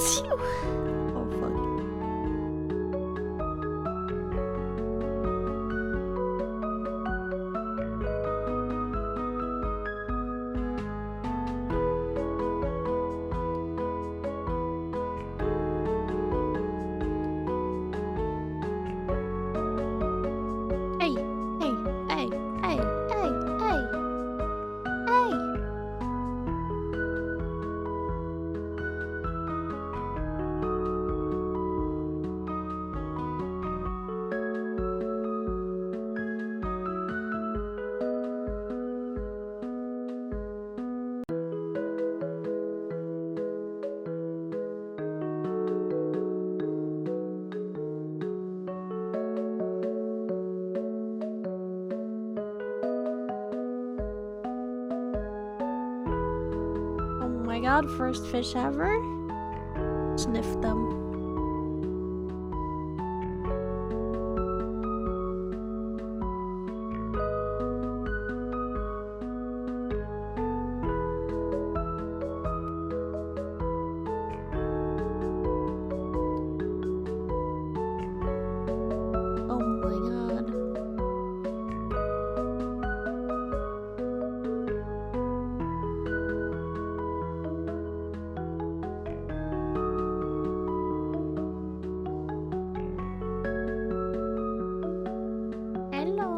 Oh fuck. Hey, hey, hey, hey, hey, hey, hey. Oh my god, first fish ever? Sniff them. Oh my god. Hello.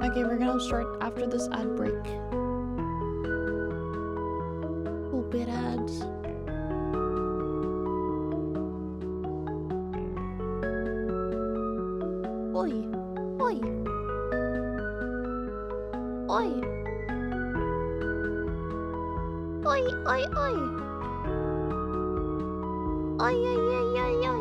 Okay, we're gonna start after this ad break. Cool bit ads. Oi, oi, oi, oi, oi, oi, oi, oi, oi, oi, oi.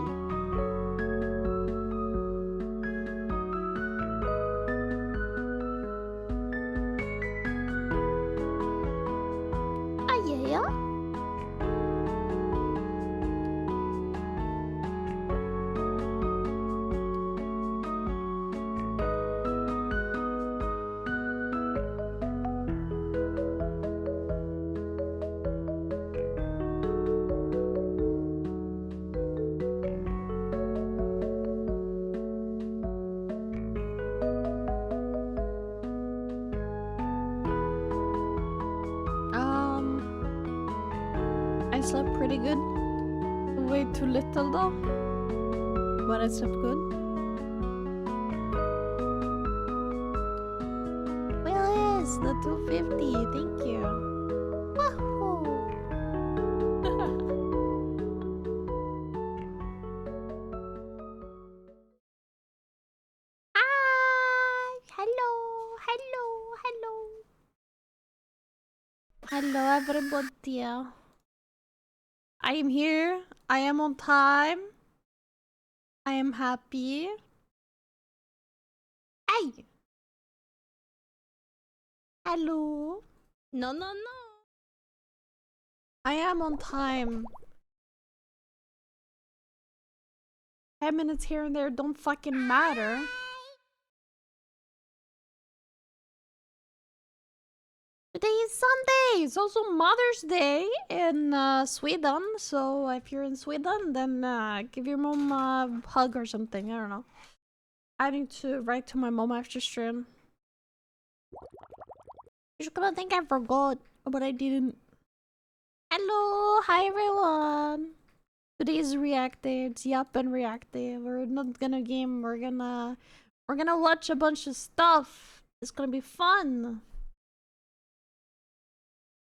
good. Way too little though. But it's not good. Well, yes, the 250. Thank you. Wahoo! Hi! Hello! Hello! Hello! Hello, everybody. I am here. I am on time. I am happy. Hey! Hello? No, no, no. I am on time. 10 minutes here and there don't fucking matter. Today is Sunday. It's also Mother's Day in Sweden. So if you're in Sweden, then give your mom a hug or something. I don't know. I need to write to my mom after stream. You're gonna think I forgot, but I didn't. Hello, hi everyone. Today is reactive. Yup, and reactive. We're not gonna game. We're gonna watch a bunch of stuff. It's gonna be fun.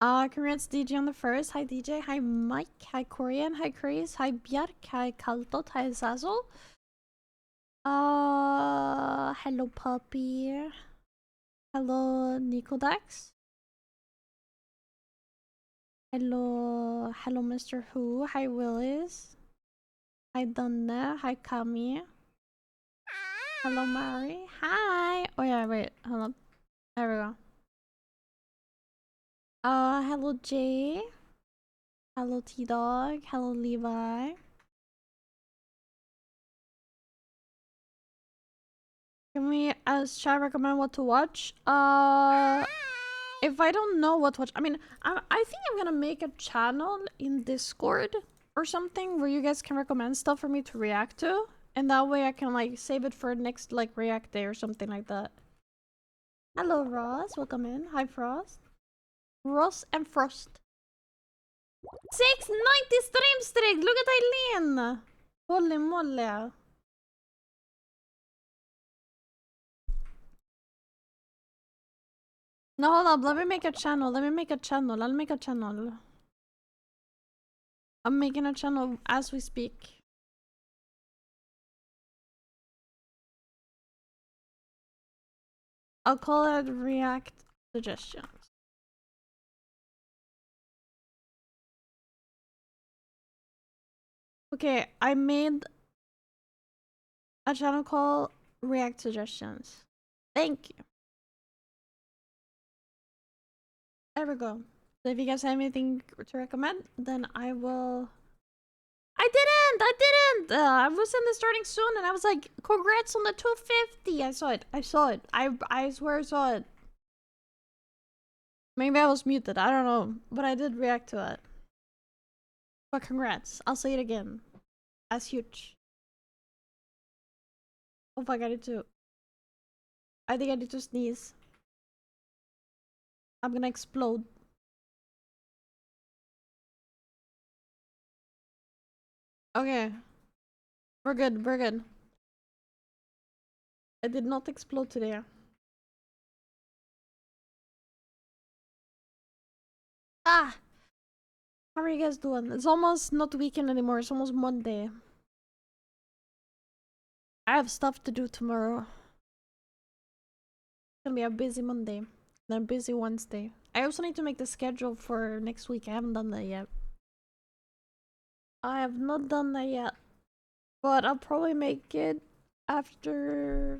Congrats DJ on the first. Hi DJ. Hi Mike. Hi Korean. Hi Chris. Hi Bjark. Hi 𝗙𝗏𝗏. Hi Zazzle. Hello Puppy. Hello Nicodex. Hello Mr. Who. Hi Willis. Hi Donna. Hi Kami. Hello Mary. Hi. Oh yeah, wait. Hold on. There we go. Hello Jay. Hello T-Dog. Hello Levi. Can we as chat recommend what to watch? If I don't know what to watch, I mean, I think I'm gonna make a channel in Discord or something where you guys can recommend stuff for me to react to, and that way I can like save it for next like react day or something like that. Hello Ross, welcome in. Hi Frost. Ross and Frost. 690 stream streak! Look at Eileen! Holy moly. No, hold up. Let me make a channel. Let me make a channel. I'll make a channel. I'm making a channel as we speak. I'll call it React Suggestions. Okay, I made a channel called React Suggestions. Thank you. There we go. So if you guys have anything to recommend, then I will... I didn't! I was in the starting soon and I was like, congrats on the 250! I saw it. I swear I saw it. Maybe I was muted, I don't know. But I did react to it. But congrats. I'll say it again. That's huge. Oh fuck, I need to... I think I need to sneeze. I'm gonna explode. Okay. We're good, we're good. I did not explode today. Ah! How are you guys doing? It's almost not weekend anymore, it's almost Monday. I have stuff to do tomorrow. It's gonna be a busy Monday. Then a busy Wednesday. I also need to make the schedule for next week. I haven't done that yet. I have not done that yet. But I'll probably make it after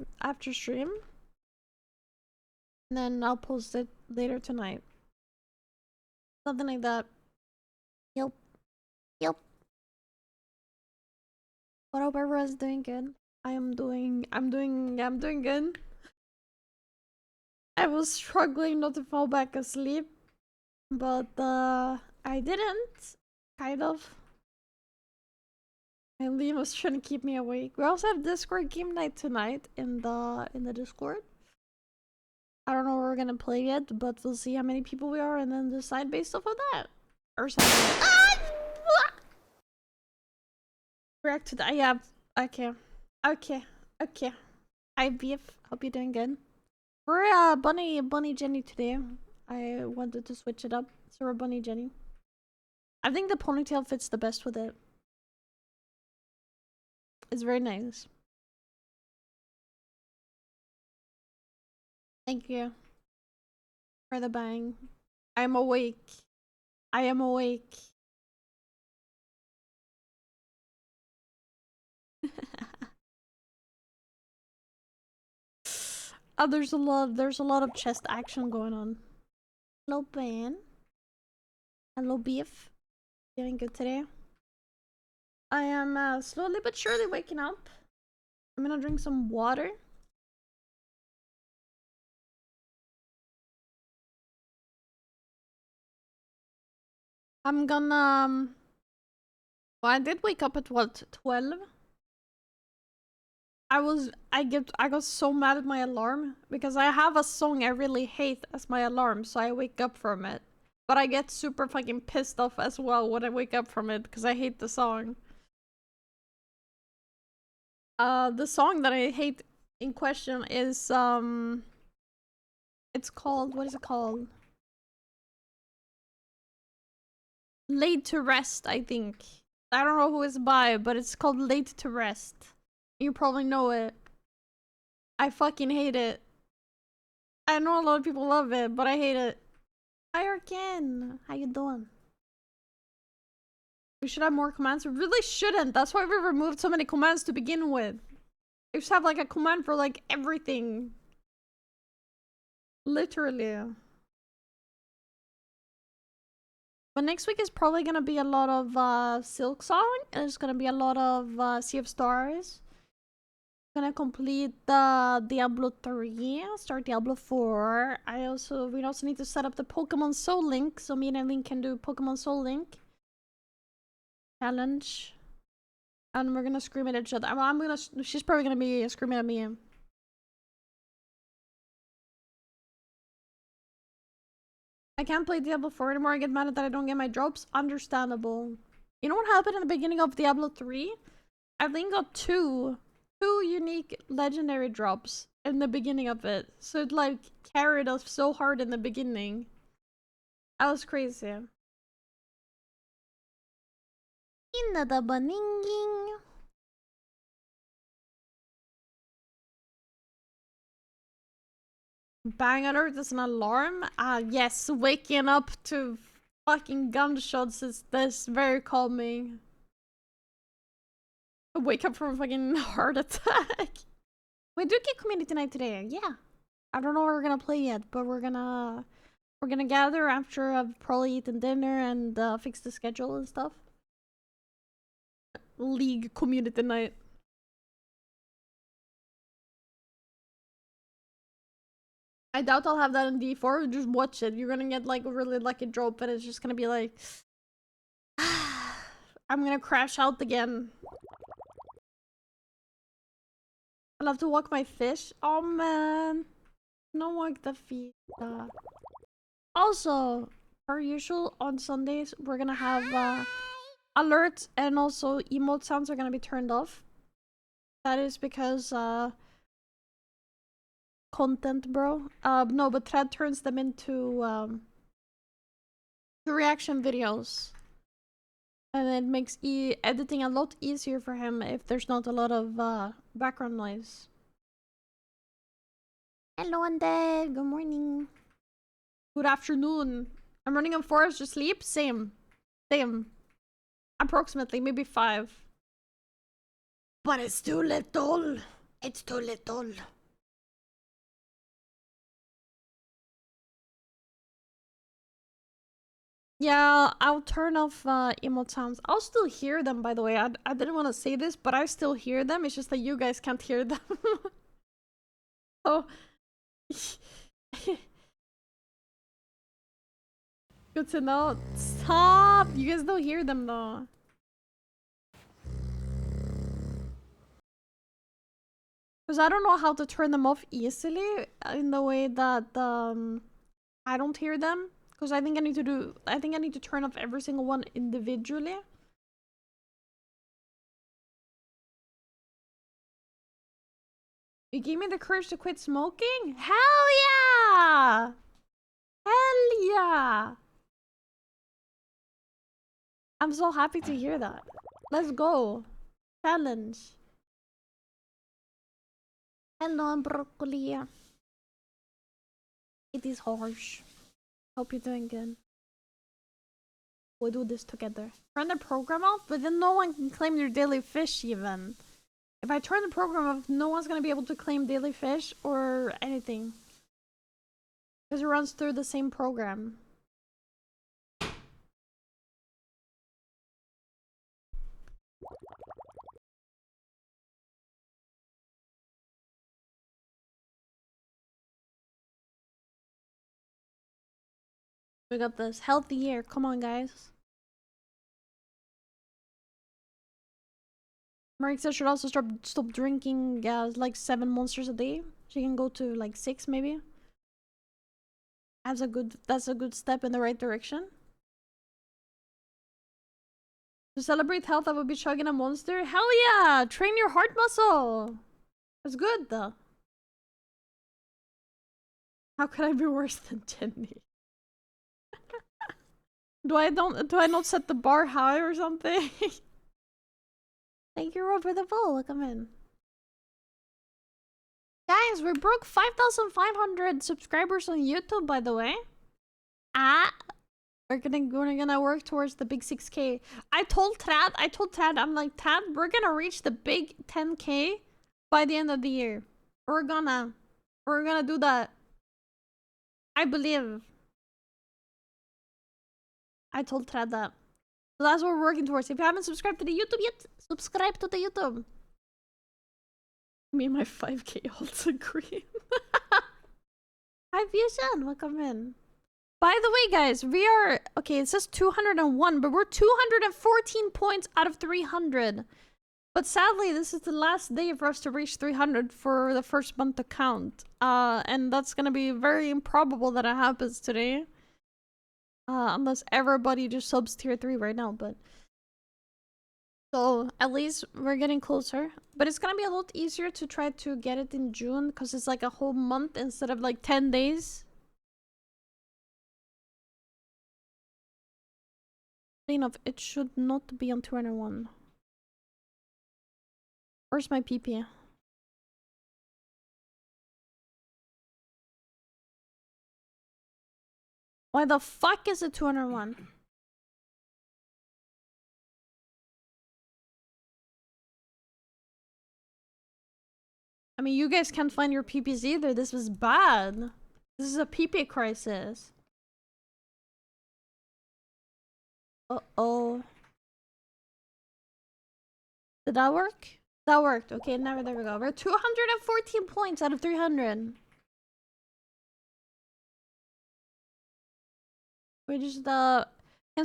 stream. And then I'll post it later tonight. Something like that. Yep. But I hope everyone's doing good. I'm doing good. I was struggling not to fall back asleep, but I didn't. Kind of. And Liam was trying to keep me awake. We also have Discord game night tonight in the Discord. I don't know what we're gonna play yet, but we'll see how many people we are and then decide based off of that. Or something. Ah! React to that. Yeah. Okay. Okay. Okay. Hi, Beef. Hope you're doing good. We're Bunny Jenny today. I wanted to switch it up, so we're Bunny Jenny. I think the ponytail fits the best with it. It's very nice. Thank you for the bang. I am awake. I am awake. Oh, there's a lot of chest action going on. Hello, Ben. Hello, Beef. Doing good today. I am slowly but surely waking up. I'm gonna drink some water. I'm gonna well, I did wake up at what, 12? I got so mad at my alarm because I have a song I really hate as my alarm, so I wake up from it. But I get super fucking pissed off as well when I wake up from it because I hate the song. The song that I hate in question is it's called, what is it called? Laid to Rest, I think. I don't know who it's by, but it's called Laid to Rest. You probably know it. I fucking hate it. I know a lot of people love it, but I hate it. Hi, Arkin. How you doing? We should have more commands. We really shouldn't. That's why we removed so many commands to begin with. We should have like a command for like everything. Literally. But next week is probably gonna be a lot of Silk Song. And there's gonna be a lot of Sea of Stars. Gonna complete the Diablo 3, start Diablo 4. We also need to set up the Pokemon Soul Link, so me and Eileen can do Pokemon Soul Link challenge. And we're gonna scream at each other. She's probably gonna be screaming at me. I can't play Diablo 4 anymore. I get mad that I don't get my drops. Understandable. You know what happened in the beginning of Diablo 3? I think got two unique legendary drops in the beginning of it. So it like carried us so hard in the beginning. That was crazy. In the baninging. Bang on Earth is an alarm? Yes, waking up to fucking gunshots is this very calming. I wake up from a fucking heart attack. We do get community night today, yeah. I don't know what we're gonna play yet, but we're gonna gather after I've probably eaten dinner and fix the schedule and stuff. League community night. I doubt I'll have that in D4. Just watch it. You're gonna get like a really lucky drop, and it's just gonna be like, I'm gonna crash out again. I love to walk my fish. Oh man, no walk the feet. Also, per usual, on Sundays we're gonna have alerts, and also emote sounds are gonna be turned off. That is because content, bro. No, but Thread turns them into reaction videos, and it makes editing a lot easier for him if there's not a lot of background noise. Hello, Undead. Good morning. Good afternoon. I'm running on 4 hours to sleep. Same. Approximately, maybe 5. But it's too little. It's too little. Yeah, I'll turn off emote sounds. I'll still hear them, by the way. I didn't want to say this, but I still hear them. It's just that you guys can't hear them. Oh. Good to know. Stop! You guys don't hear them, though. Because I don't know how to turn them off easily in the way that I don't hear them. Because I think I need to turn off every single one individually. You gave me the courage to quit smoking? Hell yeah! Hell yeah! I'm so happy to hear that. Let's go. Challenge. Hello, broccoli. It is harsh. Hope you're doing good. We'll do this together. Turn the program off, but then no one can claim your daily fish even. If I turn the program off, no one's gonna be able to claim daily fish or anything. Because it runs through the same program. We got this. Healthy year. Come on, guys. Marissa should also stop drinking like 7 monsters a day. She can go to like 6 maybe. That's a good step in the right direction. To celebrate health, I would be chugging a monster. Hell yeah! Train your heart muscle. That's good though. How could I be worse than Jenny? Do I not set the bar high or something? Thank you, Rob, for the follow. Welcome in. Guys, we broke 5,500 subscribers on YouTube, by the way. We're gonna work towards the big 6K. I told Tad, I'm like, Tad, we're gonna reach the big 10K by the end of the year. We're gonna do that. I believe. I told Tad that. So that's what we're working towards. If you haven't subscribed to the YouTube yet, subscribe to the YouTube. Me and my 5K ultra green. Hi, Fusion. Welcome in. By the way, guys, we are... Okay, it says 201, but we're 214 points out of 300. But sadly, this is the last day for us to reach 300 for the first month to count. And that's gonna be very improbable that it happens today. Unless everybody just subs tier 3 right now, but... So, at least we're getting closer. But it's gonna be a lot easier to try to get it in June, because it's like a whole month instead of like 10 days. Enough, it should not be on 201. Where's my PP? Why the fuck is it 201? I mean, you guys can't find your PPs either. This was bad. This is a PP crisis. Uh-oh. Did that work? That worked. Okay, there we go. We're 214 points out of 300. We just, can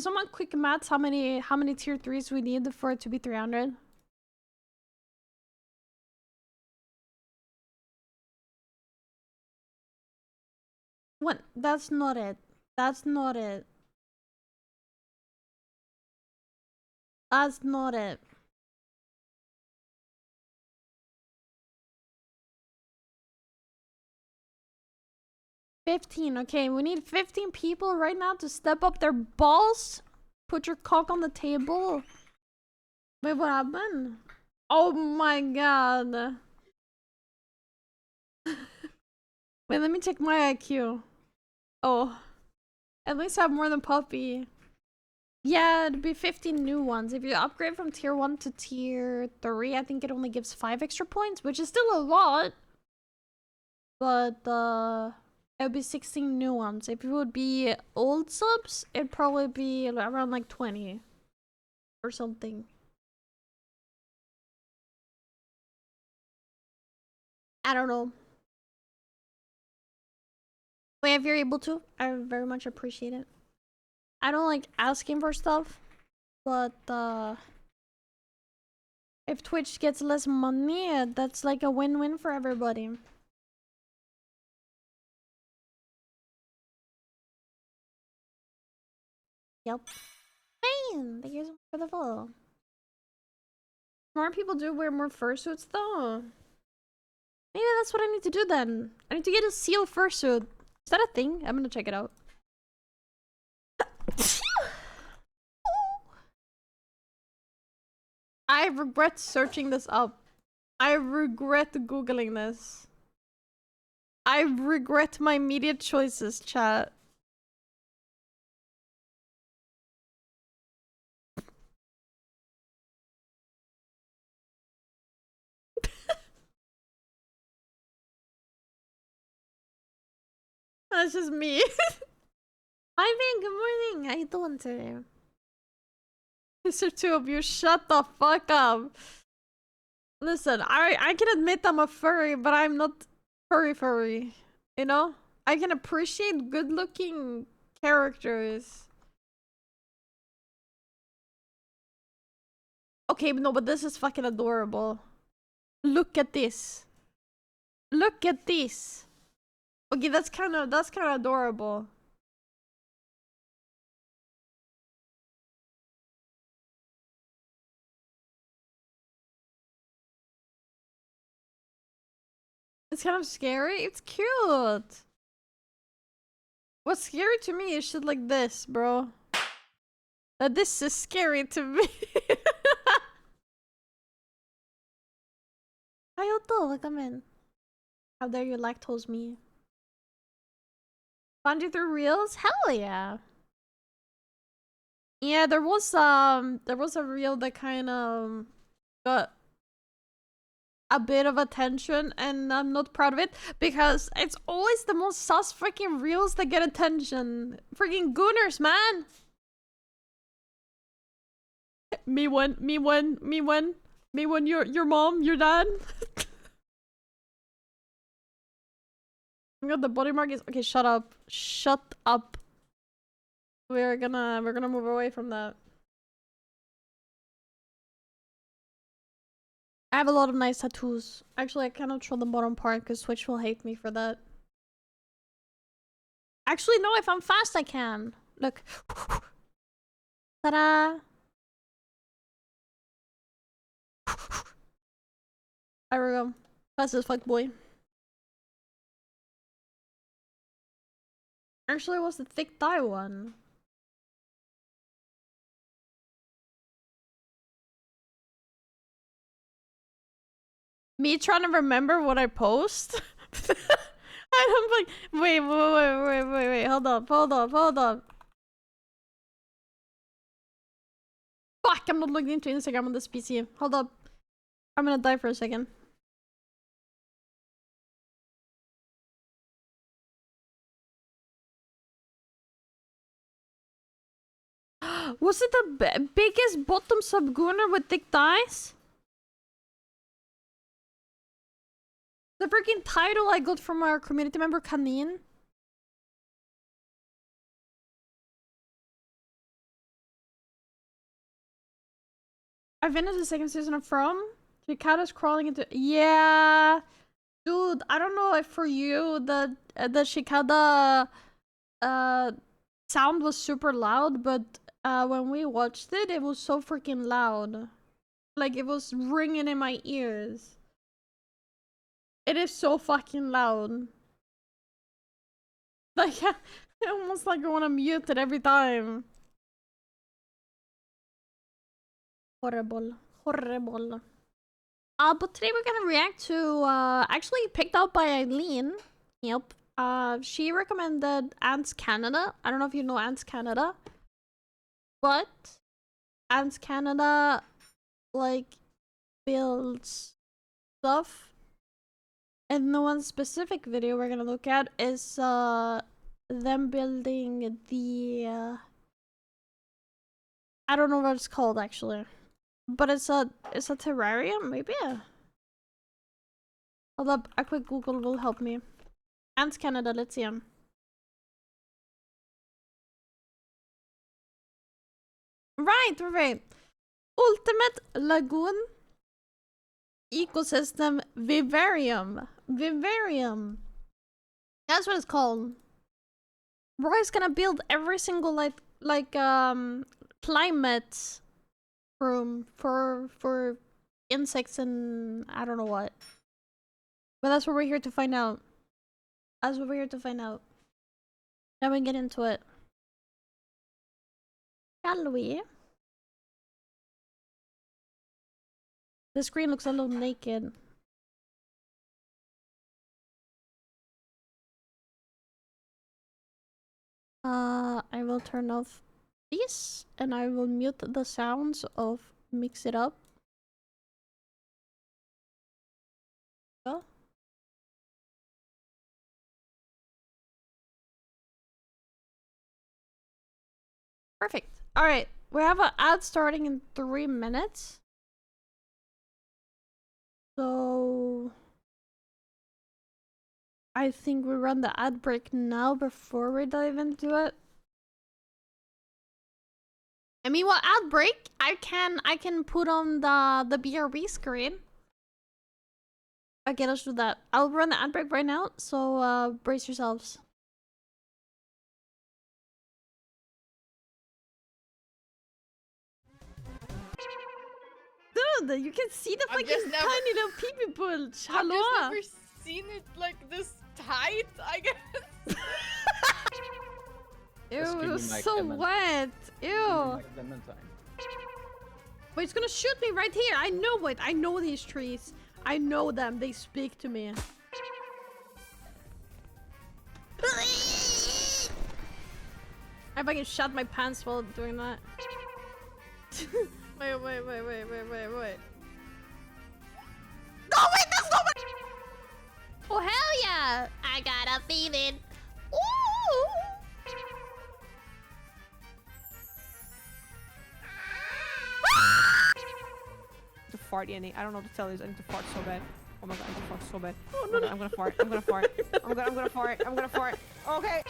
someone quick maths how many tier 3s we need for it to be 300? What? That's not it. That's not it. That's not it. Okay, we need 15 people right now to step up their balls. Put your cock on the table. Wait, what happened? Oh my god. Wait, let me check my IQ. Oh. At least I have more than Puppy. Yeah, it'd be 15 new ones. If you upgrade from tier 1 to tier 3, I think it only gives 5 extra points, which is still a lot. But, it would be 16 new ones. If it would be old subs, it'd probably be around like 20. Or something. I don't know. But if you're able to, I very much appreciate it. I don't like asking for stuff, but if Twitch gets less money, that's like a win-win for everybody. Yep. Man, thank you so much for the follow. More people do wear more fursuits though. Maybe that's what I need to do then. I need to get a seal fursuit. Is that a thing? I'm gonna check it out. I regret searching this up. I regret googling this. I regret my media choices, chat. That's just me. Hi, Vin. Good morning. How you doing today? Mr. Two of you, shut the fuck up. Listen, I can admit I'm a furry, but I'm not furry. You know? I can appreciate good-looking characters. Okay, no, but this is fucking adorable. Look at this. Look at this. Okay, that's kind of adorable. It's kind of scary. It's cute. What's scary to me is shit like this, bro. This is scary to me. How you doing? Come in. How dare you lactose me? Found you through reels? Hell yeah. Yeah, there was a reel that kind of got a bit of attention, and I'm not proud of it because it's always the most sus freaking reels that get attention. Freaking gooners, man. Me when your mom, your dad. I got the body mark is okay. Shut up. Shut up. We're gonna move away from that. I have a lot of nice tattoos. Actually, I cannot show the bottom part because Twitch will hate me for that. Actually, no, if I'm fast, I can. Look. Ta-da! There we go. Fast as fuck, boy. Actually, it was the thick thigh one. Me trying to remember what I post? I'm like, wait, hold up. Fuck, I'm not logging into Instagram on this PC. Hold up. I'm gonna die for a second. Was it the biggest bottom subgooner with thick thighs? The freaking title I got from our community member Kanin. I finished the second season of From. Chicado's crawling into. Yeah, dude. I don't know if for you the Chicada sound was super loud, but when we watched it, it was so freaking loud. Like it was ringing in my ears. It is so fucking loud. Like, almost like I want to mute it every time. Horrible. Horrible. But today we're gonna react to, actually picked out by Eileen. Yep. She recommended Ants Canada. I don't know if you know Ants Canada. But Ants Canada, like, builds stuff. And the one specific video we're gonna look at is them building the I don't know what it's called actually, but it's a terrarium maybe. Hold up, a quick Google will help me. Ants Canada, let's see them. Right. Ultimate Lagoon Ecosystem Vivarium. That's what it's called. Roy's gonna build every single like climate room for insects and I don't know what. But that's what we're here to find out. That's what we're here to find out. Now we get into it. Shall we? The screen looks a little naked. I will turn off this and I will mute the sounds of Mix It Up. Oh. Perfect. Alright, we have an ad starting in 3 minutes. So I think we run the ad break now before we dive into it. I mean, what ad break? I can put on the BRB screen. Okay, let's do that. I'll run the ad break right now, so brace yourselves. Dude, you can see the fucking tiny little pee-pee bulge. Hello? I've just never seen it like this tight, I guess. Ew, it was so wet. Ew. But it's gonna shoot me right here. I know it. I know these trees. I know them. They speak to me. I fucking shot my pants while doing that. Wait. No, wait, that's not what. Oh, hell yeah. I got a feeling. Ooh. To fart, Annie. I don't know what to tell you. I need to fart so bad. Oh my god, I need to fart so bad. Oh, no, I'm gonna fart. I'm gonna fart. I'm gonna fart. I'm gonna fart. Okay.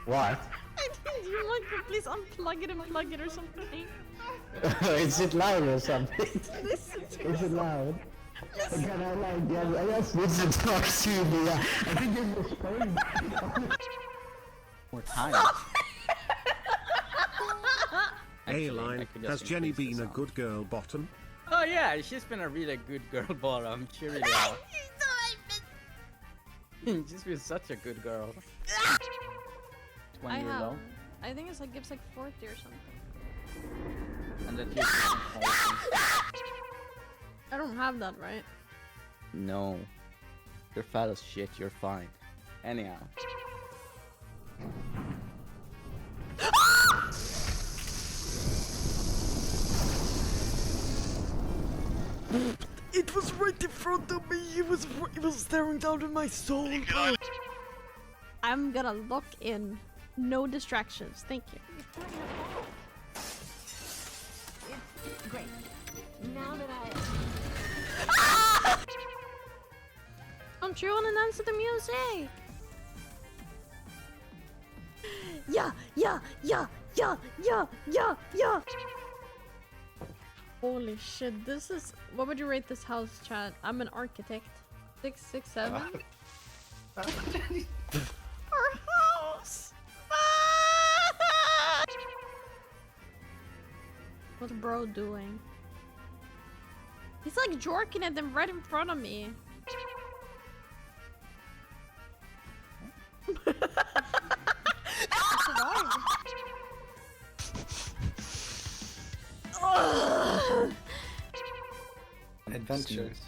What? I need you like to please unplug it and plug it or something. Is it loud or something? Is it loud? Yes. Can I like yes, this is 𝗙𝗶𝗶. I think it was fine. More time. A-line, has Jenny been a good girl bottom? Oh yeah, she's been a really good girl bottom. She really has. She's been such a good girl. 20 years old. I think it's like gives like 40 or something. And that she's I don't have that, right? No. You're fat as shit, you're fine. Anyhow. It was right in front of me. It was staring down at my soul. I'm gonna look in. No distractions. Thank you. It's great. Now that Don't you wanna dance to the music? Yeah. Holy shit, this is... What would you rate this house, chat? I'm an architect. 6, 6, 7? Our house! What's bro doing? He's like jorking at them right in front of me. Adventures.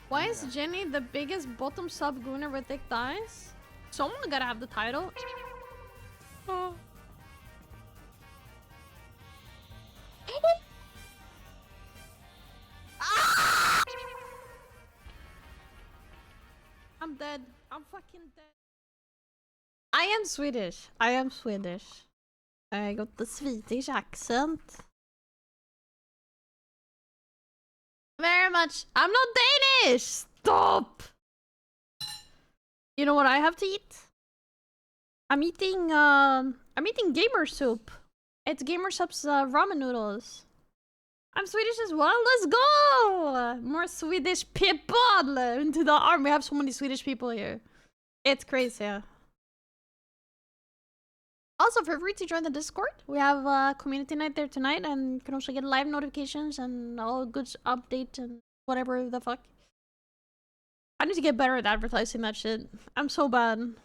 Why is Jenny the biggest bottom sub gooner with thick thighs? Someone gotta have the title. Oh. I'm dead. I'm fucking dead. I am Swedish. I got the Swedish accent. Very much. I'm not Danish! Stop! You know what I have to eat? I'm eating gamer soup. It's gamer soup's ramen noodles. I'm Swedish as well. Let's go! More Swedish people into the army. We have so many Swedish people here. It's crazy. Also, feel free to join the Discord. We have a community night there tonight, and you can also get live notifications and all good update and whatever the fuck. I need to get better at advertising that shit. I'm so bad.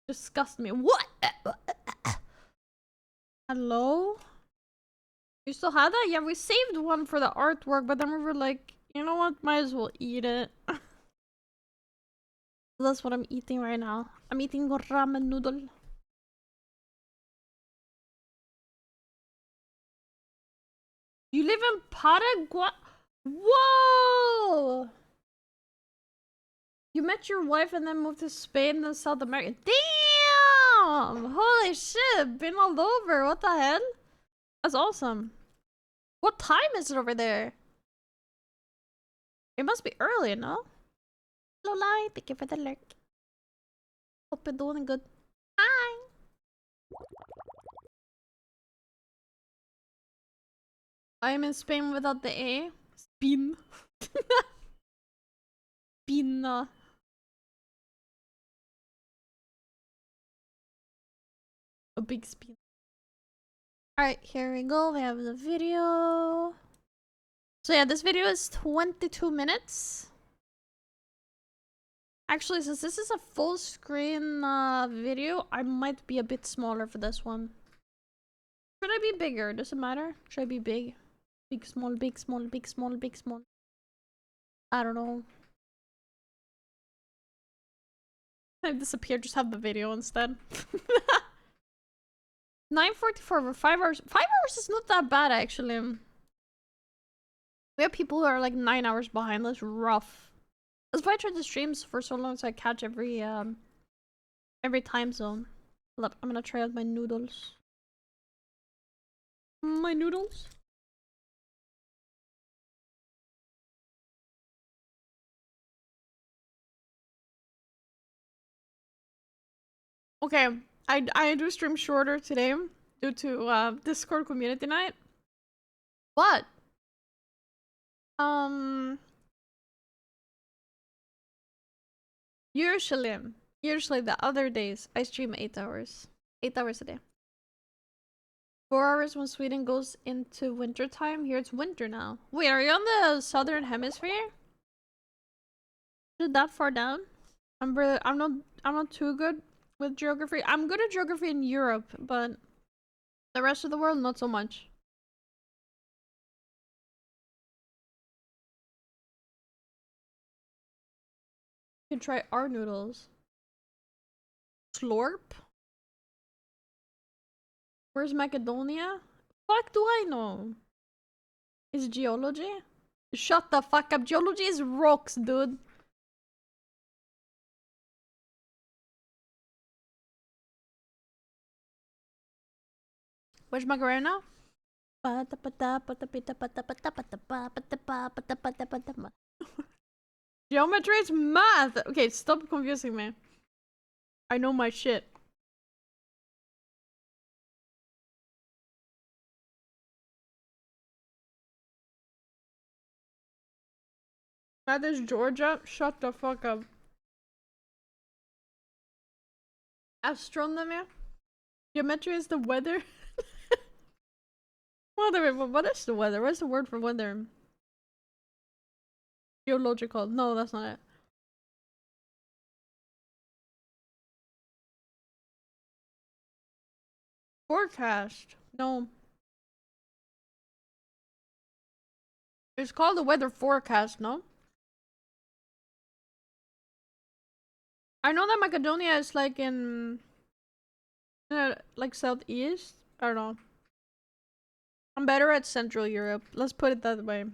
Disgust me. What? Hello? You still have that? Yeah, we saved one for the artwork, but then we were like, you know what? Might as well eat it. That's what I'm eating right now. I'm eating ramen noodle. You live in Paraguay? Whoa! You met your wife and then moved to Spain and South America. Damn! Holy shit! Been all over. What the hell? That's awesome. What time is it over there? It must be early, no? Hello, Lai. Thank you for the lurk. Hope you're doing good. Hi! I am in Spain without the A. Spin. Spin. A big spin. Alright, here we go. We have the video. So yeah, this video is 22 minutes. Actually, since this is a full screen video, I might be a bit smaller for this one. Should I be bigger? Does it matter? Should I be big? Big, small, big, small, big, small, big, small. I don't know. I disappeared, just have the video instead. 9:44 for 5 hours. 5 hours is not that bad, actually. We have people who are like 9 hours behind. That's rough. That's why I tried to stream for so long so I catch every time zone. Look, I'm gonna try out my noodles. My noodles. Okay, I do stream shorter today due to Discord community night. But usually the other days I stream 8 hours. 8 hours a day. 4 hours when Sweden goes into winter time. Here it's winter now. Wait, are you on the southern hemisphere? Is it that far down? I'm not too good with geography. I'm good at geography in Europe, but the rest of the world not so much. You can try our noodles. Slorp? Where's Macedonia? Fuck do I know? Is geology? Shut the fuck up. Geology is rocks, dude. Where's Macarena? Geometry is math! Okay, stop confusing me. I know my shit. That is Georgia? Shut the fuck up. Astronomy? Geometry is the weather? What is the weather? What's the word for weather? Geological. No, that's not it. Forecast. No. It's called the weather forecast, no? I know that Macedonia is like in like southeast. I don't know. I'm better at Central Europe. Let's put it that way.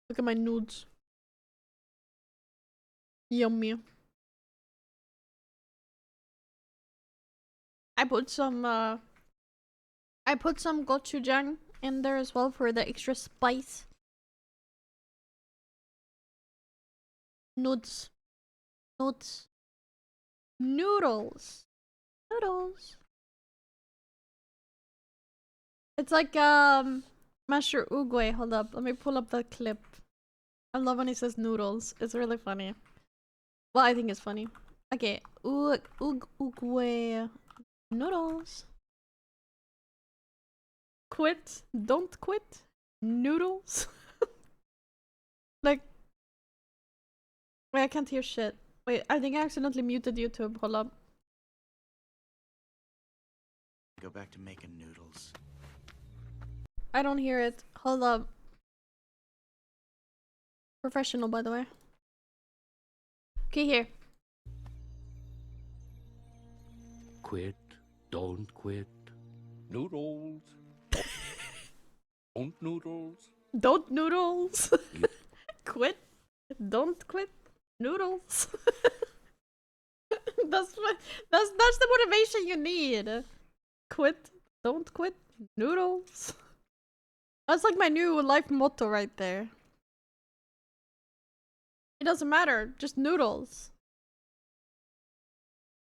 Look at my nudes. Yummy. I put some gochujang in there as well for the extra spice. Nudes. Nudes. Noodles. Noodles. It's like Master Uguay. Hold up, let me pull up the clip. I love when he says noodles. It's really funny. Well, I think it's funny. Okay, Uguay noodles. Quit. Don't quit. Noodles. Like, wait, I can't hear shit. Wait, I think I accidentally muted YouTube. Hold up. Go back to making noodles. I don't hear it. Hold up. Professional, by the way. Okay, here. Quit. Don't quit. Noodles. Don't noodles. Don't noodles. Quit. Don't quit. Noodles. That's the motivation you need. Quit. Don't quit. Noodles. That's like my new life motto right there. It doesn't matter. Just noodles.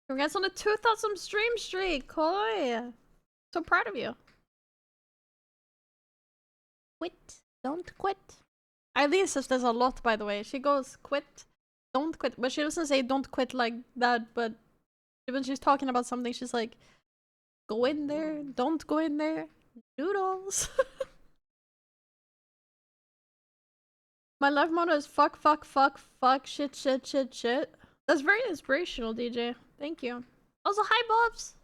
Congrats on the 2,000 stream streak, Koi. So proud of you. Quit. Don't quit. Eileen says there's a lot, by the way. She goes, quit. Don't quit. But she doesn't say don't quit like that. But when she's talking about something, she's like, go in there. Don't go in there. Noodles. My life motto is fuck, fuck, fuck, fuck, shit, shit, shit, shit. That's very inspirational, DJ. Thank you. Also, hi, Bobs.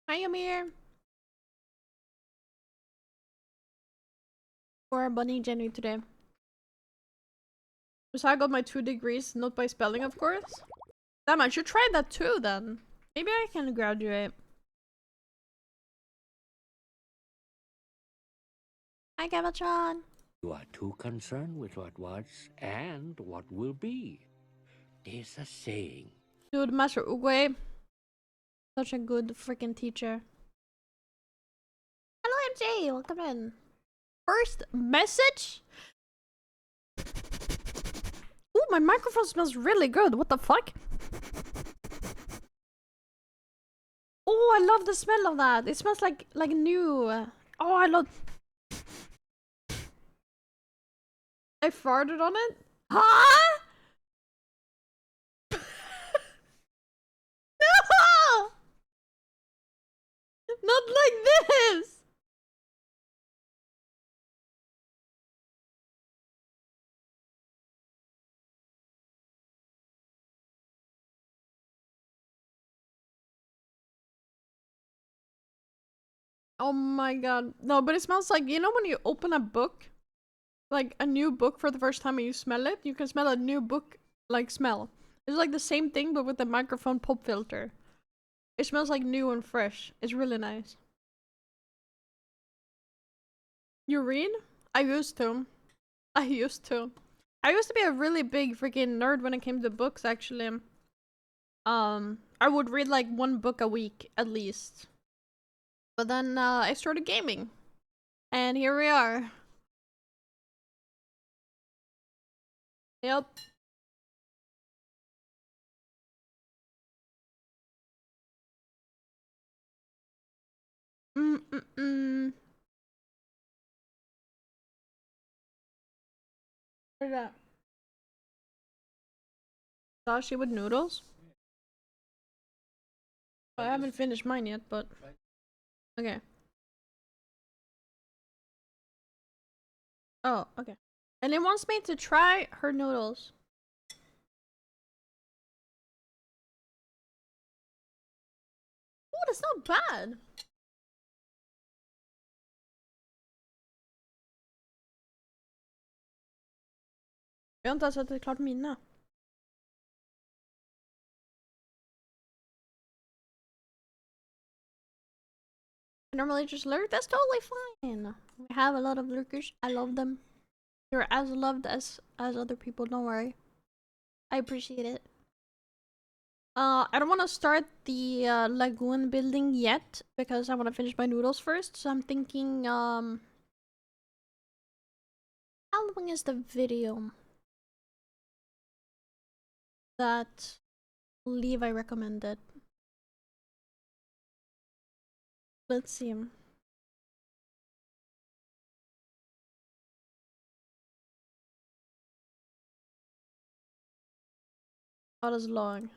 Hi, Amir. For Bunny Jenny today. So I got my 2 degrees, not by spelling, of course. Damn, I should try that too, then. Maybe I can graduate. Hi, Gavatron. You are too concerned with what was and what will be. There's a saying. Dude, Master Uguay. Such a good freaking teacher. Hello, MJ. Welcome in. First message? Ooh, my microphone smells really good. What the fuck? Oh, I love the smell of that. It smells like new. Oh, I love. I farted on it? Huh? No! Not like this! Oh my god. No, but it smells like, you know when you open a book? Like a new book for the first time and you smell it? You can smell a new book, like, smell. It's like the same thing but with the microphone pop filter. It smells like new and fresh. It's really nice. You read? I used to. I used to be a really big freaking nerd when it came to books, actually. I would read like 1 book a week, at least. But then, I started gaming. And here we are. Yep. What is that? 𝗙𝗫 with noodles? I haven't finished mine yet, but... Okay. Oh, okay. And it wants me to try her noodles. Oh, that's not bad. Jag har inte ens ätit klart mina. I normally just lurk. That's totally fine. We have a lot of lurkers. I love them. You're as loved as other people. Don't worry. I appreciate it. I don't want to start the lagoon building yet because I want to finish my noodles first. So I'm thinking How long is the video that Levi recommended? Let's see. Not as long.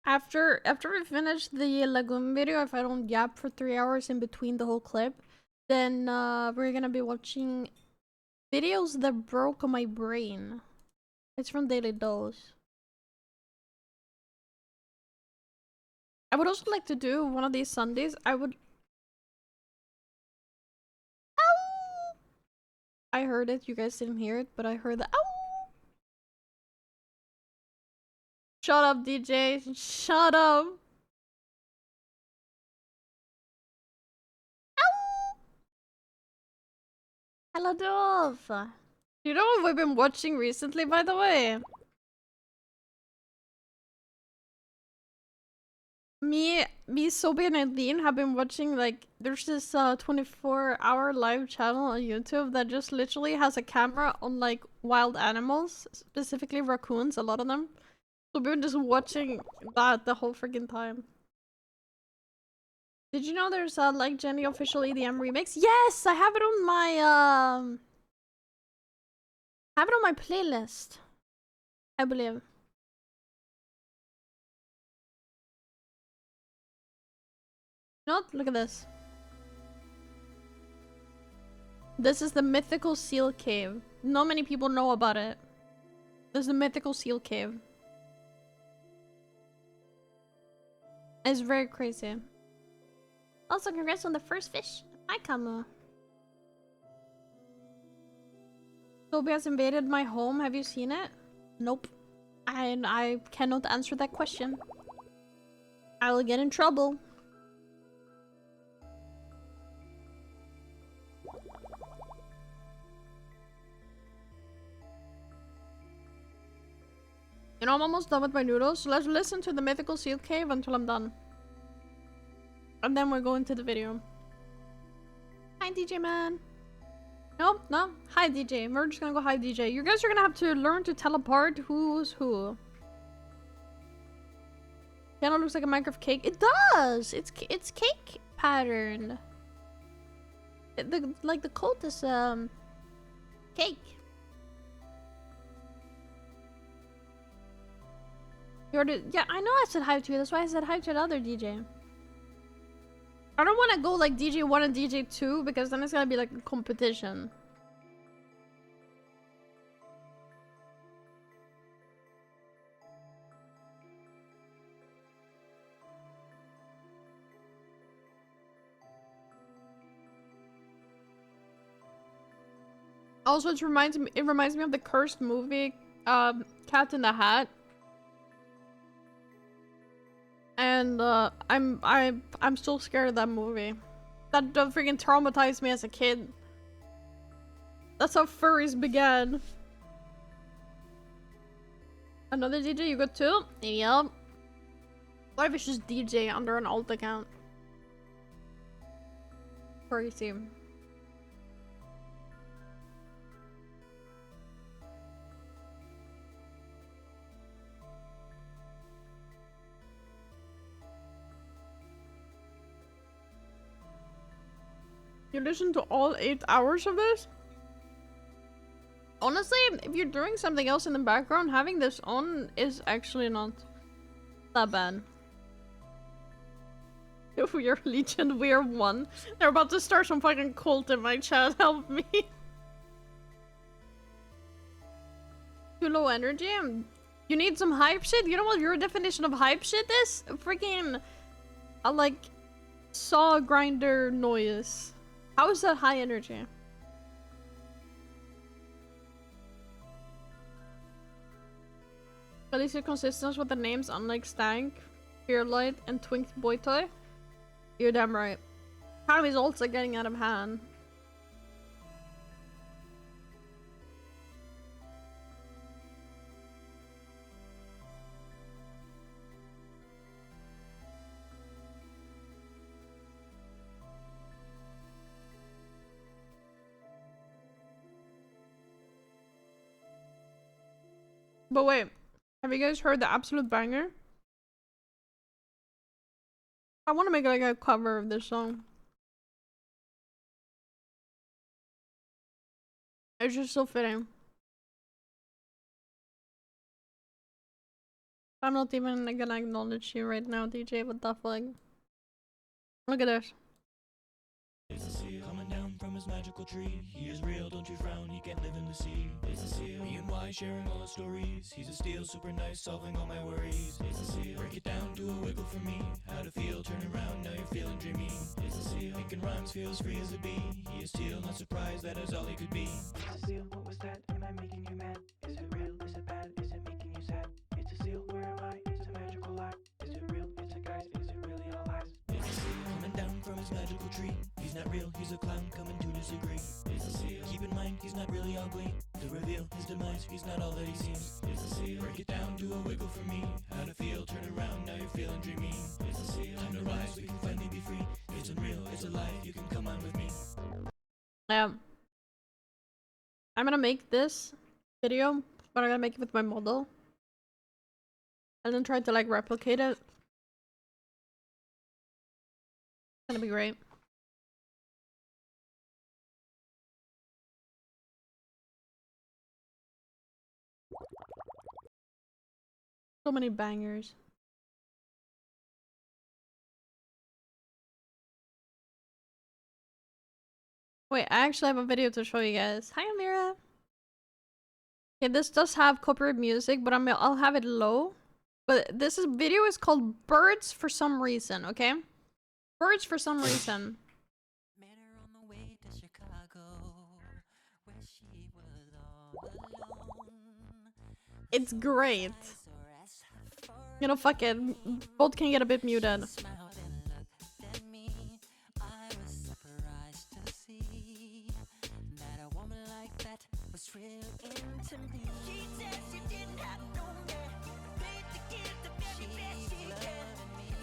After we finish the Lagoon video, if I don't yap for 3 hours in between the whole clip, then we're gonna be watching videos that broke my brain. It's from Daily Dose. I would also like to do one of these Sundays. Ow! I heard it. You guys didn't hear it, but I heard the ow! Shut up, DJ. Shut up. Ow! Hello, Dolph. You know what we've been watching recently, by the way? Me, 𝗙𝗵, and Eileen have been watching, like, there's this 24-hour live channel on YouTube that just literally has a camera on, like, wild animals, specifically raccoons, a lot of them. So we've been just watching that the whole freaking time. Did you know there's a Like Jenny official EDM remix? Yes! I have it on my, I have it on my playlist, I believe. Not look at this. This is the mythical seal cave. Not many people know about it. This is the mythical seal cave. It's very crazy. Also, congrats on the first fish. Hi, Kamu. 𝗙𝗵 has invaded my home. Have you seen it? Nope. I cannot answer that question. I will get in trouble. You know, I'm almost done with my noodles, so let's listen to the mythical seal cave until I'm done. And then we're going to the video. Hi, DJ man. No, no. Hi, DJ. We're just gonna go hi, DJ. You guys are gonna have to learn to tell apart who's who. Piano looks like a Minecraft cake. It does! It's cake pattern. Like the coat is, cake. Yeah, I know I said hi to you. That's why I said hi to the other DJ. I don't want to go like DJ 1 and DJ 2 because then it's gonna be like a competition. Also, it reminds me of the cursed movie, Cat in the Hat. And I'm still scared of that movie. That freaking traumatized me as a kid. That's how furries began. Another DJ you got too? Yep. Life is just DJ under an alt account. Crazy. You listen to all 8 hours of this? Honestly, if you're doing something else in the background, having this on is actually not that bad. If we are Legion, we are 1. They're about to start some fucking cult in my chat, help me. Too low energy? You need some hype shit? You know what your definition of hype shit is? Freaking, like, saw grinder noise. How is that high energy? At least you're consistent with the names unlike Stank, Fearlight, and Twinked Boy Toy. You're damn right. Kami's ults are getting out of hand. But wait, have you guys heard the absolute banger? I want to make like a cover of this song. It's just so fitting. I'm not even gonna acknowledge you right now, DJ. What the fuck? Look at this. Coming down from his magical tree. He is real, don't you frown, he can't live in the sea. It's a seal. Me and Y sharing all his stories. He's a steal, super nice, solving all my worries. It's a seal. Break it down, do a wiggle for me. How to feel, turn around, now you're feeling dreamy. It's a seal. Making rhymes, feels free as a bee. He is teal, not surprised, that is all he could be. It's a seal, what was that? Am I making you mad? Is it real? Is it bad? Is it making you sad? It's a seal, where am I? It's a magical lie. Is it real? It's a guise, is it really all lies? It's a seal, coming down from his magical tree. He's not real, he's a clown coming to disagree. It's a seal. Keep in mind, he's not really ugly. To reveal his demise, he's not all that he seems. It's a seal. Break it down, do a wiggle for me. How to feel, turn around, now you're feeling dreamy. It's a seal. Time to rise, we can finally be free. It's unreal, it's a lie, you can come on with me. I'm gonna make this video, but I'm gonna make it with my model. And then try to like replicate it. It's gonna be great. So many bangers. Wait, I actually have a video to show you guys. Hi, Amira. Okay, this does have copyright music, but I'll have it low. But video is called Birds for some reason, okay? Birds for some reason. Met her on the way to Chicago, where she was all alone. It's great. You know, fuck it. Both can get a bit muted. Smiled and looked at me. I was surprised to see that a woman like that was real into me. She said she didn't have no man, played to give the very best she can.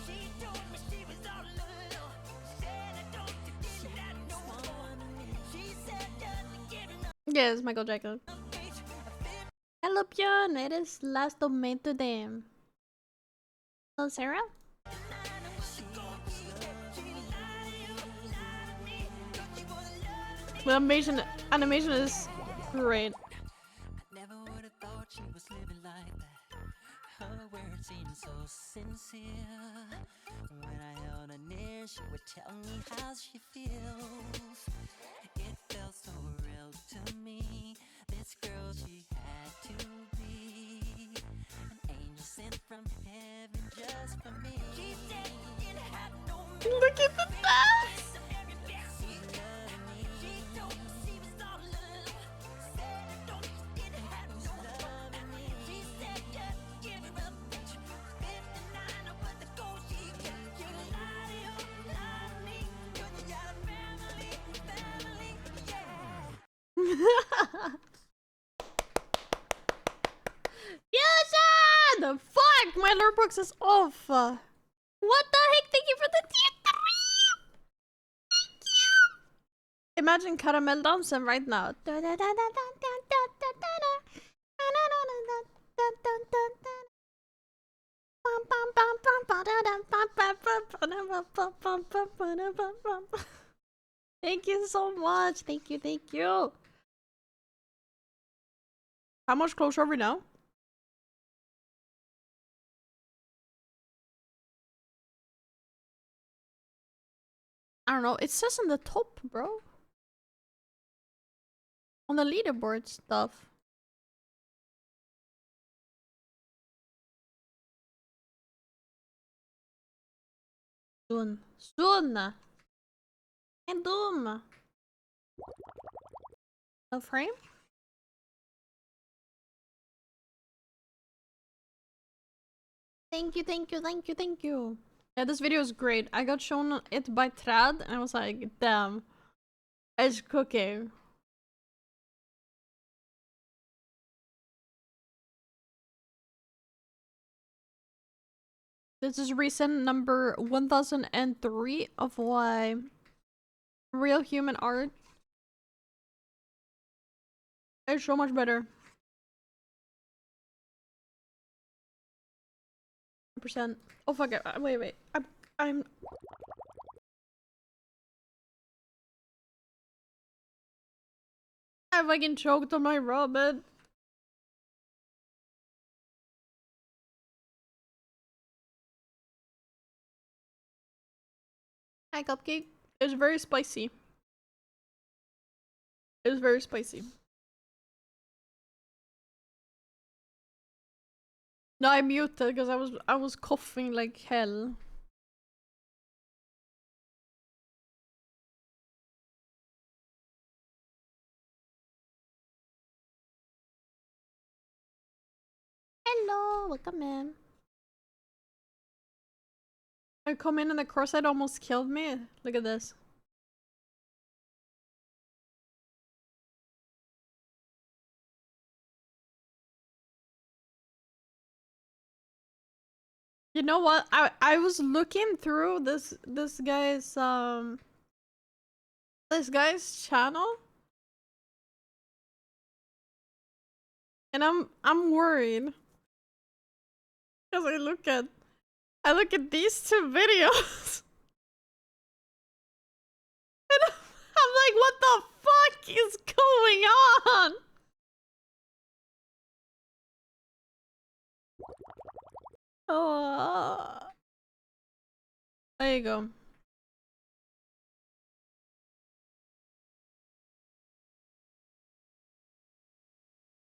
She told me she was all alone. Said I don't you didn't have no one. She said doesn't give enough. Yes, Michael Jackson. Hello, Björn. Eres las domain today. Hello, Sarah. The animation is great. I never would have thought she was living like that. Her words seemed so sincere. When I held her near, she would tell me how she feels. It felt so real to me. This girl, she had to be an angel sent from heaven just for me. She said she didn't have no man. Look at the dance. Yes, the fuck! My alert box is off. What the heck? Thank you for the tier 3. Thank you. Imagine caramel dancing right now. Thank you so much. Thank you. Thank you. How much closer are we now? I don't know. It says on the top, bro. On the leaderboard stuff. Soon. Soon. And doom. No frame? Thank you, thank you, thank you, thank you. Yeah, this video is great. I got shown it by Trad and I was like, damn. It's cooking. This is recent number 1003 of why real human art is so much better. 100%. Oh fuck it. Wait. I'm. I fucking choked on my ramen. Hi, Cupcake. It was very spicy. It was very spicy. No, I muted because I was coughing like hell. Hello, welcome in. I come in and the cross-eyed almost killed me. Look at this. You know what? I was looking through this guy's channel, and I'm worried because I look at these two videos, and I'm like, what the fuck is going on? Oh, there you go.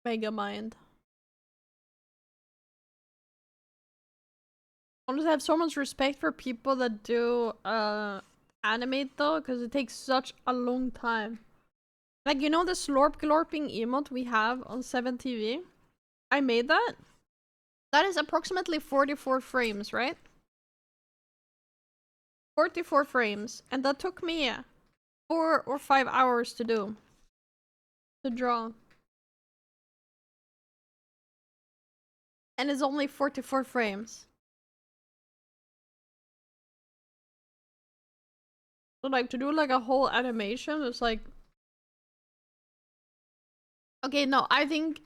Mega mind. I just have so much respect for people that do animate though, because it takes such a long time. Like, you know the slorp glorping emote we have on 7TV? I made that. That is approximately 44 frames, right? 44 frames. And that took me 4 or 5 hours to do. To draw. And it's only 44 frames. So like, to do like a whole animation, it's like... Okay, no, I think...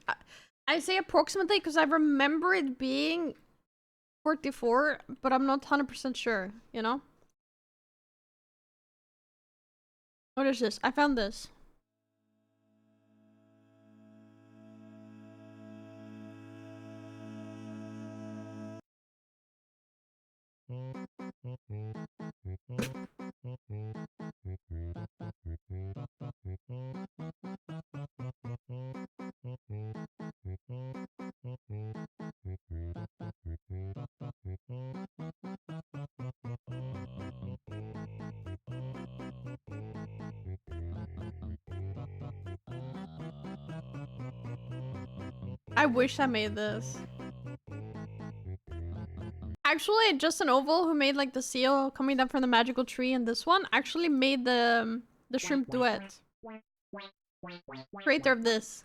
I say approximately because I remember it being 44, but I'm not 100% sure, you know? What is this? I found this. I wish I made this. Actually, Justin Oval, who made like the seal coming down from the magical tree and this one, actually made the shrimp duet. Creator of this.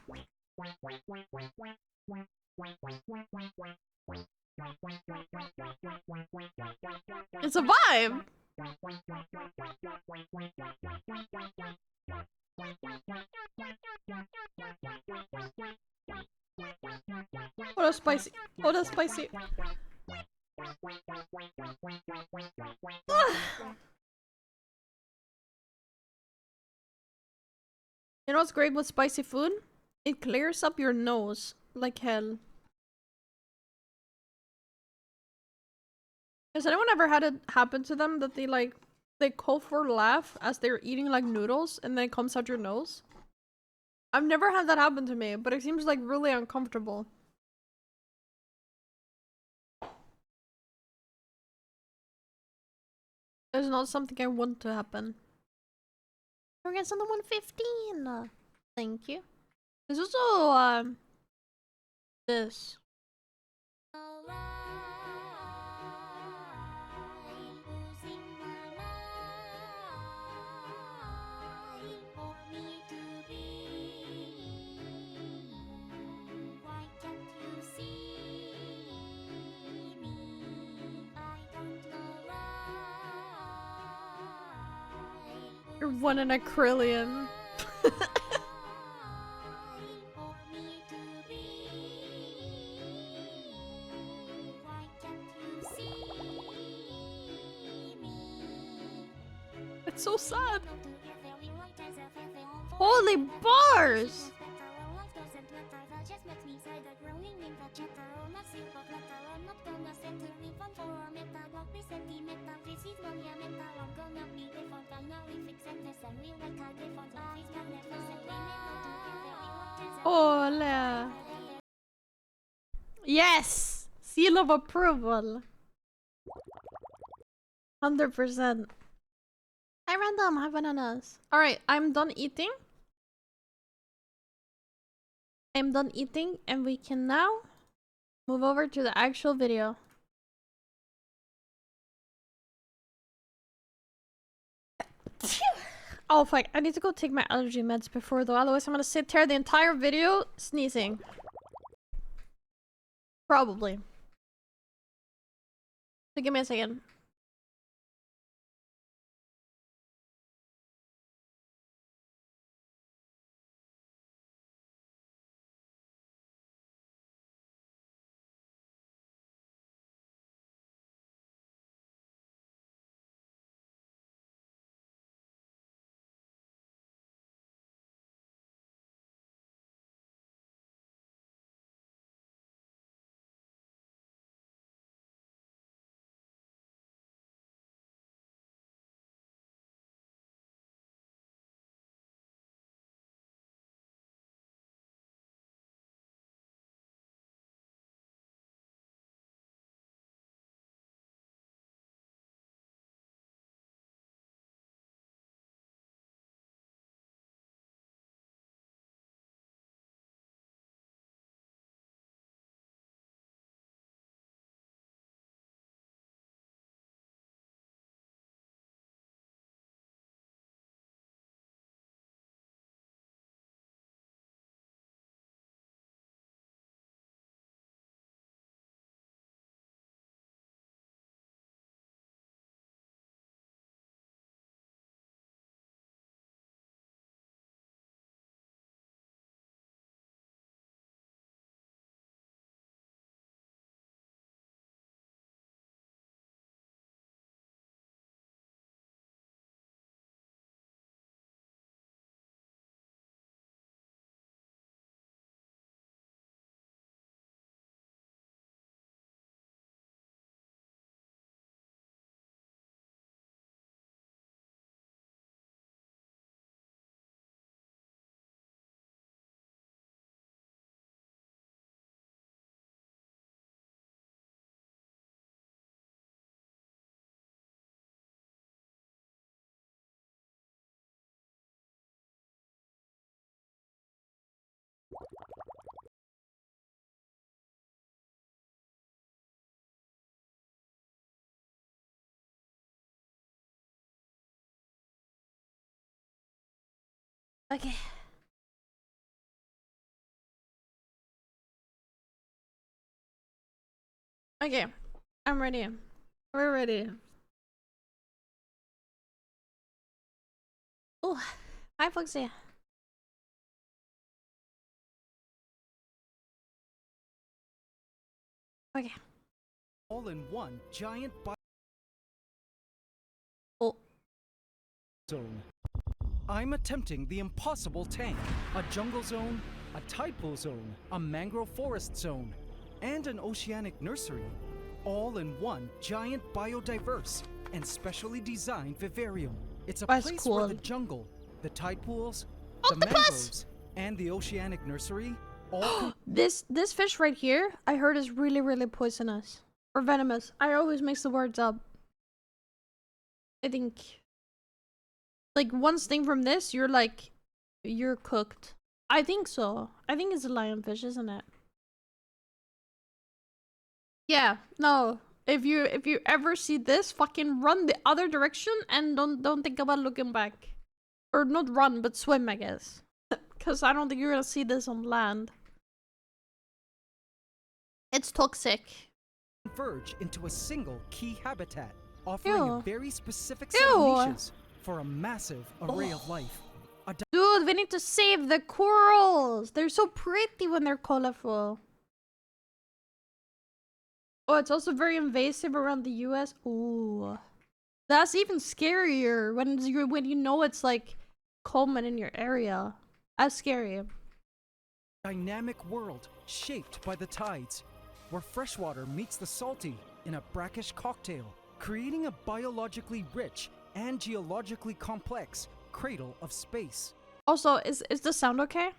It's a vibe! What a spicy. What a spicy. You know what's great with spicy food? It clears up your nose like hell. Has anyone ever had it happen to them that they cough or laugh as they're eating like noodles and then it comes out your nose? I've never had that happen to me, but it seems like really uncomfortable. It's not something I want to happen. We're getting the 115. Thank you. There's also this. You're 1 in a trillion. It's so sad. Holy bars! Ole! Yes! Seal of approval. 100%. Hi random, hi bananas. Alright, I'm done eating. I'm done eating and we can now move over to the actual video. Oh fuck, I need to go take my allergy meds before though, otherwise I'm gonna sit here the entire video sneezing. Probably. So give me a second. Okay. Okay. I'm ready. We're ready. Oh, hi Foxy. Okay. All in one giant zone. I'm attempting the impossible tank, a jungle zone, a tide pool zone, a mangrove forest zone, and an oceanic nursery, all in one giant biodiverse and specially designed vivarium. It's a place where the jungle, the tide pools, the mangroves, and the oceanic nursery all this fish right here, I heard is really poisonous. Or venomous. I always mix the words up. I think. Like, one sting from this, you're cooked. I think so. I think it's a lionfish, isn't it? Yeah, no. If you ever see this, fucking run the other direction and don't think about looking back. Or not run, but swim, I guess. Because I don't think you're gonna see this on land. It's toxic. converge into a single key habitat, offering a very specific set Ew. of niches for a massive array of life. Dude, we need to save the corals. They're so pretty when they're colorful. Oh, it's also very invasive around the US. Ooh. That's even scarier when you know it's like common in your area. That's scary. Dynamic world shaped by the tides, where freshwater meets the salty in a brackish cocktail, creating a biologically rich and geologically complex cradle of space. Also, is the sound okay?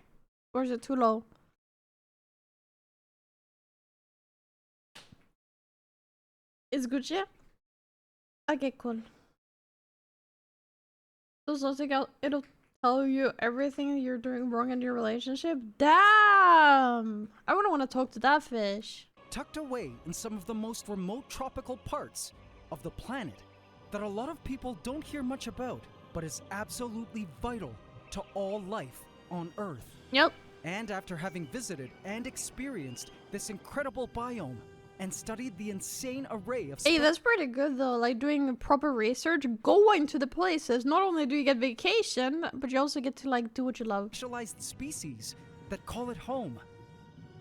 Or is it too low? Is Gucci? Okay, cool. So something else, it'll tell you everything you're doing wrong in your relationship? Damn! I wouldn't want to talk to that fish. Tucked away in some of the most remote tropical parts of the planet that a lot of people don't hear much about, but is absolutely vital to all life on Earth. Yep. And after having visited and experienced this incredible biome and studied the insane array of Hey, that's pretty good though, like doing proper research, going to the places. Not only do you get vacation, but you also get to like do what you love. Specialized species that call it home.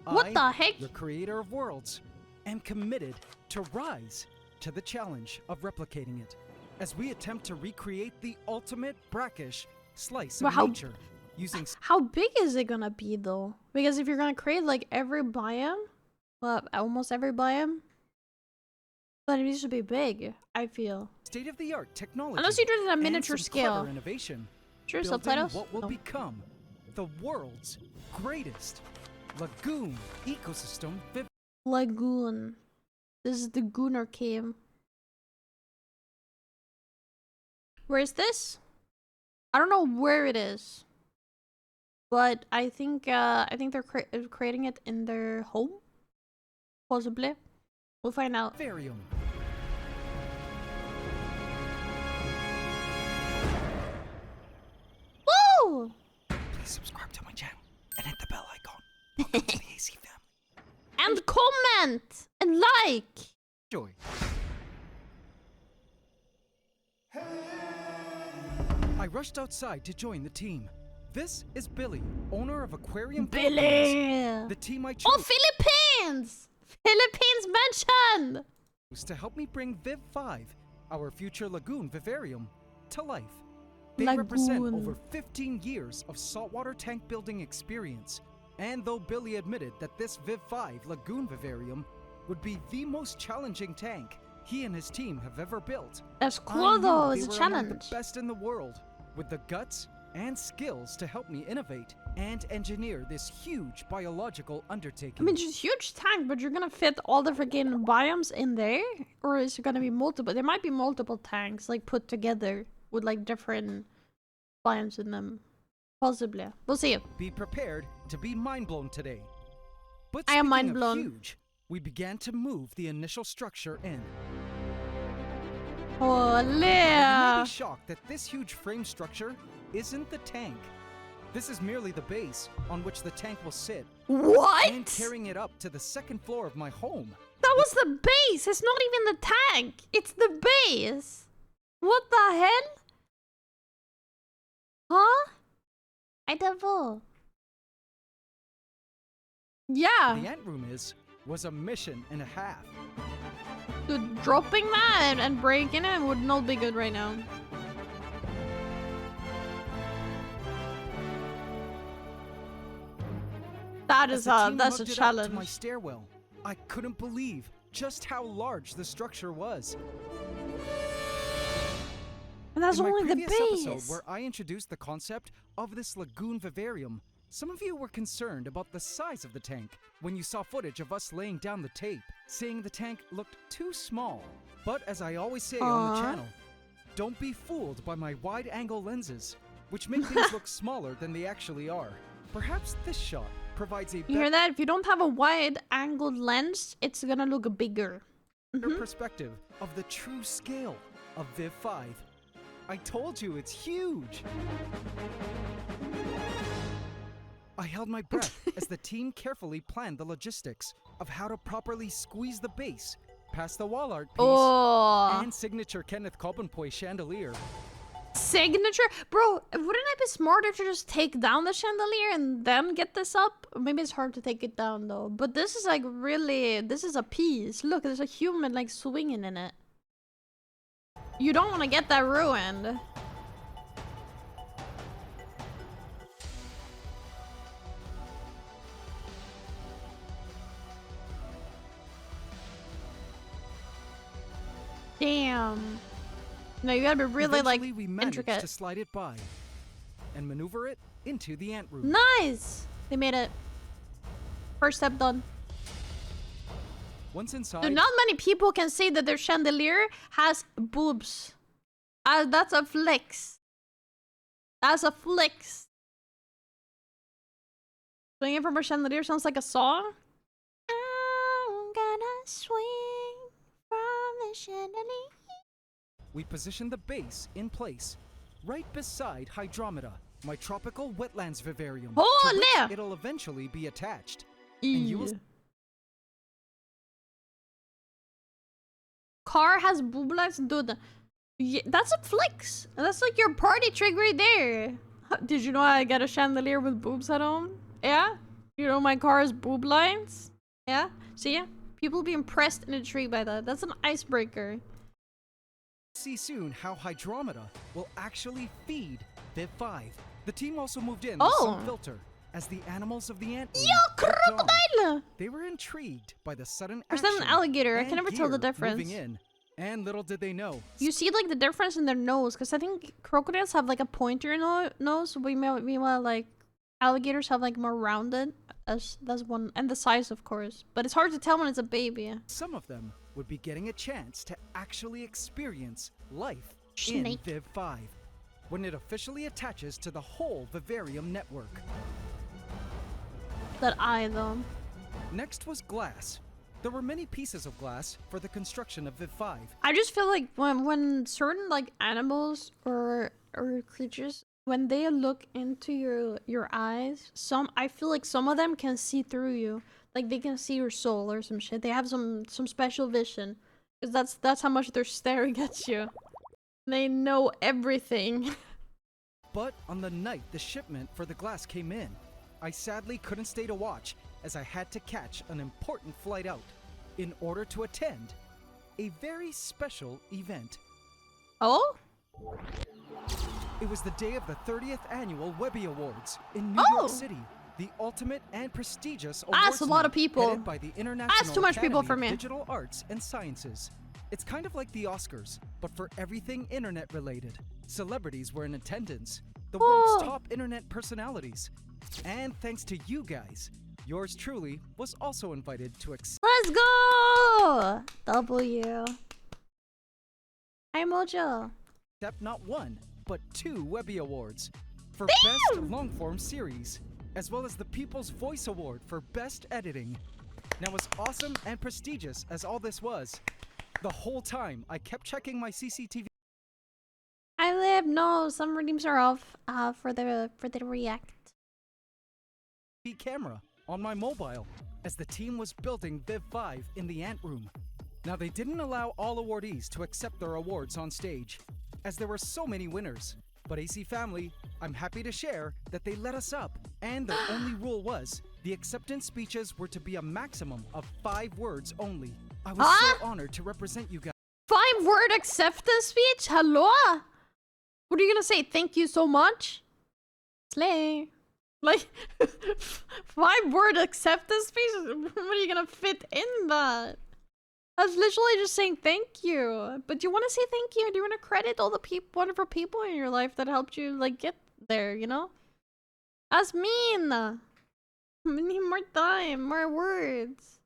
What the heck? The creator of worlds, am committed to rise to the challenge of replicating it as we attempt to recreate the ultimate brackish slice of nature using... How big is it gonna be though? Because if you're gonna create like every biome, well, almost every biome, but it needs to be big, I feel. State-of-the-art technology. Unless you do it at a and miniature some scale. clever innovation. Sure, Building subtitles? what will No. become the world's greatest lagoon ecosystem. Lagoon. This is the Gooner Cave. Where is this? I don't know where it is, but I think they're creating it in their home, possibly. We'll find out. Vivarium. Woo! Please subscribe to my channel and hit the bell icon. Welcome to the AC family. And comment and like. Enjoy. I rushed outside to join the team. This is Billy, owner of Aquarium Billy! Philippines. The team I chose Oh, Philippines! Philippines mentioned! to help me bring Viv 5, our future lagoon vivarium, to life. They Lagoon. represent over 15 years of saltwater tank building experience. And though Billy admitted that this Viv 5 lagoon vivarium would be the most challenging tank he and his team have ever built, That's I cool knew though, they it's a were among challenge. the best in the world, with the guts and skills to help me innovate and engineer this huge biological undertaking. I mean, it's a huge tank, but you're gonna fit all the freaking biomes in there? Or is it gonna be multiple? There might be multiple tanks, like, put together with, like, different biomes in them. Possibly. We'll see. Be prepared to be mind-blown today. But I am speaking of mind-blown. huge, we began to move the initial structure in. Oh, You may yeah. be shocked that this huge frame structure isn't the tank. This is merely the base on which the tank will sit. What? And carrying it up to the second floor of my home. That was the base! It's not even the tank! It's the base! What the hell? Huh? I don't know. Yeah. The ant room was a mission and a half. Dude, dropping that and breaking it would not be good right now. That is As the team that's a lugged it up challenge. to my stairwell, I couldn't believe just how large the structure was. And that's In my only the previous base. episode where I introduced the concept of this lagoon vivarium, some of you were concerned about the size of the tank when you saw footage of us laying down the tape, saying the tank looked too small. But as I always say on the channel, don't be fooled by my wide-angle lenses, which make things look smaller than they actually are. Perhaps this shot provides a You hear that? If you don't have a wide-angled lens, it's gonna look bigger. better perspective of the true scale of Viv 5. I told you, it's huge! I held my breath as the team carefully planned the logistics of how to properly squeeze the base past the wall art piece and signature 𝗙𝗵𝗏 chandelier. Signature? Bro, wouldn't it be smarter to just take down the chandelier and then get this up? Maybe it's hard to take it down though. But this is like really, this is a piece. Look, there's a human like swinging in it. You don't want to get that ruined. Damn. No, you gotta be really Eventually, we managed intricate. to slide it by and maneuver it into the ant room. Nice! They made it. First step done. Once inside, So not many people can say that their chandelier has boobs. That's a flex. That's a flex. Swinging from a chandelier sounds like a song. I'm gonna swing from the chandelier. we positioned the base in place, right beside 𝗙𝗵𝗏, my tropical wetlands vivarium, to Holy! which it'll eventually be attached. And you will Car has boob lights, dude. Yeah, that's a flex. That's like your party trick right there. Did you know I get a chandelier with boobs at home? Yeah? You know my car has boob lights? Yeah? See ya? People be impressed and intrigued by that. That's an icebreaker. see soon how 𝗙𝗵𝗏 will actually feed 𝗏5. The team also moved in with some filter, as the animals of the ant room looked on. Crocodile! They were intrigued by the sudden Or is action that an alligator? I and can never tell the gear difference. moving in. And little did they know, You see like the difference in their nose, because I think crocodiles have like a pointier nose. Meanwhile, like alligators have like more rounded. That's one, and the size, of course. But it's hard to tell when it's a baby. some of them would be getting a chance to actually experience life Snake. in 𝗏5 when it officially attaches to the whole vivarium network. That eye, though. Next was glass. There were many pieces of glass for the construction of 𝗏5. I just feel like when certain like animals or creatures, when they look into your eyes, I feel like some of them can see through you. Like they can see your soul or some shit. They have some special vision. Because that's how much they're staring at you. They know everything. But on the night the shipment for the glass came in, I sadly couldn't stay to watch, as I had to catch an important flight out in order to attend a very special event. Oh? It was the day of the 30th annual Webby Awards in New Oh! York City, the ultimate and prestigious That's a lot of night people. headed by the International That's too much people Academy for of me. Digital Arts and Sciences. It's kind of like the Oscars, but for everything internet related. Celebrities were in attendance, the world's top internet personalities. And thanks to you guys, yours truly was also invited to Let's go! W. Hi, Mojo. accept not one, but 2 Webby Awards for Damn! Best Long-Form Series, as well as the People's Voice Award for Best Editing. Now, as awesome and prestigious as all this was, the whole time I kept checking my CCTV I live. No, some redeems are off for the react. camera on my mobile as the team was building 𝗏5 in the ant room. Now, they didn't allow all awardees to accept their awards on stage, as there were so many winners. But AC Family, I'm happy to share that they let us up, and the only rule was the acceptance speeches were to be a maximum of 5 words only. I was so honored to represent you guys. 5-word acceptance speech? Hello? What are you gonna say? Thank you so much? Slay. Like, 5-word acceptance speech? What are you gonna fit in that? That's literally just saying thank you. But do you want to say thank you? Do you want to credit all the wonderful people in your life that helped you, like, get there, you know? That's mean. We need more time, more words.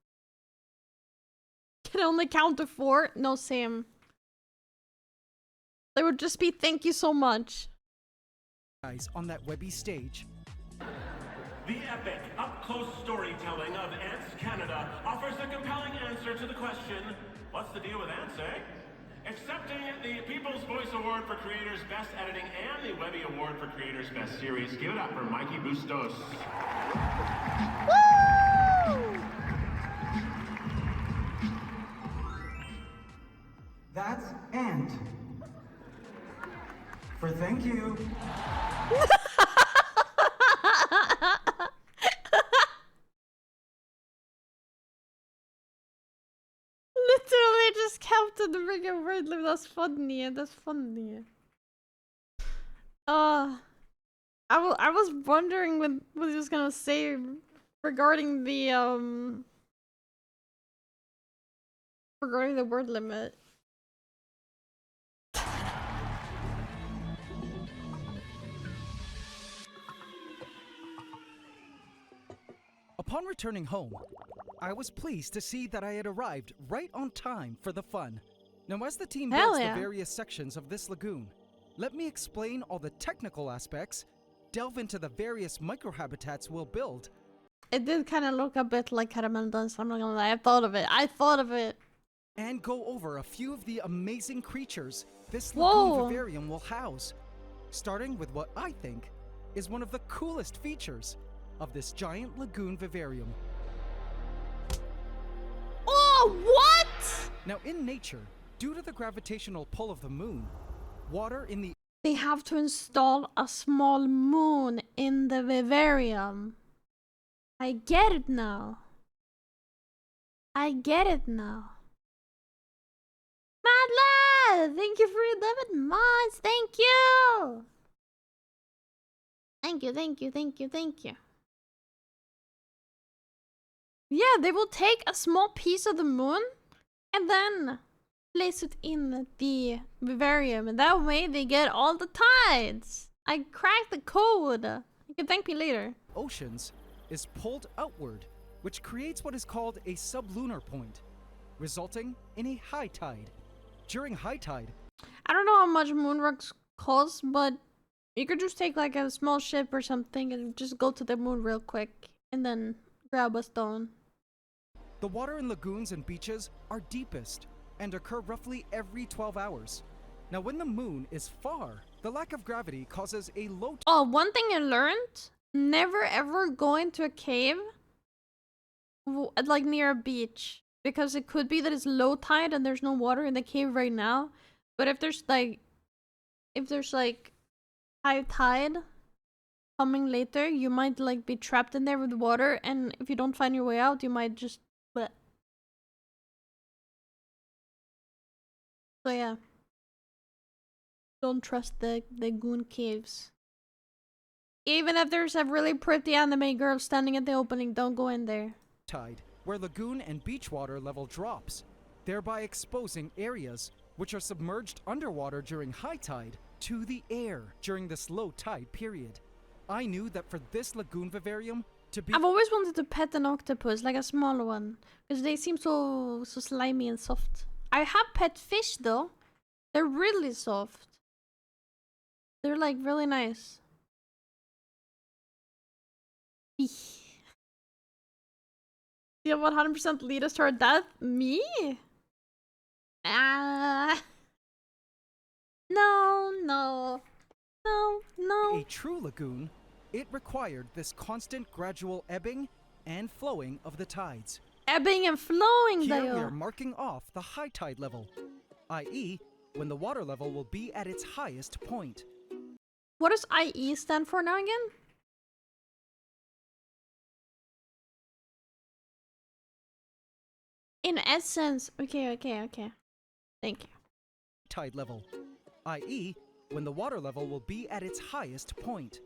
Can only count to 4? No, Sam. There would just be thank you so much. Guys on that Webby stage. The epic, up-close storytelling of Ants Canada offers a compelling answer to the question, what's the deal with ants, eh? Accepting the People's Voice Award for Creators Best Editing and the Webby Award for Creators Best Series. Give it up for Mikey Bustos. Woo! That's Ant. For thank you. Literally just counted the freaking word limit. That's funny. That's funny. I was wondering what he was gonna say regarding the word limit. Upon returning home, I was pleased to see that I had arrived right on time for the fun. Now, as the team builds the various sections of this lagoon, let me explain all the technical aspects, delve into the various microhabitats we'll build. It did kind of look a bit like Caramel Dance, I'm not gonna lie. I thought of it. And go over a few of the amazing creatures this lagoon vivarium will house. Starting with what I think is one of the coolest features of this giant lagoon vivarium. Oh, what? Now, in nature, due to the gravitational pull of the moon, water in the... They have to install a small moon in the vivarium. I get it now. I get it now. Madla! Thank you for 11 months. Thank you. Thank you, thank you, thank you, thank you. Yeah, they will take a small piece of the moon and then place it in the vivarium, and that way they get all the tides. I cracked the code. You can thank me later. Oceans is pulled outward, which creates what is called a sublunar point, resulting in a high tide. During high tide, I don't know how much moon rocks cost, but you could just take like a small ship or something and just go to the moon real quick and then grab a stone. The water in lagoons and beaches are deepest and occur roughly every 12 hours. Now, when the moon is far, the lack of gravity causes a low... Oh, one thing I learned, never ever go into a cave like near a beach, because it could be that it's low tide and there's no water in the cave right now. But if there's like high tide coming later, you might like be trapped in there with water, and if you don't find your way out, you might just... So yeah, don't trust the goon caves. Even if there's a really pretty anime girl standing at the opening, don't go in there. Tide, where lagoon and beach water level drops, thereby exposing areas which are submerged underwater during high tide to the air during this low tide period. I knew that for this lagoon vivarium to be... I've always wanted to pet an octopus, like a small one, because they seem so slimy and soft. I have pet fish though. They're really soft. They're like really nice. You have 100% lead us to our death? Me? No. A true lagoon, it required this constant gradual ebbing and flowing of the tides. Ebbing and flowing, Here we are marking off the high tide level, i.e., when the water level will be at its highest point. What does IE stand for now again? In essence, okay. Thank you. Tide level, i.e., when the water level will be at its highest point.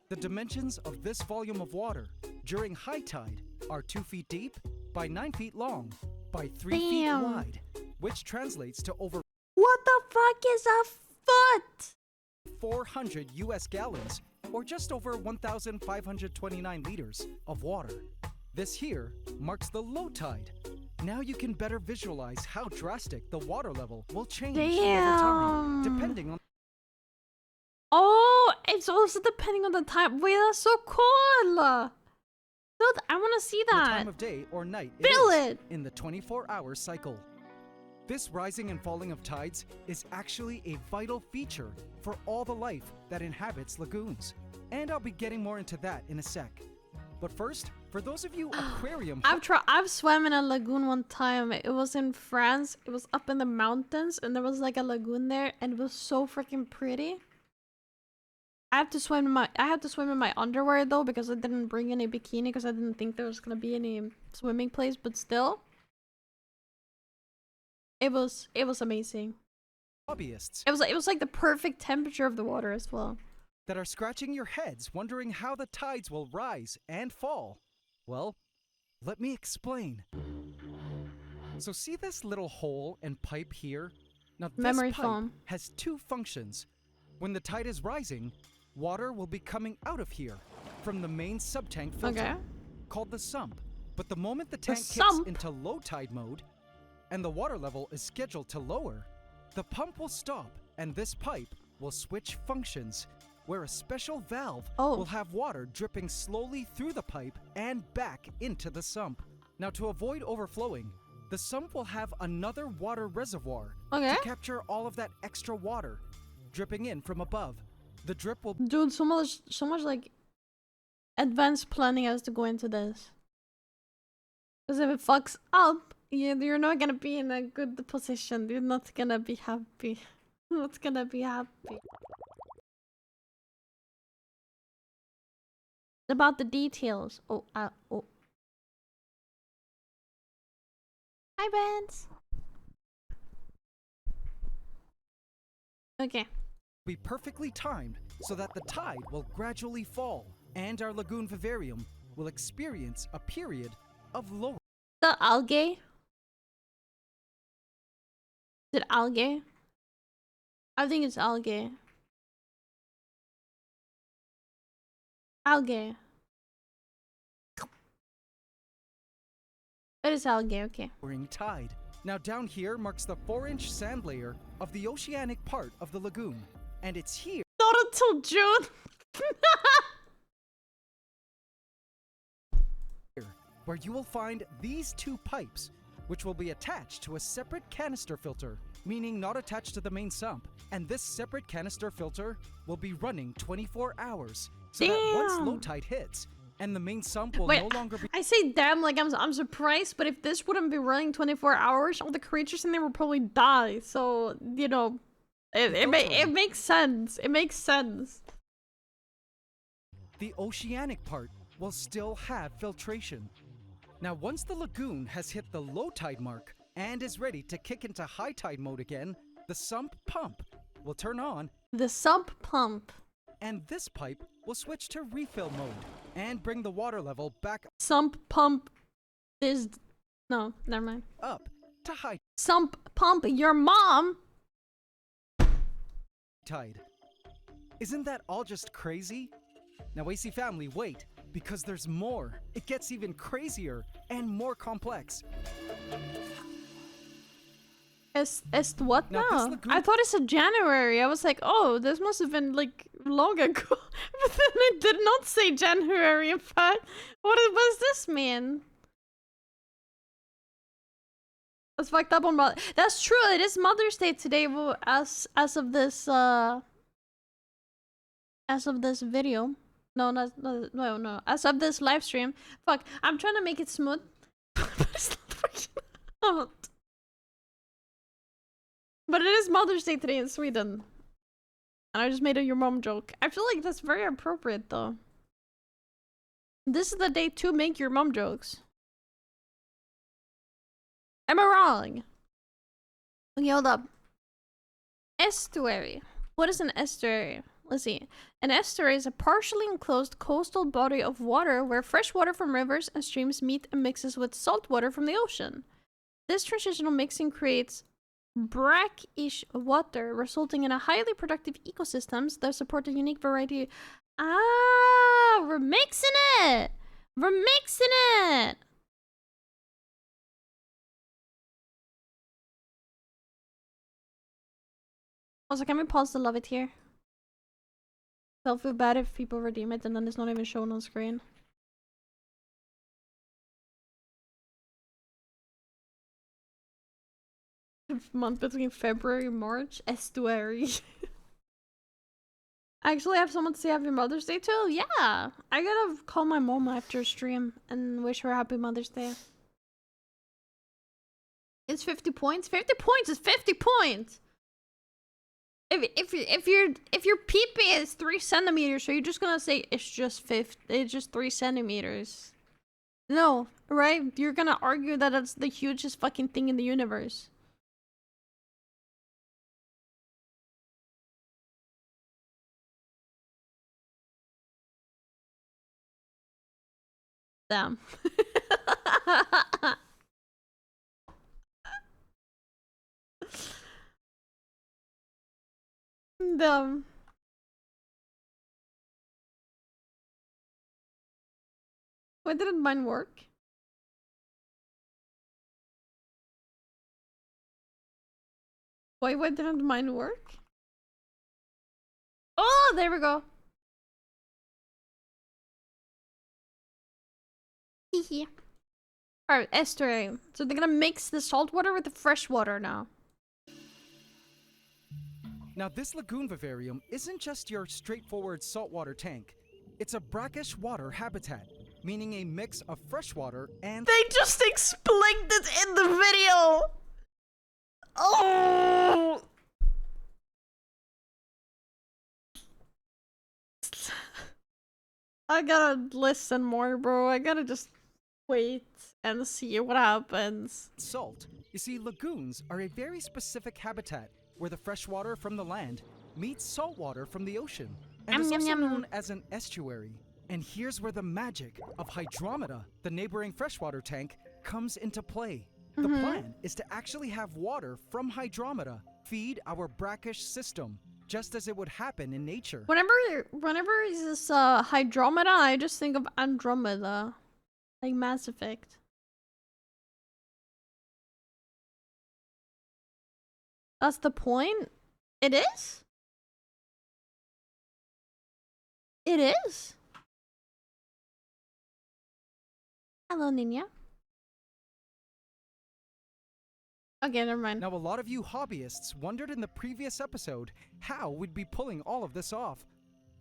The dimensions of this volume of water during high tide are 2 feet deep by 9 feet long by 3 feet wide, which translates to over... What the fuck is a foot? 400 US gallons, or just over 1,529 liters of water. This here marks the low tide. Now you can better visualize how drastic the water level will change over time, depending on... Oh, it's also depending on the time. Wait, that's so cool! Dude, I want to see that. The time of day or night in the 24-hour cycle. This rising and falling of tides is actually a vital feature for all the life that inhabits lagoons. And I'll be getting more into that in a sec. But first, for those of you aquarium... I've swam in a lagoon one time. It was in France. It was up in the mountains, and there was like a lagoon there, and it was so freaking pretty. I had to swim in my underwear though, because I didn't bring any bikini, because I didn't think there was gonna be any swimming place, but still. It was amazing. Hobbyists It was like the perfect temperature of the water as well. that are scratching your heads wondering how the tides will rise and fall. Well, let me explain. So see this little hole and pipe here? Now this Memory pipe foam. has two functions. When the tide is rising, water will be coming out of here from the main sub-tank filter Okay. called the sump. But the moment the tank kicks sump? into low tide mode and the water level is scheduled to lower, the pump will stop and this pipe will switch functions, where a special valve will have water dripping slowly through the pipe and back into the sump. Now, to avoid overflowing, the sump will have another water reservoir to capture all of that extra water dripping in from above. The drip will... Dude, so much like advanced planning has to go into this. Because if it fucks up, you're not gonna be in a good position. You're not gonna be happy. You're not gonna be happy. About the details. Oh. Hi, Benz. Okay. be perfectly timed so that the tide will gradually fall and our lagoon vivarium will experience a period of low. The algae? Is it algae? I think it's algae. Algae. It is algae, okay. Tide. Now down here marks the 4-inch sand layer of the oceanic part of the lagoon. And it's here. Not until June. Where you will find these two pipes, which will be attached to a separate canister filter, meaning not attached to the main sump. And this separate canister filter will be running 24 hours. So that once low tide hits, and the main sump will no longer be— I say damn like I'm surprised, but if this wouldn't be running 24 hours, all the creatures in there would probably die. So, you know, it makes sense. It makes sense. The oceanic part will still have filtration. Now, once the lagoon has hit the low tide mark and is ready to kick into high tide mode again, the sump pump will turn on. The sump pump. And this pipe will switch to refill mode and bring the water level back. Sump pump is... No, never mind. Up to high. Sump pump your mom. Tide. Isn't that all just crazy? Now, 𝗙𝗎 family, wait, because there's more. It gets even crazier and more complex. It's what now? I thought it said January. I was like, oh, this must have been like long ago. But then it did not say January, in fact. What does this mean? That's fucked up on Mother. That's true. It is Mother's Day today. Well, as of this video. No. As of this live stream. Fuck. I'm trying to make it smooth. But it's not working out. But it is Mother's Day today in Sweden. And I just made a your mom joke. I feel like that's very appropriate though. This is the day to make your mom jokes. Am I wrong? Okay, hold up. Estuary. What is an estuary? Let's see. An estuary is a partially enclosed coastal body of water where fresh water from rivers and streams meet and mixes with salt water from the ocean. This transitional mixing creates brackish water, resulting in a highly productive ecosystems that support a unique variety. Ah, we're mixing it! We're mixing it! Also, can we pause the love it here? I'll feel bad if people redeem it and then it's not even shown on screen. Month between February and March. Estuary. I actually have someone to say Happy Mother's Day too? Yeah! I gotta call my mom after stream and wish her Happy Mother's Day. It's 50 points? 50 points is 50 points! If your pee-pee is 3 centimeters, so you're just gonna say it's just 3 centimeters. No, right? You're gonna argue that it's the hugest fucking thing in the universe. Damn. Damn. Why didn't mine work? Why didn't mine work? Oh, there we go. Hehe. Alright, estuary. So they're gonna mix the salt water with the fresh water now. Now, this lagoon vivarium isn't just your straightforward saltwater tank. It's a brackish water habitat, meaning a mix of freshwater and— They just explained it in the video! Oh! I gotta listen more, bro. I gotta just wait and see what happens. salt. You see, lagoons are a very specific habitat where the freshwater from the land meets saltwater from the ocean, and is also known as an estuary. And here's where the magic of 𝗙𝗵𝗻, the neighboring freshwater tank, comes into play. The plan is to actually have water from 𝗙𝗵𝗻 feed our brackish system, just as it would happen in nature. Whenever is this 𝗙𝗵𝗻, I just think of Andromeda, like Mass Effect. That's the point? It is? It is? Hello, Niña. Okay, never mind. Now, a lot of you hobbyists wondered in the previous episode how we'd be pulling all of this off.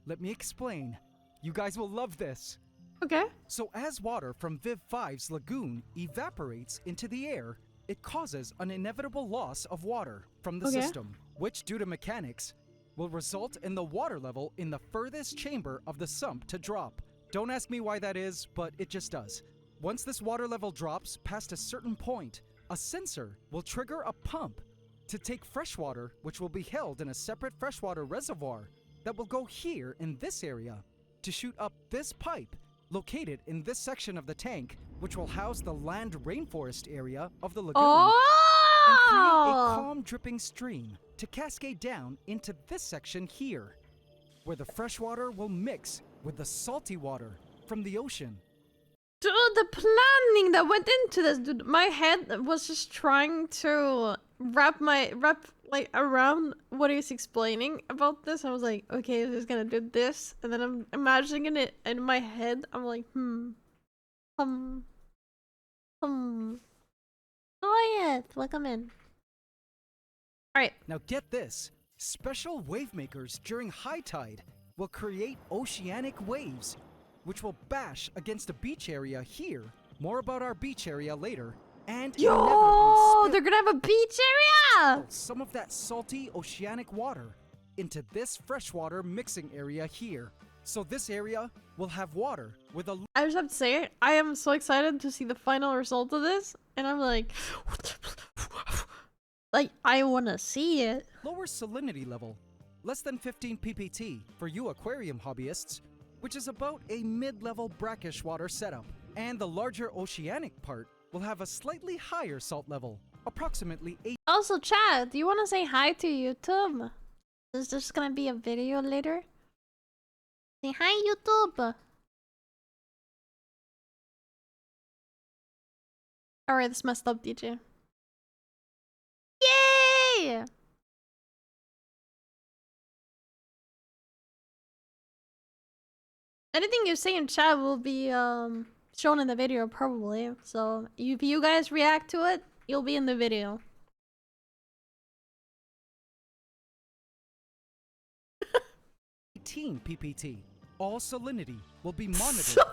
Let me explain. You guys will love this. Okay. So as water from Viv 5's lagoon evaporates into the air, it causes an inevitable loss of water from the system, which, due to mechanics, will result in the water level in the furthest chamber of the sump to drop. Don't ask me why that is, but it just does. Once this water level drops past a certain point, a sensor will trigger a pump to take freshwater, which will be held in a separate freshwater reservoir that will go here in this area to shoot up this pipe located in this section of the tank, which will house the land rainforest area of the lagoon, and create a calm dripping stream to cascade down into this section here, where the freshwater will mix with the salty water from the ocean. Dude, the planning that went into this, dude. My head was just trying to wrap like around what he's explaining about this. I was like, okay, he's gonna do this, and then I'm imagining it in my head. I'm like, Quiet, welcome in. Alright. Now get this. Special wave makers during high tide will create oceanic waves, which will bash against a beach area here. More about our beach area later. And yo, they're gonna have a beach area! Some of that salty oceanic water into this freshwater mixing area here. So this area will have water with a— I just have to say, I am so excited to see the final result of this, and I'm like, I wanna see it. lower salinity level, less than 15 ppt for you aquarium hobbyists, which is about a mid-level brackish water setup. And the larger oceanic part will have a slightly higher salt level, approximately 8. Also, chat, do you want to say hi to YouTube? Is this gonna be a video later? Say hi, YouTube! Alright, this messed up, DJ. Yay! Anything you say in chat will be shown in the video, probably. So if you guys react to it, you'll be in the video. 18 ppt. All salinity will be monitored.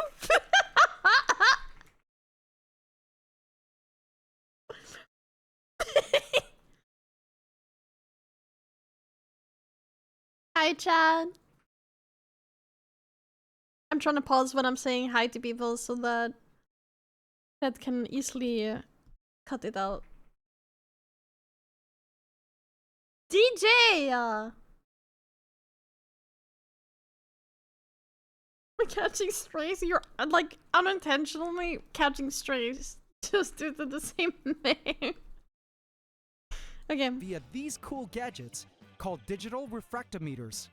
Hi, Chad. I'm trying to pause when I'm saying hi to people so that can easily cut it out. DJ! Catching strays? You're like unintentionally catching strays just due to the same name. Okay. Via these cool gadgets called digital refractometers,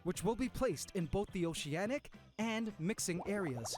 which will be placed in both the oceanic and mixing areas.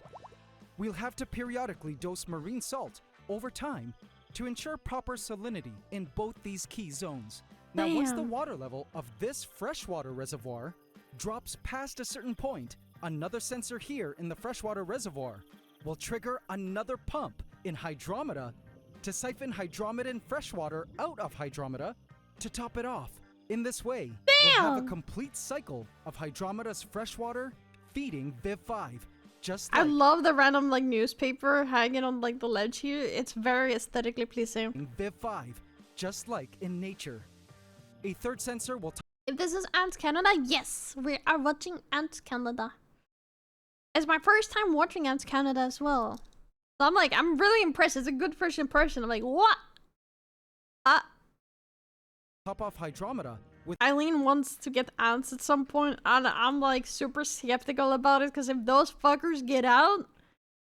We'll have to periodically dose marine salt over time to ensure proper salinity in both these key zones. Now, once the water level of this freshwater reservoir drops past a certain point, another sensor here in the freshwater reservoir will trigger another pump in hydrometa to siphon hydrometan freshwater out of hydrometa to top it off. In this way, we'll have a complete cycle of hydrometa's freshwater feeding 𝗙𝗏5. Just like I love the random like newspaper hanging on like the ledge here. It's very aesthetically pleasing. 𝗙𝗏5, just like in nature. A third sensor will If this is Ants Canada, yes, we are watching Ants Canada. It's my first time watching Ants Canada as well. So I'm like, I'm really impressed. It's a good first impression. I'm like, what? top off hydrometa with Eileen wants to get ants at some point, and I'm like super skeptical about it because if those fuckers get out,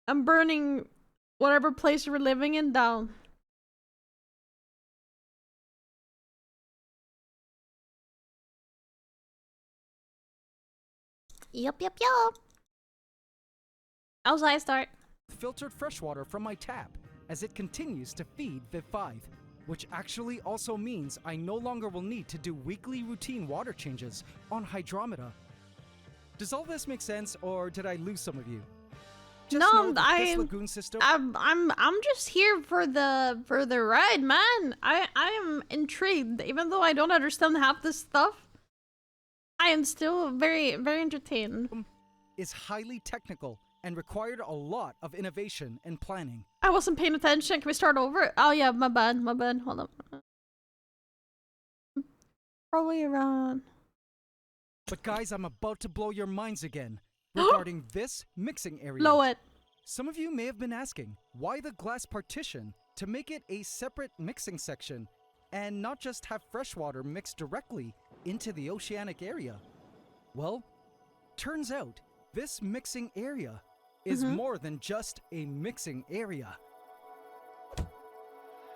I'm burning whatever place we're living in down. Yup. How's I start? filtered freshwater from my tap as it continues to feed 𝗙𝗏5, which actually also means I no longer will need to do weekly routine water changes on hydrometa. Does all this make sense, or did I lose some of you? Just know that this lagoon system. I'm just here for the ride, man. I am intrigued, even though I don't understand half this stuff. I am still very entertained. Is highly technical and required a lot of innovation and planning. I wasn't paying attention. Can we start over? Oh yeah, my bad. Hold on. Probably around. But guys, I'm about to blow your minds again regarding this mixing area. Blow it. Some of you may have been asking, why the glass partition to make it a separate mixing section and not just have freshwater mixed directly into the oceanic area? Well, turns out this mixing area is more than just a mixing area.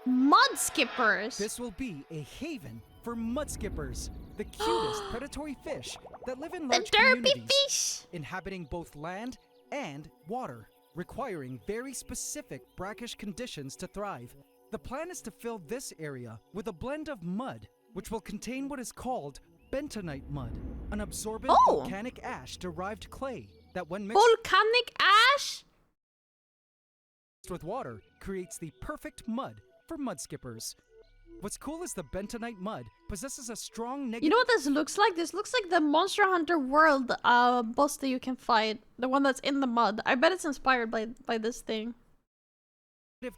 Mud skippers! This will be a haven for mud skippers, the cutest predatory fish that live in large communities, fish! Inhabiting both land and water, requiring very specific brackish conditions to thrive. The plan is to fill this area with a blend of mud, which will contain what is called bentonite mud, an absorbent volcanic ash-derived clay that when mixed with water creates the perfect mud for mud skippers. What's cool is the bentonite mud possesses a strong negative. You know what this looks like? This looks like the Monster Hunter World boss that you can fight. The one that's in the mud. I bet it's inspired by this thing.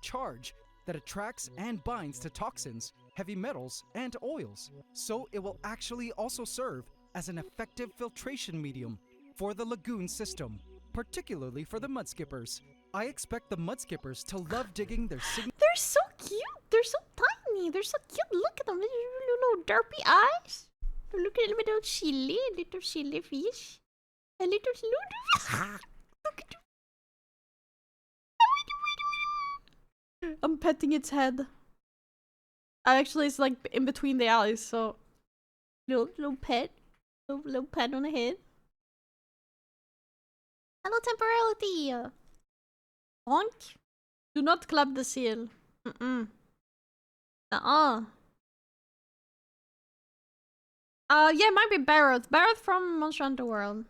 Charge that attracts and binds to toxins, heavy metals, and oils. So it will actually also serve as an effective filtration medium for the lagoon system, particularly for the mud skippers. I expect the mud skippers to love digging their They're so cute. They're so tiny. They're so cute. Look at them. Little derpy eyes. Look at little chili fish. A little Look at them. I'm petting its head. Actually, it's like in between the eyes, so little pet, little pet on the head. Hello, temporality. Honk. Do not clap the seal. Yeah, it might be Barrett. Barrett from Monster Hunter World.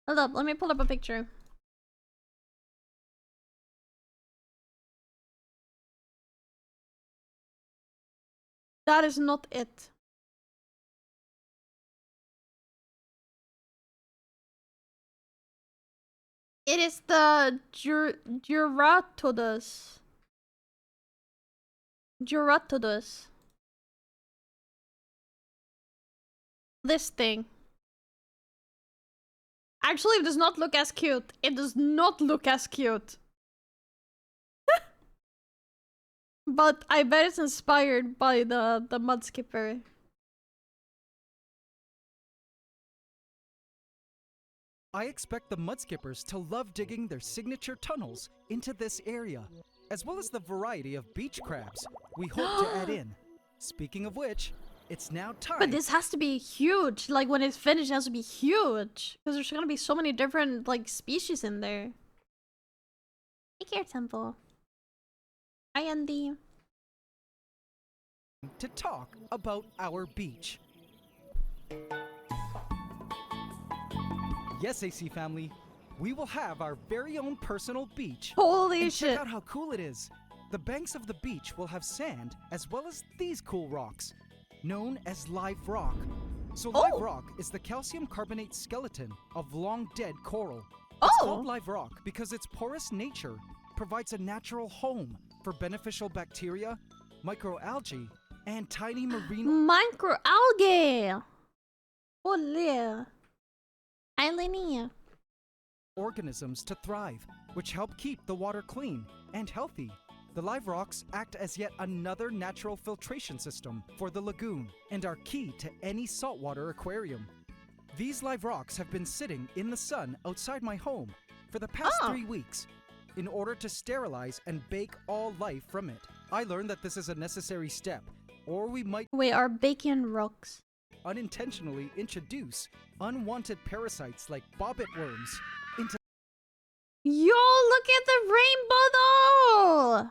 Hold up, let me pull up a picture. That is not it. It is the 𝗙𝗏𝗏𝗃𝗏𝗃. 𝗙𝗏𝗏𝗃𝗏𝗃. This thing. Actually, it does not look as cute. It does not look as cute. But I bet it's inspired by the mud skipper. I expect the mud skippers to love digging their signature tunnels into this area, as well as the variety of beach crabs we hope to add in. Speaking of which, it's now time. But this has to be huge. Like when it's finished, it has to be huge. Because there's gonna be so many different like species in there. Take care, Temple. Hi, Andy. To talk about our beach. Yes, AC family, we will have our very own personal beach. Holy and shit. Check out how cool it is. The banks of the beach will have sand as well as these cool rocks, known as live rock. So live rock is the calcium carbonate skeleton of long dead coral. It's called live rock because its porous nature provides a natural home for beneficial bacteria, microalgae, and tiny marine Microalgae. Holy. Hi, Lenny. organisms to thrive, which help keep the water clean and healthy. The live rocks act as yet another natural filtration system for the lagoon and are key to any saltwater aquarium. These live rocks have been sitting in the sun outside my home for the past 3 weeks in order to sterilize and bake all life from it. I learned that this is a necessary step, or we might are baking rocks. Unintentionally introduce unwanted parasites like bobbit worms into. Yo, look at the rainbow though!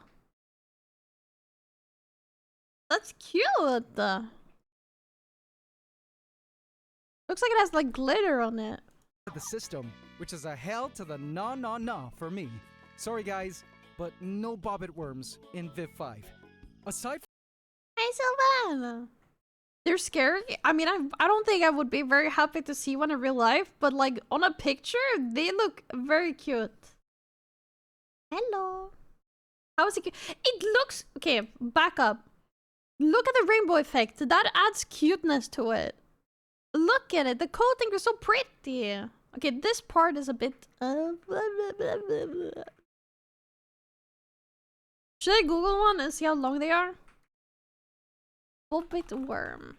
That's cute! Looks like it has like glitter on it. The system, which is a hell to the nah for me. Sorry guys, but no bobbit worms in Viv 5. Aside from Hi, Sylvan! They're scary. I mean, I don't think I would be very happy to see one in real life, but like on a picture, they look very cute. Hello. How is it cute? It looks... Okay, back up. Look at the rainbow effect. That adds cuteness to it. Look at it. The coating is so pretty. Okay, this part is a bit... Should I Google one and see how long they are? Bobbit worm.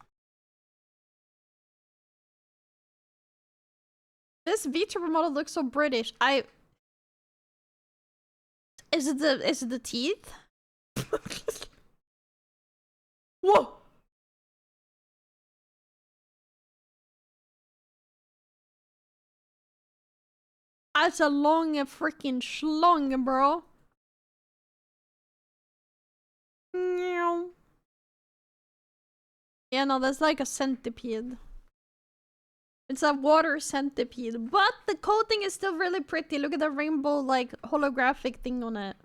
This VTuber model looks so British. Is it the teeth? Whoa! That's a long freaking schlong, bro. Meow. Yeah, no, that's like a centipede. It's a water centipede, but the coating is still really pretty. Look at the rainbow, like, holographic thing on it.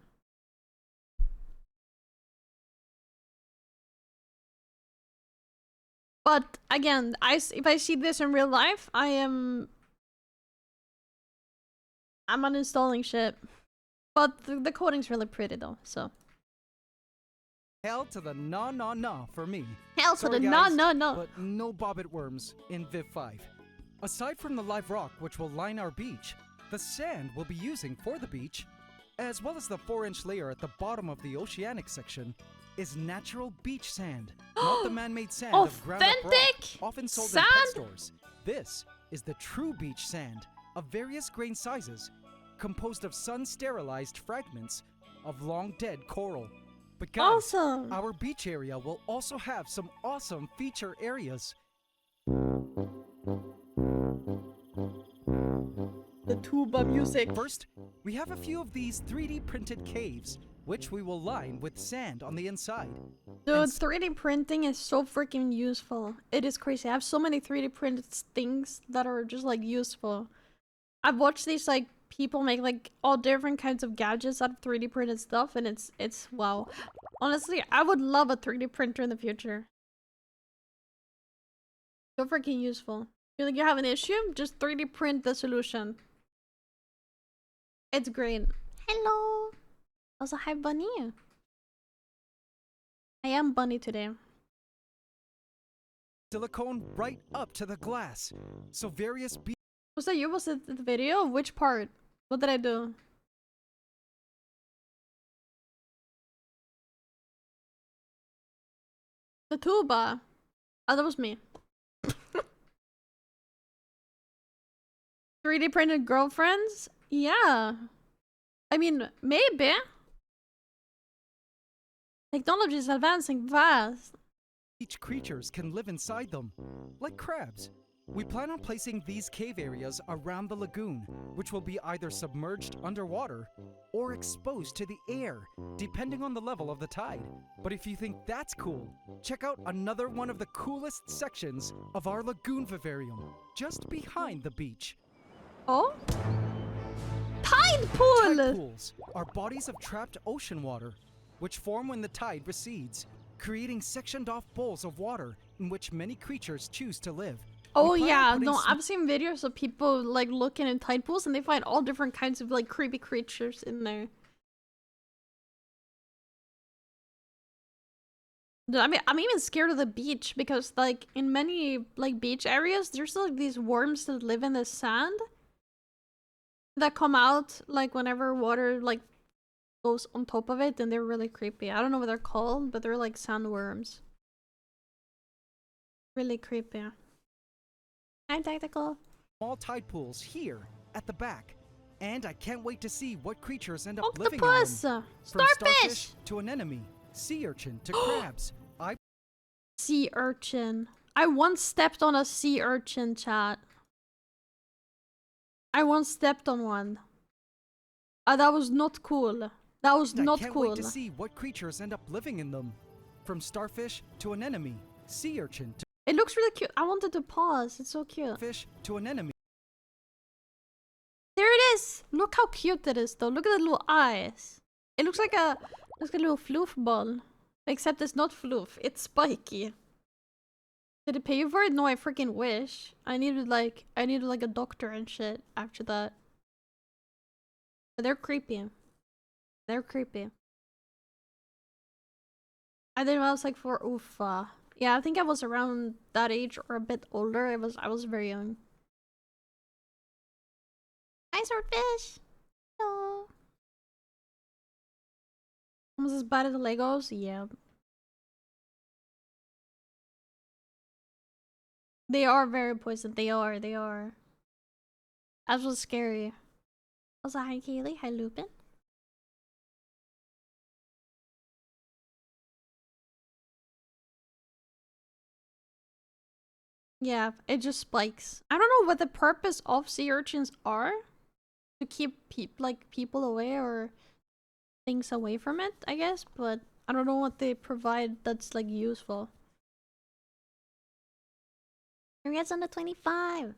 But, again, if I see this in real life, I'm uninstalling shit. But the coating's really pretty, though, so... hell to the nah for me. Hell Sorry, to the guys, nah. But no bobbit worms in Viv 5. Aside from the live rock which will line our beach, the sand we'll be using for the beach, as well as the 4-inch layer at the bottom of the oceanic section, is natural beach sand, not the man-made sand of ground-up rock, often sold in pet stores. This is the true beach sand of various grain sizes, composed of sun-sterilized fragments of long-dead coral. But guys, our beach area will also have some awesome feature areas. The tuba music. First, we have a few of these 3D printed caves, which we will line with sand on the inside. Dude, 3D printing is so freaking useful. It is crazy. I have so many 3D printed things that are just like useful. I've watched these like people make like all different kinds of gadgets out of 3D printed stuff, and it's wow. Honestly, I would love a 3D printer in the future. So freaking useful. Feel like you have an issue? Just 3D print the solution. It's great. Hello. Also, hi Bunny. I am Bunny today. Silicone right up to the glass. So various Was that you? Was it the video? Which part? What did I do? The tuba. Oh, that was me. 3D printed girlfriends? Yeah. I mean, maybe. Technology is advancing fast. Each creatures can live inside them, like crabs. We plan on placing these cave areas around the lagoon, which will be either submerged underwater or exposed to the air, depending on the level of the tide. But if you think that's cool, check out another one of the coolest sections of our lagoon vivarium, just behind the beach. Oh? Tide pool! Tide pools are bodies of trapped ocean water, which form when the tide recedes, creating sectioned off bowls of water in which many creatures choose to live. Oh yeah, no, I've seen videos of people like looking in tide pools and they find all different kinds of like creepy creatures in there. I'm even scared of the beach because like in many like beach areas there's like these worms that live in the sand that come out like whenever water like goes on top of it, and they're really creepy. I don't know what they're called, but they're like sandworms. Really creepy. I'm tactical. Small tide pools here at the back, and I can't wait to see what creatures end up living in Octopus! them. From starfish to anemone, sea urchin to crabs. Sea urchin. I once stepped on a sea urchin, chat. I once stepped on one. That was not cool. That was not I can't cool. wait to see what creatures end up living in them. From starfish to an anemone, sea urchin to It looks really cute. I wanted to pause. It's so cute. fish to an anemone. There it is. Look how cute it is, though. Look at the little eyes. It looks like a little floof ball, except it's not floof. It's spiky. Did it pay you for it? No, I freaking wish. I needed like a doctor and shit after that. But they're creepy. They're creepy. I think I was like 4. Oof. Yeah, I think I was around that age or a bit older. I was very young. Hi, swordfish. Hello. Was as bad as the Legos? Yeah. They are very poisoned. They are. That was scary. Also, hi Kaylee. Hi Lupin. Yeah, it just spikes. I don't know what the purpose of sea urchins are. To keep people away or things away from it, I guess. But I don't know what they provide that's like useful. Congrats on the 25!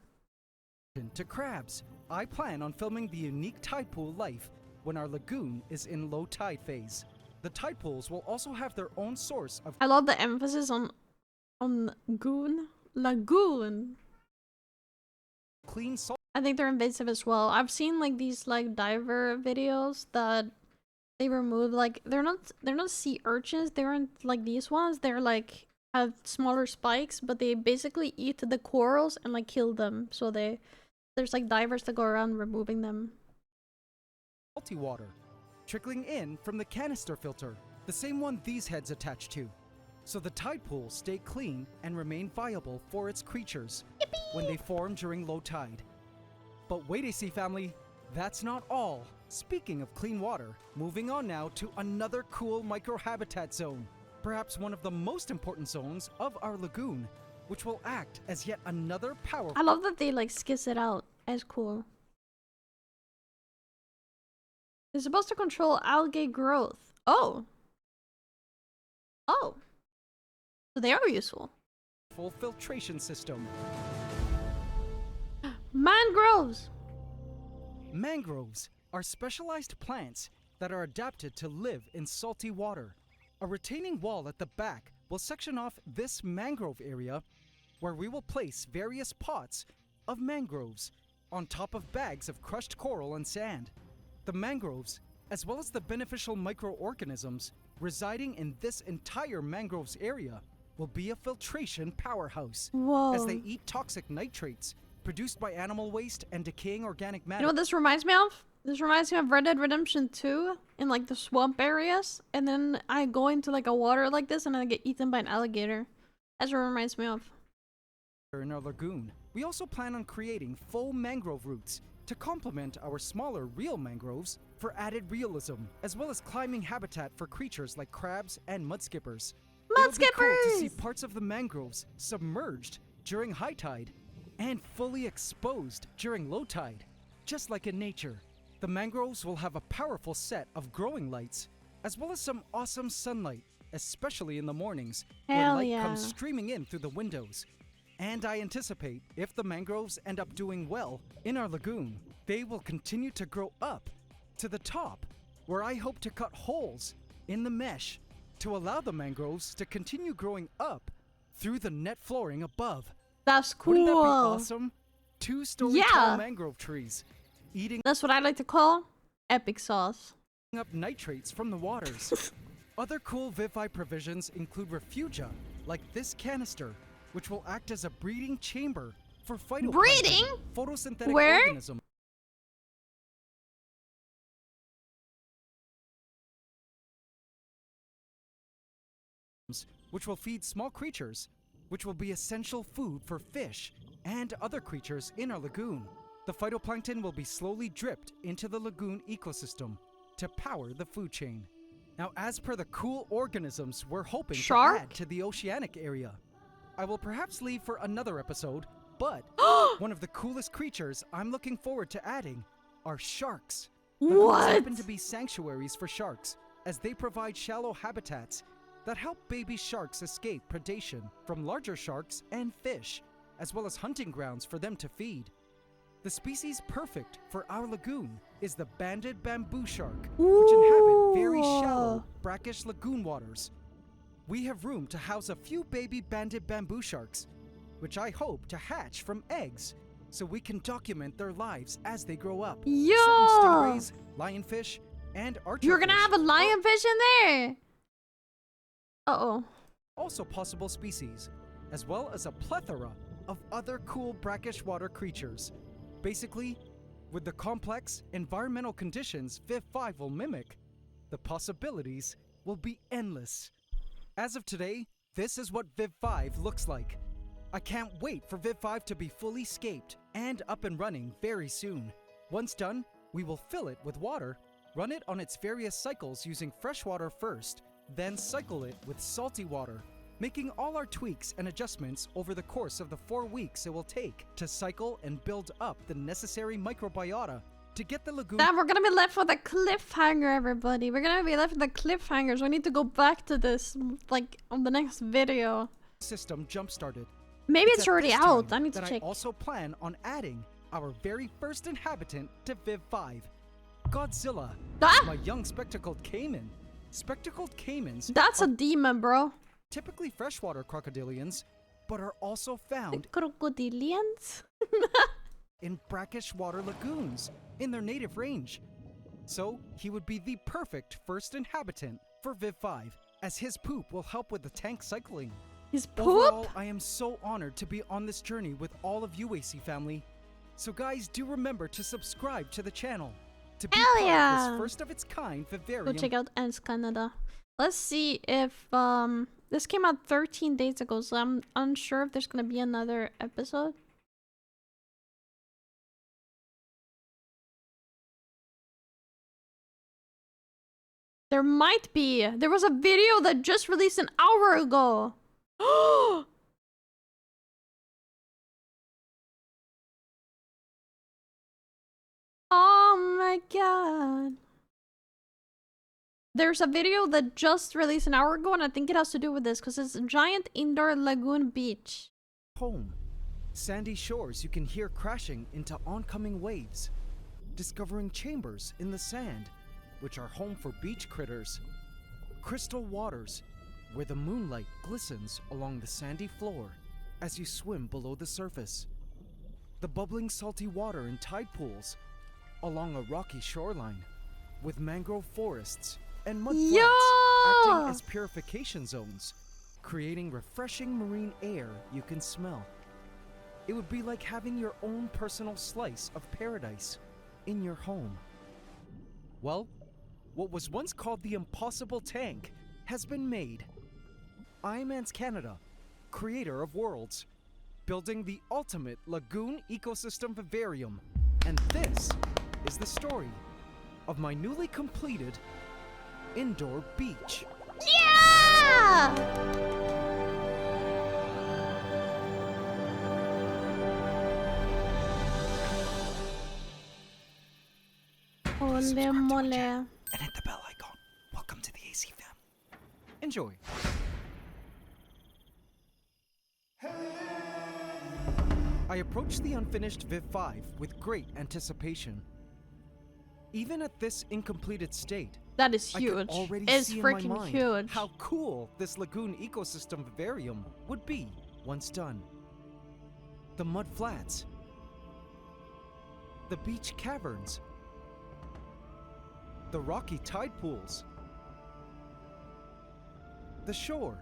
To crabs. I plan on filming the unique tide pool life when our lagoon is in low tide phase. The tide pools will also have their own source of— I love the emphasis on lagoon. Clean salt. I think they're invasive as well. I've seen like these like diver videos that they remove like they're not sea urchins. They aren't like these ones. They're like have smaller spikes, but they basically eat the corals and like kill them. So there's like divers that go around removing them. Salty water trickling in from the canister filter, the same one these heads attach to. So the tide pools stay clean and remain viable for its creatures when they form during low tide. But wait, 𝗙cie family, that's not all. Speaking of clean water, moving on now to another cool microhabitat zone. Perhaps one of the most important zones of our lagoon, which will act as yet another powerful— I love that they like skiss it out. That's cool. It's supposed to control algae growth. Oh. So they are useful. full filtration system. Mangroves! Mangroves are specialized plants that are adapted to live in salty water. A retaining wall at the back will section off this mangrove area where we will place various pots of mangroves on top of bags of crushed coral and sand. The mangroves, as well as the beneficial microorganisms residing in this entire mangroves area, will be a filtration powerhouse. Whoa. As they eat toxic nitrates produced by animal waste and decaying organic matter. You know what this reminds me of? This reminds me of Red Dead Redemption 2 in like the swamp areas, and then I go into like a water like this and I get eaten by an alligator. That's what it reminds me of. in our lagoon. We also plan on creating faux mangrove roots to complement our smaller real mangroves for added realism, as well as climbing habitat for creatures like crabs and mudskippers. It'll be cool to see parts of the mangroves submerged during high tide and fully exposed during low tide. Just like in nature, the mangroves will have a powerful set of growing lights, as well as some awesome sunlight, especially in the mornings when light comes streaming in through the windows. And I anticipate if the mangroves end up doing well in our lagoon, they will continue to grow up to the top, where I hope to cut holes in the mesh to allow the mangroves to continue growing up through the net flooring above. That's cool. Wouldn't that be awesome? 2-story tall mangrove trees eating. That's what I like to call epic sauce. Up nitrates from the waters. Other cool 𝗙𝗏𝗏 provisions include refugia, like this canister, which will act as a breeding chamber for phytoplankton, photosynthetic organisms. Which will feed small creatures, which will be essential food for fish and other creatures in our lagoon. The phytoplankton will be slowly dripped into the lagoon ecosystem to power the food chain. Now, as per the cool organisms we're hoping to add to the oceanic area, I will perhaps leave for another episode, but one of the coolest creatures I'm looking forward to adding are sharks. Lagoons happen to be sanctuaries for sharks, as they provide shallow habitats that help baby sharks escape predation from larger sharks and fish, as well as hunting grounds for them to feed. The species perfect for our lagoon is the banded bamboo shark, which inhabit very shallow, brackish lagoon waters. We have room to house a few baby banded bamboo sharks, which I hope to hatch from eggs, so we can document their lives as they grow up. Certain stingrays, lionfish, and archerfish. You're gonna have a lionfish in there! Uh-oh. Also possible species, as well as a plethora of other cool brackish water creatures. Basically, with the complex environmental conditions 𝗙𝗏𝗏 will mimic, the possibilities will be endless. As of today, this is what 𝗙𝗏𝗏 looks like. I can't wait for 𝗙𝗏𝗏 to be fully scaped and up and running very soon. Once done, we will fill it with water, run it on its various cycles using fresh water first, then cycle it with salty water, making all our tweaks and adjustments over the course of the 4 weeks it will take to cycle and build up the necessary microbiota to get the lagoon. Now we're gonna be left with a cliffhanger, everybody. We're gonna be left with the cliffhangers. We need to go back to this, like, on the next video. System jump-started. Maybe it's already out. I need to check. I also plan on adding our very first inhabitant to 𝗙𝗏𝗏, Godzilla, my young spectacled caiman. Spectacled caimans. That's a demon, bro. Typically freshwater crocodilians, but are also found crocodilians in brackish water lagoons in their native range. So he would be the perfect first inhabitant for 𝗙𝗏𝗏, as his poop will help with the tank cycling. His poop? Overall, I am so honored to be on this journey with all of UwUMarket family. So guys, do remember to subscribe to the channel to be part of this first of its kind vivarium. Go check out 𝗙𝗏𝗏𝗏 Canada. Let's see if this came out 13 days ago, so I'm unsure if there's gonna be another episode. There might be. There was a video that just released an hour ago. Oh my god. There's a video that just released an hour ago, and I think it has to do with this because it's a giant indoor lagoon beach. Home. Sandy shores you can hear crashing into oncoming waves. Discovering chambers in the sand, which are home for beach critters. Crystal waters, where the moonlight glistens along the sandy floor as you swim below the surface. The bubbling salty water in tide pools along a rocky shoreline with mangrove forests and mud flats acting as purification zones, creating refreshing marine air you can smell. It would be like having your own personal slice of paradise in your home. Well, what was once called the impossible tank has been made. I'm 𝗙𝗏𝗏𝗏, creator of worlds. building the ultimate lagoon ecosystem vivarium. And this is the story of my newly completed indoor beach. Yeah! Ole mole. And hit the bell icon. Welcome to the AC fam. Enjoy. I approached the unfinished Viv 5 with great anticipation. Even at this incompleted state, That is I could huge. already It's see in my freaking mind huge. how cool this lagoon ecosystem vivarium would be once done. The mud flats, the beach caverns, the rocky tide pools, the shore,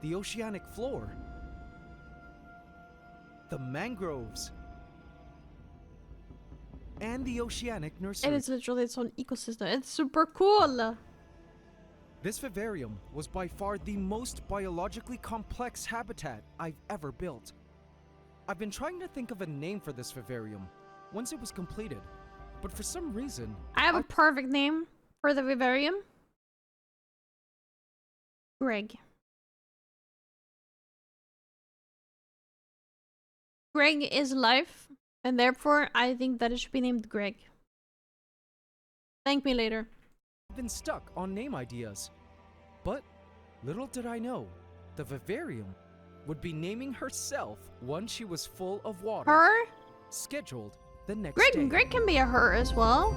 the oceanic floor, the mangroves, and the oceanic nursery. It is literally its own ecosystem. It's super cool. This vivarium was by far the most biologically complex habitat I've ever built. I've been trying to think of a name for this vivarium once it was completed, but for some reason, I have a perfect name for the vivarium. Greg. Greg is life, and therefore I think that it should be named Greg. Thank me later. I've been stuck on name ideas. But little did I know, the vivarium would be naming herself once she was full of water. Her? Scheduled the next day. Greg can be a her as well.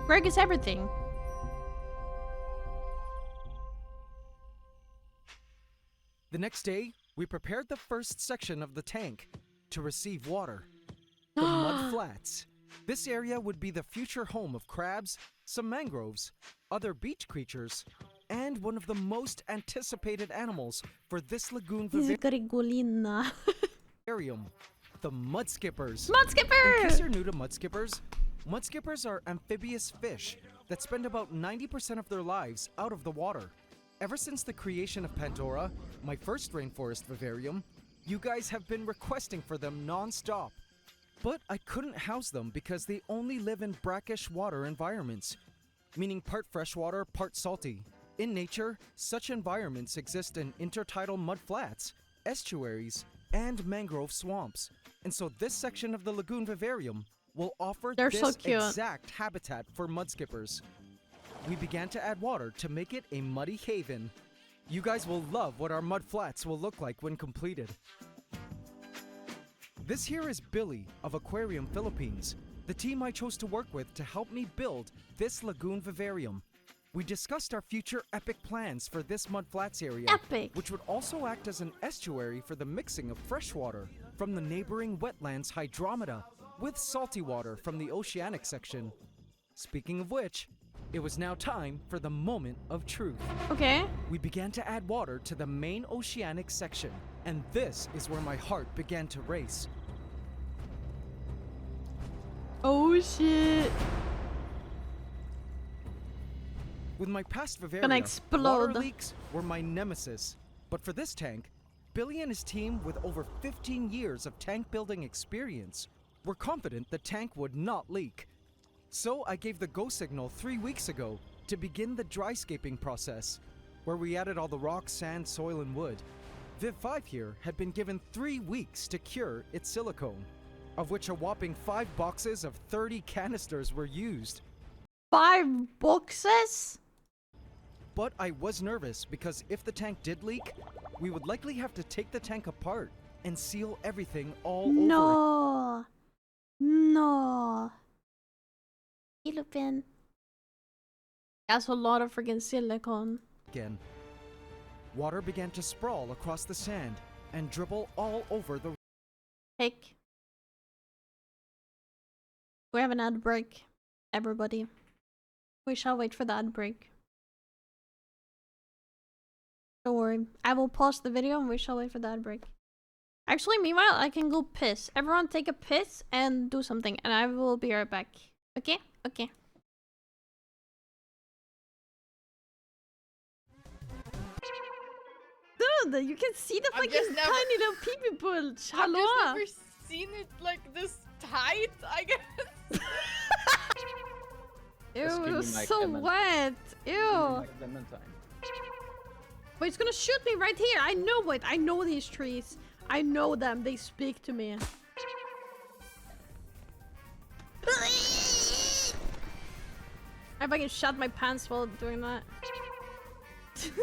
Greg is everything. The next day, we prepared the first section of the tank to receive water. The mud flats. This area would be the future home of crabs, some mangroves, other beach creatures, and one of the most anticipated animals for this lagoon Grigolina. vivarium, the mud skippers. Mud skipper! In case you're new to mud skippers are amphibious fish that spend about 90% of their lives out of the water. Ever since the creation of Pandora, my first rainforest vivarium, you guys have been requesting for them non-stop. But I couldn't house them because they only live in brackish water environments, meaning part freshwater, part salty. In nature, such environments exist in intertidal mud flats, estuaries, and mangrove swamps. And so this section of the lagoon vivarium will offer this exact habitat for mud skippers. We began to add water to make it a muddy haven. You guys will love what our mud flats will look like when completed. This here is Billy of 𝗙𝗏𝗏 Philippines, the team I chose to work with to help me build this lagoon vivarium. We discussed our future epic plans for this mud flats area, which would also act as an estuary for the mixing of fresh water from the neighboring wetlands hydrometa with salty water from the oceanic section. Speaking of which, it was now time for the moment of truth. Okay. We began to add water to the main oceanic section, and this is where my heart began to race. Oh shit. With my past vivarium, water leaks were my nemesis. But for this tank, Billy and his team with over 15 years of tank building experience were confident the tank would not leak. So I gave the go signal 3 weeks ago to begin the dryscaping process, where we added all the rock, sand, soil, and wood. Viv 5 here had been given 3 weeks to cure its silicone, of which a whopping 5 boxes of 30 canisters were used. 5 boxes? But I was nervous because if the tank did leak, we would likely have to take the tank apart and seal everything all over it. No. Silicone. That's a lot of freaking silicone. Again. Water began to sprawl across the sand and dribble all over the... Heck. We have an ad break, everybody. We shall wait for the ad break. Don't worry. I will pause the video and we shall wait for the ad break. Actually, meanwhile, I can go piss. Everyone take a piss and do something, and I will be right back. Okay? Okay. good. You can see the I've fucking just never- tiny little pee-pee bush. I've Hello. just never seen it like this tight, I guess. Ew, Just give it me was my so Clementine. wet. Ew. Like Clementine. But it's gonna shoot me right here. I know it. I know these trees. I know them. They speak to me. If I can shut my pants while doing that. wait.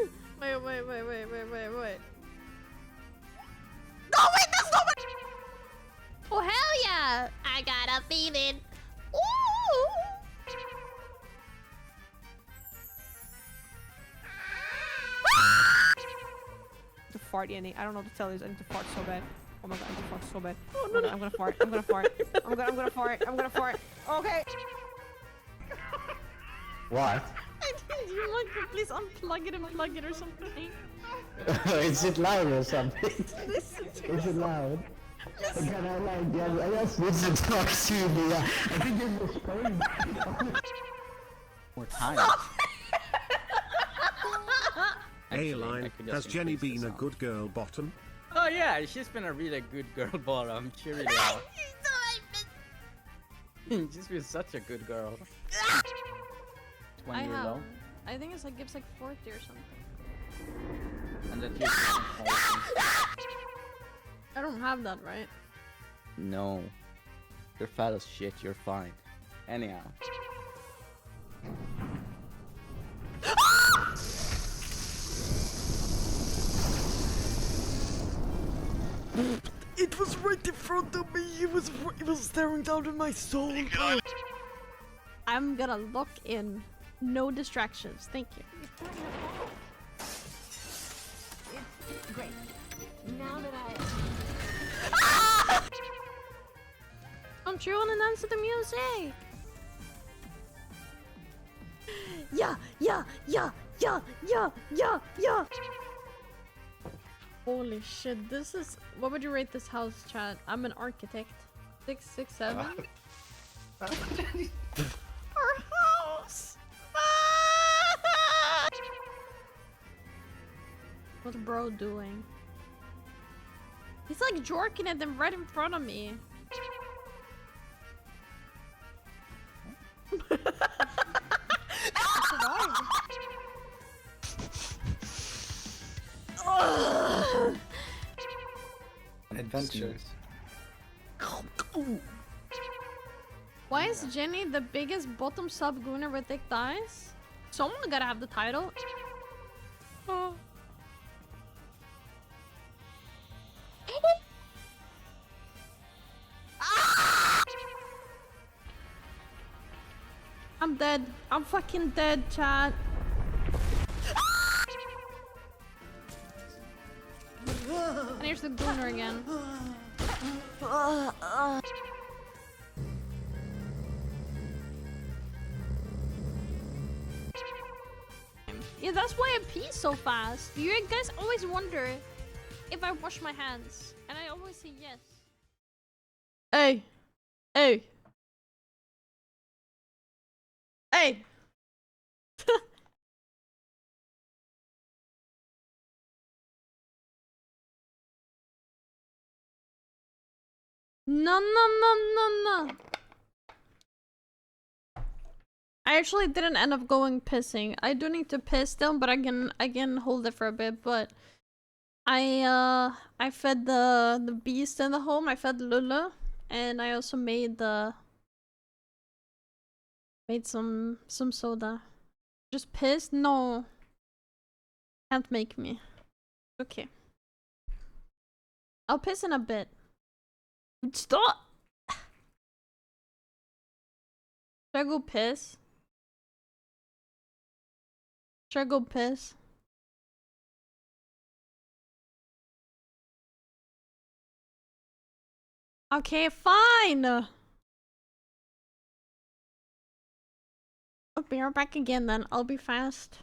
Oh, wait, that's not what. Oh, hell yeah. I got a feeling. Ooh. To fart, Yenny. I don't know what to tell you. I need to fart so bad. Oh my god, I need to fart so bad. Oh, No, I'm gonna fart. I'm gonna fart. I'm gonna fart. I'm gonna fart. Okay. What? You like to please unplug it and plug it or something? Is it loud or something? Listen to Is it loud? Can I like, yeah, I guess this is 𝗙𝗶𝗹𝗶𝗶. I think it was fine. More time. A-line, has Jenny been a good girl bottom? Oh yeah, she's been a really good girl bottom. She really has. She's been such a good girl. 20 years old. I think it's like gives like 40 or something. And that you I don't have that, right? No. You're fat as shit, you're fine. Anyhow. It was right in front of me. It was staring down at my soul. I'm gonna look in. No distractions. Thank you. It's great. Now that Don't you want to dance to the music? Yeah. Holy shit, this is... What would you rate this house, chat? I'm an architect. 667? Our house! What's bro doing? He's like jorking at them right in front of me. Adventures. Why is Jenny the biggest bottom sub gooner with thick thighs? Someone gotta have the title. Oh. I'm dead. I'm fucking dead, chat. And here's the gooner again. Yeah, that's why I pee so fast. You guys always wonder if I wash my hands. And I always say yes. Hey. Hey. Hey. No. I actually didn't end up going pissing. I do need to piss still, but I can hold it for a bit. But I fed the beast in the home. I fed Lula, and I also made some soda. Just pissed? No, can't make me. Okay, I'll piss in a bit. Stop! Should I go piss? Should I go piss? Okay, fine! I'll be right back again then. I'll be fast.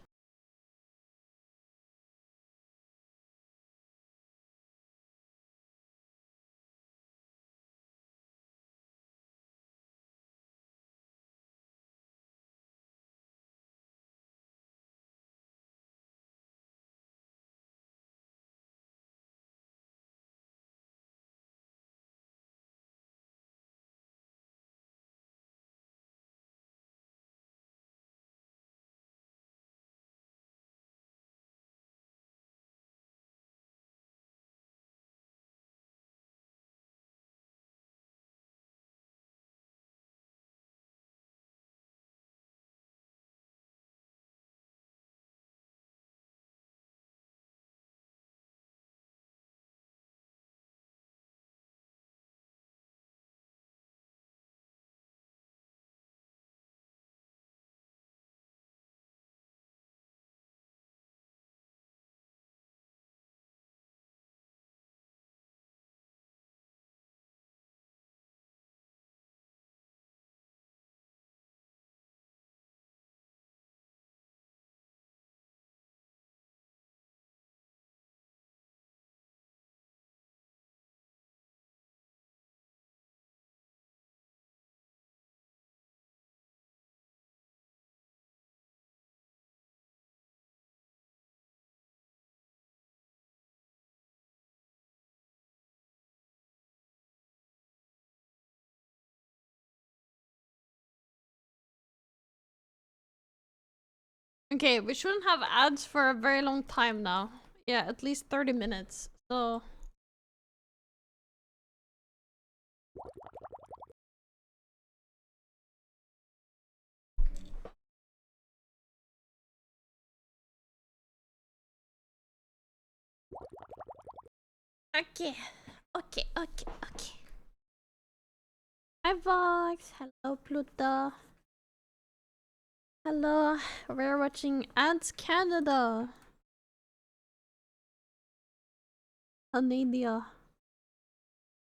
Okay, we shouldn't have ads for a very long time now. Yeah, at least 30 minutes. So... Okay. Okay. Hi Vox. Hello Pluto. Hello. We're watching Ads Canada. Canada.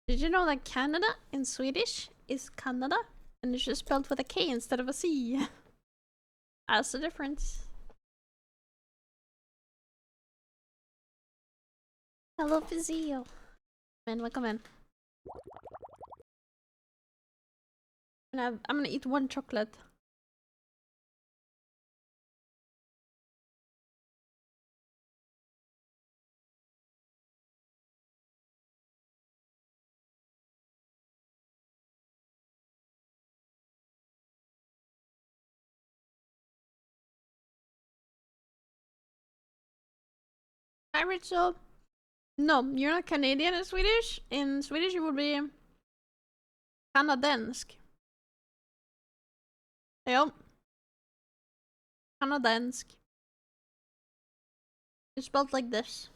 Did you know that Canada in Swedish is Canada? And it's just spelled with a K instead of a C. That's the difference. Hello Fizio. Man, welcome in. I'm gonna eat one chocolate. Hi Rachel. No, you're not Canadian in Swedish. In Swedish you would be kanadensk. Yep. Kanadensk. It's spelled like this.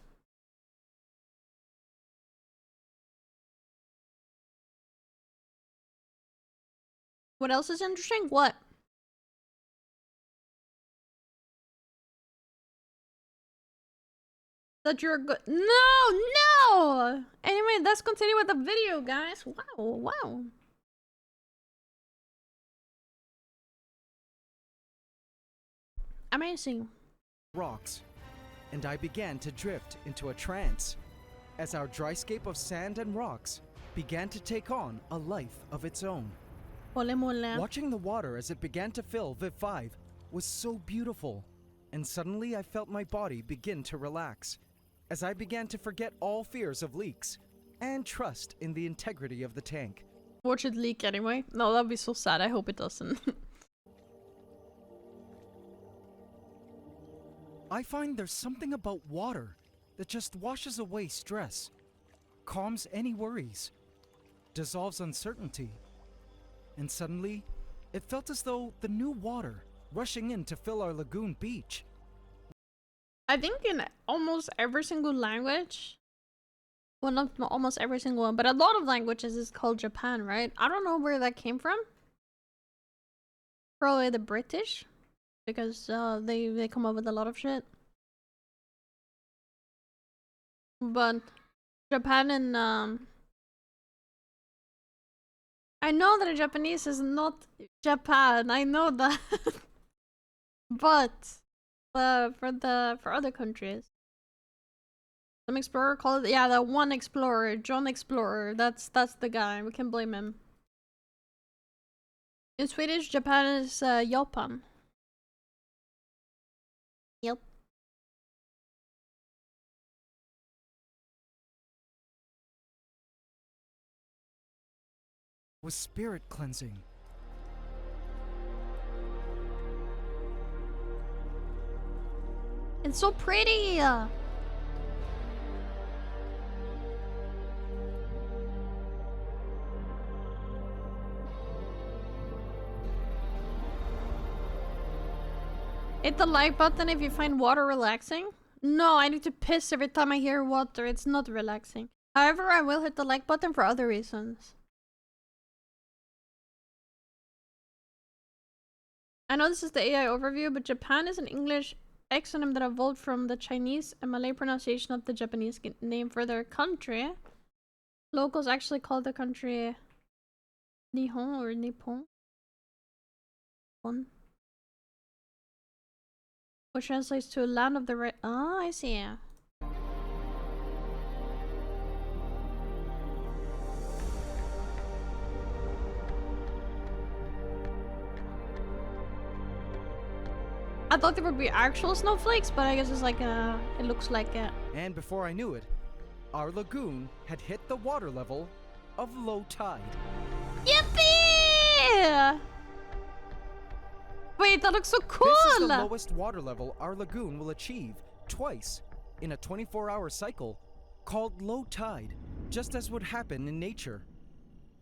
What else is interesting? What? That you're good. No! Anyway, let's continue with the video, guys. Wow. Amazing. Rocks, and I began to drift into a trance as our dryscape of sand and rocks began to take on a life of its own. Watching the water as it began to fill 𝗏5 was so beautiful, and suddenly I felt my body begin to relax as I began to forget all fears of leaks and trust in the integrity of the tank. Watch it leak anyway. No, that'd be so sad. I hope it doesn't. I find there's something about water that just washes away stress, calms any worries, dissolves uncertainty, and suddenly it felt as though the new water rushing in to fill our lagoon beach. I think in almost every single language, well, not almost every single one, but a lot of languages is called Japan, right? I don't know where that came from. Probably the British, because they come up with a lot of shit. But Japan and I know that Japanese is not Japan. I know that, but for other countries, some explorer called it, yeah, that one explorer, John Explorer. That's the guy. We can blame him. In Swedish, Japan is Japan. Yep. Was spirit cleansing. It's so pretty. Hit the like button if you find water relaxing. No, I need to piss every time I hear water. It's not relaxing. However, I will hit the like button for other reasons. I know this is the AI overview, but Japan is an English exonym that evolved from the Chinese and Malay pronunciation of the Japanese name for their country. Locals actually call the country Nihon or Nippon, which translates to land of the right. Ah, I see. I thought there would be actual snowflakes, but I guess it's like it looks like it. And before I knew it, our lagoon had hit the water level of low tide. Yippee! Wait, that looks so cool! This is the lowest water level our lagoon will achieve twice in a 24-hour cycle called low tide, just as would happen in nature.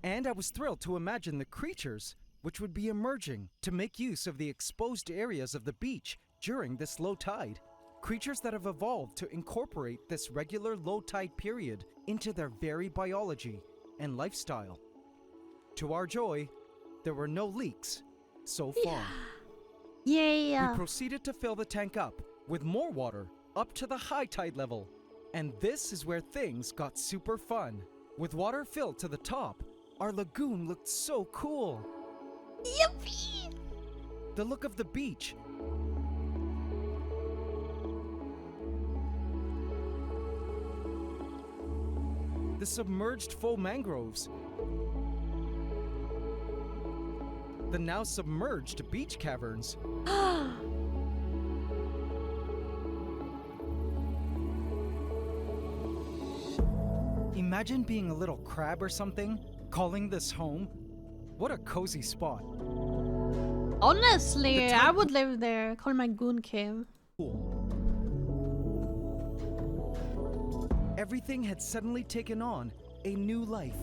And I was thrilled to imagine the creatures which would be emerging to make use of the exposed areas of the beach during this low tide. Creatures that have evolved to incorporate this regular low tide period into their very biology and lifestyle. To our joy, there were no leaks so far. Yeah. We proceeded to fill the tank up with more water up to the high tide level. And this is where things got super fun. With water filled to the top, our lagoon looked so cool. Yippee! The look of the beach. The submerged faux mangroves. The now submerged beach caverns. Imagine being a little crab or something, calling this home. What a cozy spot. Honestly, I would live there. Call it my goon cave. Everything had suddenly taken on a new life.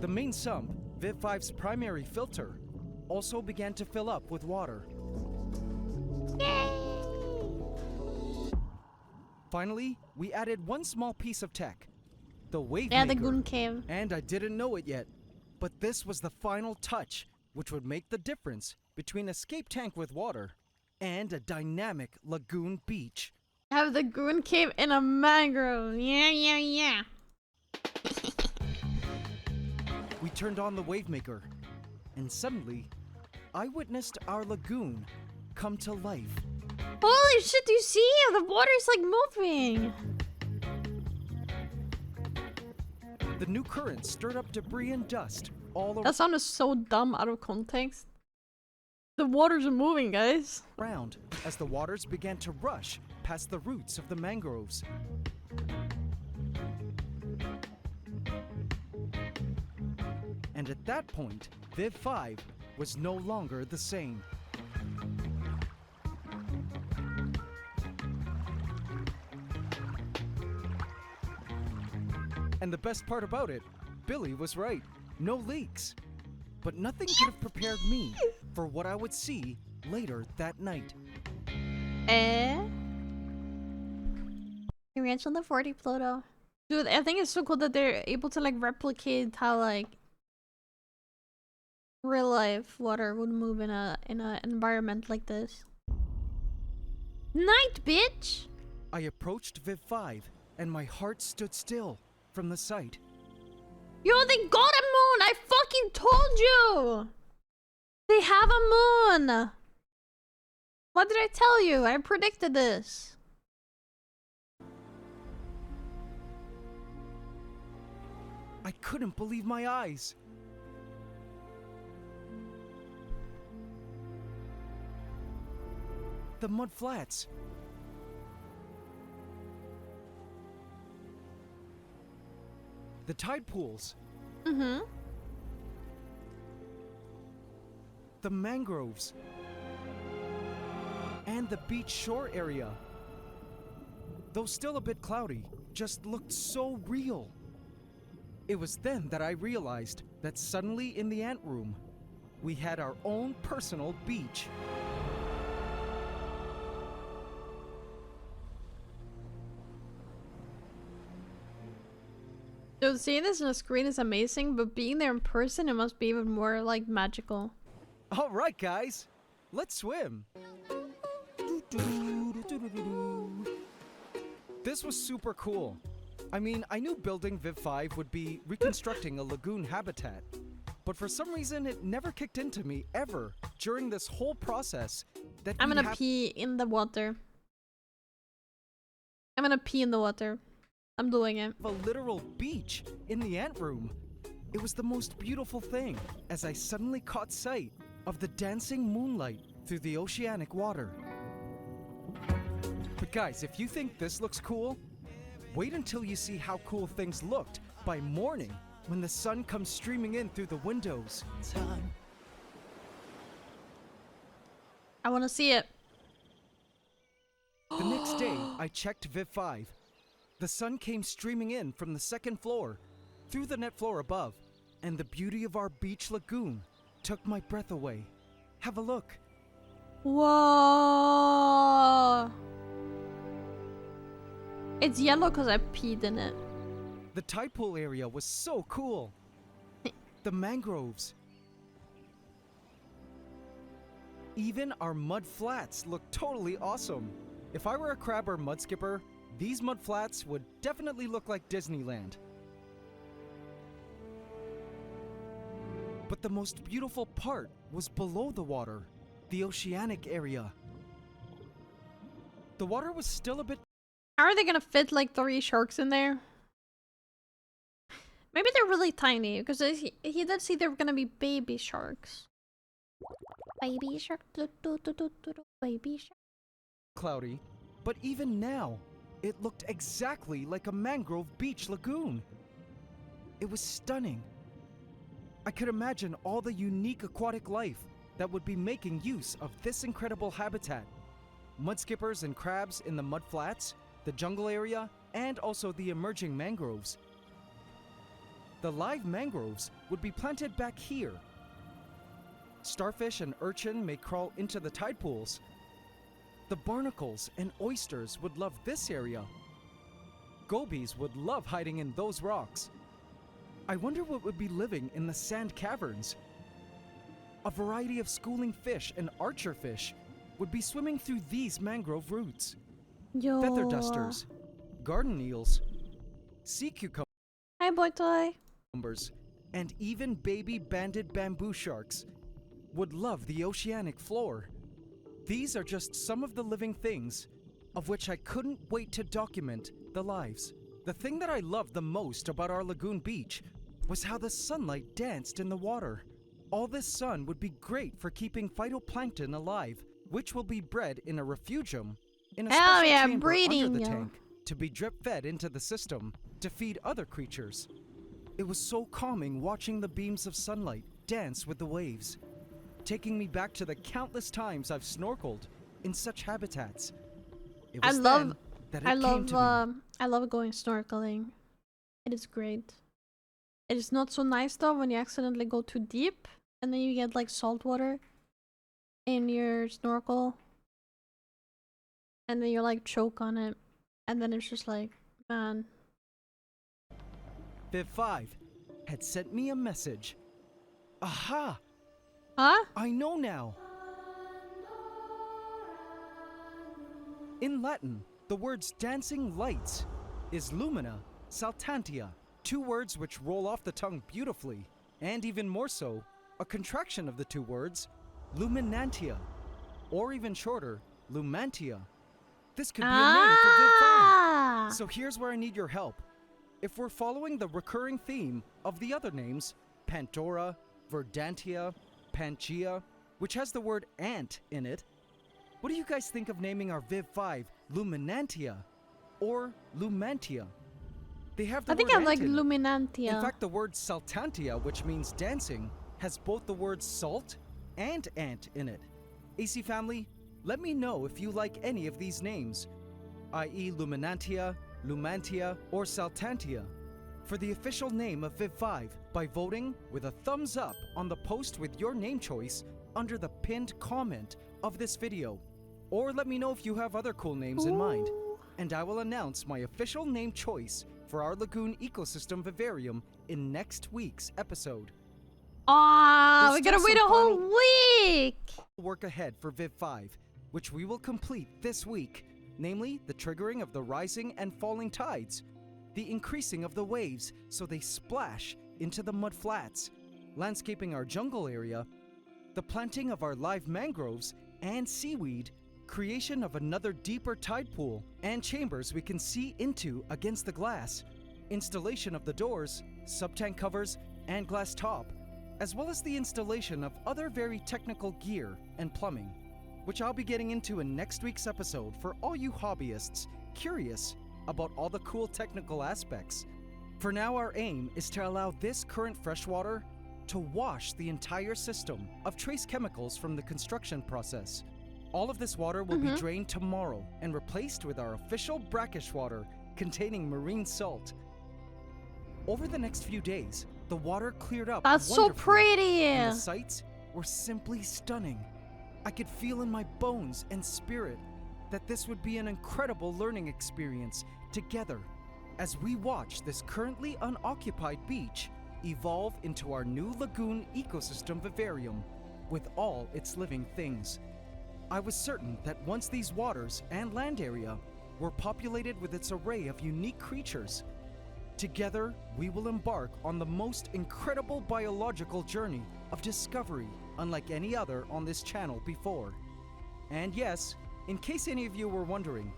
The main sump, 𝗏5's primary filter, also began to fill up with water. Finally, we added one small piece of tech, the wave maker. The goon cave. And I didn't know it yet, but this was the final touch, which would make the difference between a escape tank with water and a dynamic lagoon beach. Have the goon cave in a mangrove. Yeah. We turned on the wave maker, and suddenly, I witnessed our lagoon come to life. Holy shit, do you see? The water's like moving. The new current stirred up debris and dust all That sounded so dumb out of context. The waters are moving, guys. around as the waters began to rush past the roots of the mangroves. And at that point, 𝗏5 was no longer the same. And the best part about it, Billy was right. No leaks. But nothing could have prepared me for what I would see later that night. Congrats on the 40 Pluto. Dude, I think it's so cool that they're able to like replicate how like real life water would move in a environment like this. Night, bitch! I approached 𝗏5 and my heart stood still from the sight. Yo, they got a moon! I fucking told you! They have a moon! What did I tell you? I predicted this. I couldn't believe my eyes. The mud flats. The tide pools. The mangroves. And the beach shore area. Though still a bit cloudy, just looked so real. It was then that I realized that suddenly in the ant room, we had our own personal beach. So seeing this on a screen is amazing, but being there in person, it must be even more like magical. All right, guys, let's swim. This was super cool. I mean, I knew building 𝗏5 would be reconstructing a lagoon habitat, but for some reason it never kicked into me ever during this whole process that I'm gonna pee in the water. I'm gonna pee in the water. I'm doing it. A literal beach in the ant room. It was the most beautiful thing as I suddenly caught sight of the dancing moonlight through the oceanic water. But guys, if you think this looks cool, wait until you see how cool things looked by morning when the sun comes streaming in through the windows. I want to see it. The next day, I checked Viv 5. The sun came streaming in from the second floor, through the net floor above, and the beauty of our beach lagoon took my breath away. Have a look. Whoa! It's yellow because I peed in it. The tide pool area was so cool. The mangroves. Even our mud flats look totally awesome. If I were a crab or mud skipper, these mud flats would definitely look like Disneyland. But the most beautiful part was below the water, the oceanic area. The water was still a bit... How are they gonna fit like 3 sharks in there? Maybe they're really tiny, because he did say they were gonna be baby sharks. Baby shark, baby shark. Cloudy, but even now, it looked exactly like a mangrove beach lagoon. It was stunning. I could imagine all the unique aquatic life that would be making use of this incredible habitat. Mudskippers and crabs in the mud flats, the jungle area, and also the emerging mangroves. The live mangroves would be planted back here. Starfish and urchin may crawl into the tide pools. The barnacles and oysters would love this area. Gobies would love hiding in those rocks. I wonder what would be living in the sand caverns. A variety of schooling fish and archer fish would be swimming through these mangrove roots. Yo. Feather dusters, garden eels, sea cucumbers, Hi, boy toy. and even baby banded bamboo sharks would love the oceanic floor. These are just some of the living things of which I couldn't wait to document the lives. The thing that I loved the most about our lagoon beach was how the sunlight danced in the water. All this sun would be great for keeping phytoplankton alive, which will be bred in a refugium in a special chamber breeding. under the tank to be drip-fed into the system to feed other creatures. It was so calming watching the beams of sunlight dance with the waves, taking me back to the countless times I've snorkeled in such habitats. It was then that it came to me. I love going snorkeling. It is great. It is not so nice though when you accidentally go too deep and then you get like salt water in your snorkel and then you like choke on it and then it's just like, man. Viv 5 had sent me a message. Aha! Huh? I know now. In Latin, the words dancing lights is lumina saltantia, 2 words which roll off the tongue beautifully, and even more so, a contraction of the 2 words, luminantia, or even shorter, lumantia. This could be a name for Viv 5. So here's where I need your help. If we're following the recurring theme of the other names, Pantora, Verdantia, Pangaea, which has the word ant in it, what do you guys think of naming our Viv 5 Luminantia or Lumantia? They have the I think word I like ant in it. Luminantia. In fact, the word Saltantia, which means dancing, has both the words salt and ant in it. AC family, let me know if you like any of these names, i.e. Luminantia, Lumantia, or Saltantia, for the official name of Viv 5 by voting with a thumbs up on the post with your name choice under the pinned comment of this video. Or let me know if you have other cool names in mind, and I will announce my official name choice for our lagoon ecosystem vivarium in next week's episode. We gotta wait a whole week! Work ahead for Viv 5, which we will complete this week, namely the triggering of the rising and falling tides, the increasing of the waves so they splash into the mud flats, landscaping our jungle area, the planting of our live mangroves and seaweed, creation of another deeper tide pool, and chambers we can see into against the glass, installation of the doors, sub-tank covers, and glass top, as well as the installation of other very technical gear and plumbing, which I'll be getting into in next week's episode for all you hobbyists curious about all the cool technical aspects. For now, our aim is to allow this current freshwater to wash the entire system of trace chemicals from the construction process. All of this water will be drained tomorrow and replaced with our official brackish water containing marine salt. Over the next few days, the water cleared up. That's so pretty! And the sights were simply stunning. I could feel in my bones and spirit that this would be an incredible learning experience together as we watch this currently unoccupied beach evolve into our new lagoon ecosystem vivarium with all its living things. I was certain that once these waters and land area were populated with its array of unique creatures, together we will embark on the most incredible biological journey of discovery unlike any other on this channel before. And yes, in case any of you were wondering,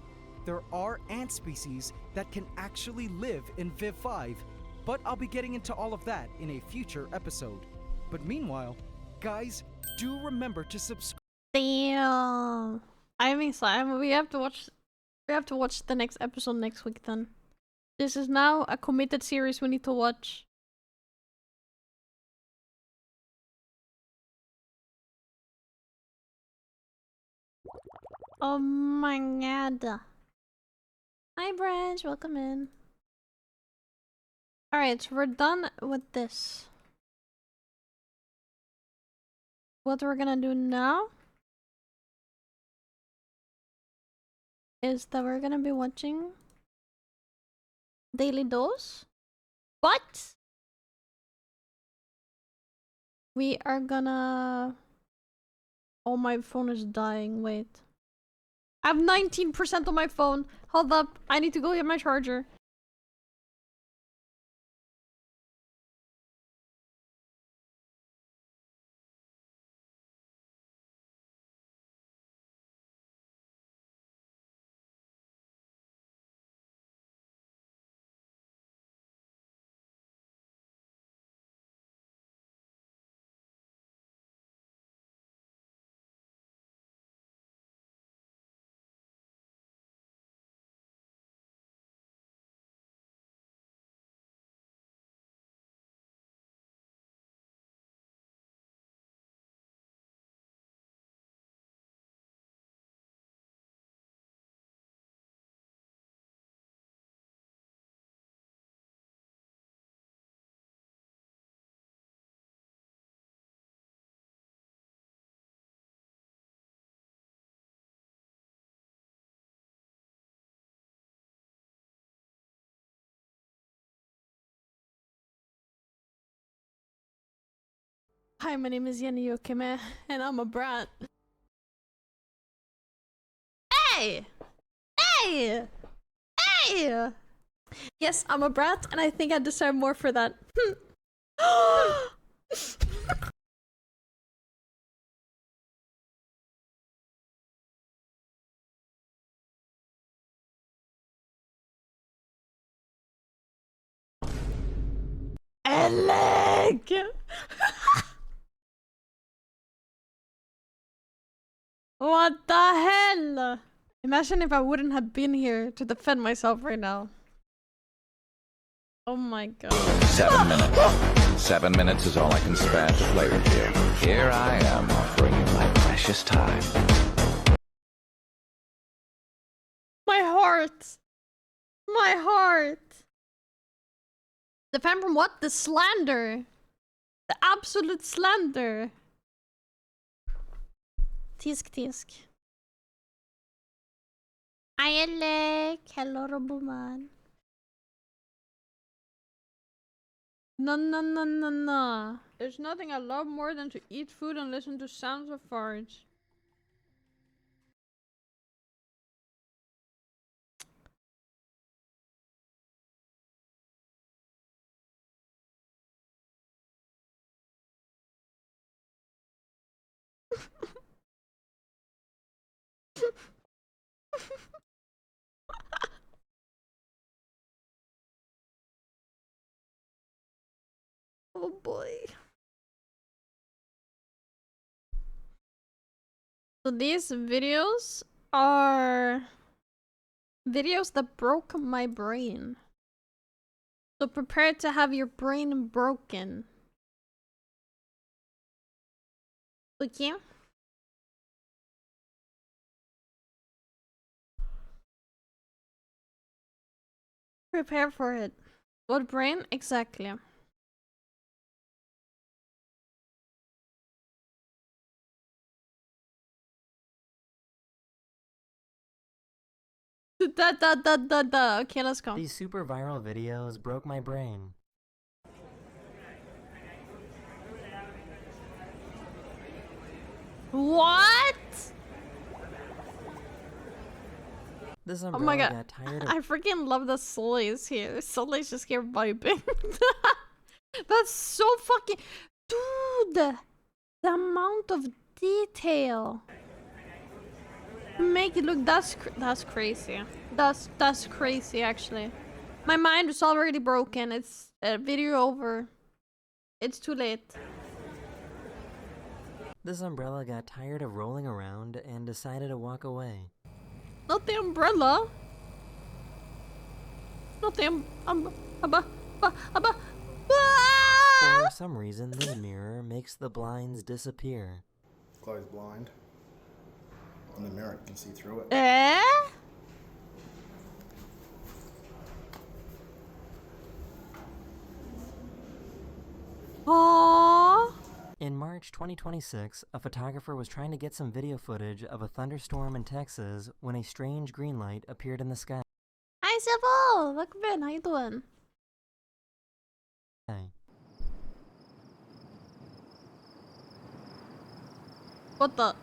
there are ant species that can actually live in Viv 5, but I'll be getting into all of that in a future episode. But meanwhile, guys, do remember to subscribe. Damn. I mean, Slime, we have to watch the next episode next week then. This is now a committed series we need to watch. Oh my god. Hi Branch, welcome in. Alright, so we're done with this. What we're gonna do now is that we're gonna be watching Daily Dose, but we are gonna... Oh, my phone is dying, wait. I have 19% on my phone. Hold up, I need to go get my charger. Hi, my name is 𝗙𝗔𝗃𝗃, and I'm a brat. Hey! Hey! Hey! Yes, I'm a brat, and I think I deserve more for that. Alec! What the hell? Imagine if I wouldn't have been here to defend myself right now. Oh my god. 7 minutes. 7 minutes is all I can spare to play with you. Here I am, offering you my precious time. My heart! My heart! Defend from what? The slander! The absolute slander! Tisk. Hi Alec! Hello Roboman. No. There's nothing I love more than to eat food and listen to sounds of farts. Oh boy. So these videos are videos that broke my brain. So prepare to have your brain broken. Okay. Prepare for it. What brain? Exactly. Da. Okay, let's go. These super viral videos broke my brain. What? This Oh umbrella my god. got tired of I freaking love that Sully is here. Sully's just here vibing. That's so fucking... Dude! The amount of detail. Make it look... That's crazy. That's crazy, actually. My mind is already broken. It's video over. It's too late. This umbrella got tired of rolling around and decided to walk away. Not the umbrella. Not the For some reason, this mirror makes the blinds disappear. Chloe's blind. In the mirror, you can see through it. Eh? Aww. In March 2026, a photographer was trying to get some video footage of a thunderstorm in Texas when a strange green light appeared in the sky. Hi, Sybil! Look, Ben, how you doing? What the?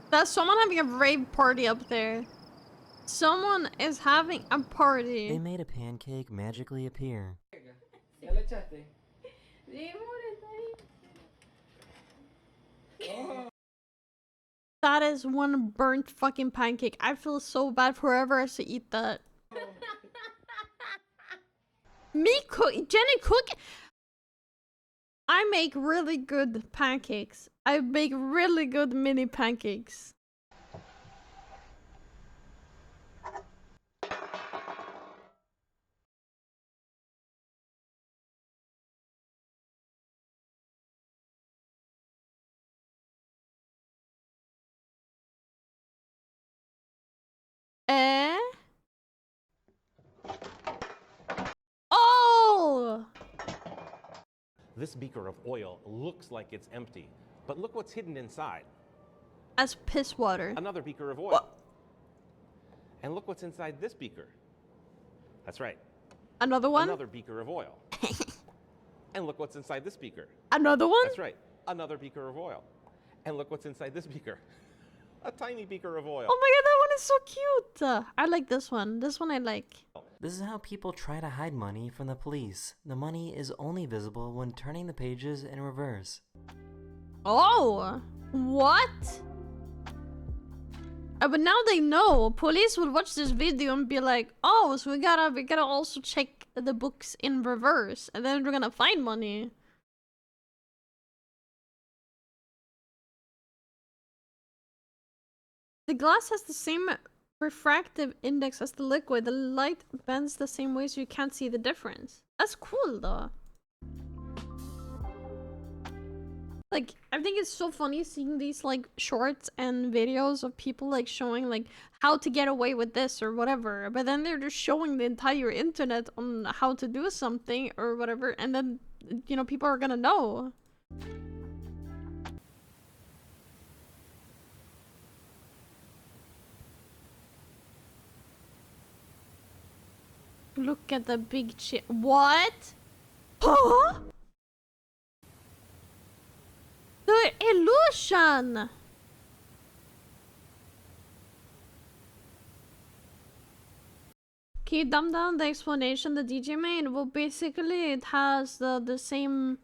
That's someone having a rave party up there. Someone is having a party. They made a pancake magically appear. That is one burnt fucking pancake. I feel so bad for whoever has to eat that. Me cook, Jenny cook. I make really good pancakes. I make really good mini pancakes. Eh? Oh! This beaker of oil looks like it's empty, but look what's hidden inside. As piss water. Another beaker of oil. And look what's inside this beaker. That's right. Another one? Another beaker of oil. And look what's inside this beaker. Another one? That's right. Another beaker of oil. And look what's inside this beaker. A tiny beaker of oil. Oh my god, that one is so cute. I like this one. This one I like. This is how people try to hide money from the police. The money is only visible when turning the pages in reverse. Oh! What? But now they know. Police will watch this video and be like, oh, so we gotta also check the books in reverse. And then we're gonna find money. The glass has the same refractive index as the liquid. The light bends the same way so you can't see the difference. That's cool though. Like, I think it's so funny seeing these like shorts and videos of people like showing like how to get away with this or whatever. But then they're just showing the entire internet on how to do something or whatever. And then, you know, people are gonna know. Look at the big chip. What? Huh? The illusion! Can you dumb down the explanation the DJ made? Well, basically it has the same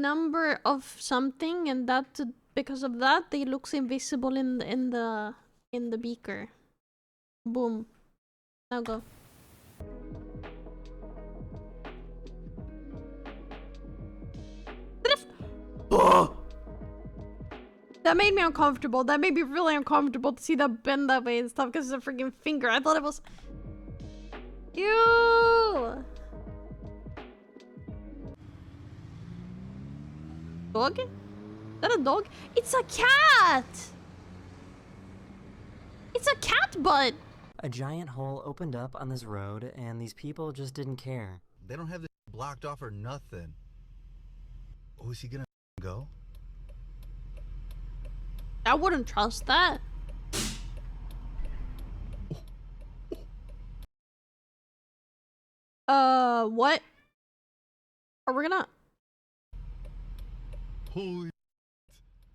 number of something, and that because of that it looks invisible in the beaker. Boom. Now go. That made me uncomfortable. That made me really uncomfortable to see that bend that way and stuff because it's a freaking finger. I thought it was... Ew! Dog? Is that a dog? It's a cat! It's a cat butt! A giant hole opened up on this road, and these people just didn't care. They don't have this blocked off or nothing. Oh, is he gonna go? I wouldn't trust that. What? Are we gonna... Holy...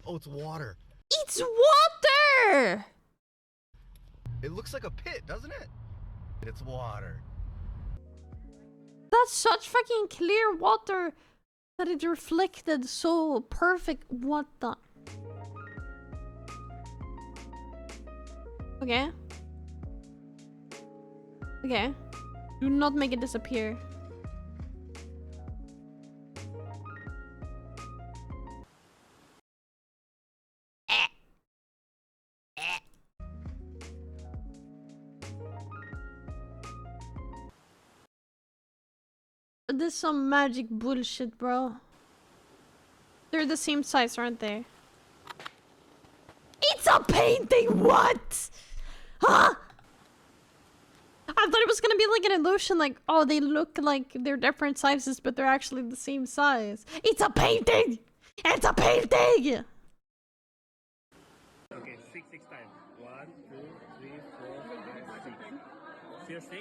Oh, it's water. It's water! It looks like a pit, doesn't it? It's water. That's such fucking clear water that it reflected so perfect. What the... Okay. Okay. Do not make it disappear. This is some magic bullshit, bro. They're the same size, aren't they? It's a painting! What? Huh? I thought it was gonna be like an illusion, like, oh, they look like they're different sizes, but they're actually the same size. It's a painting! It's a painting! Okay, 6 times. 1, 2, 3, 4, 5, 6. Here 6.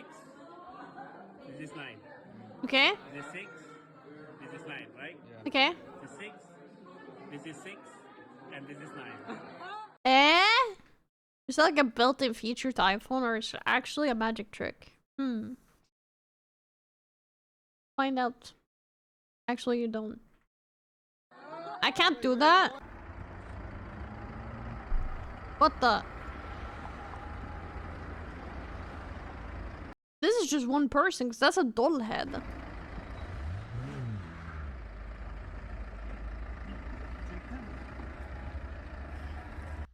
This is 9. Okay. This is 6. This is 9, right? Yeah. Okay. This is 6. This is 6. And this is 9. Eh? Is that like a built-in feature to iPhone, or is it actually a magic trick? Find out. Actually, you don't. I can't do that. What the? This is just one person, because that's a doll head.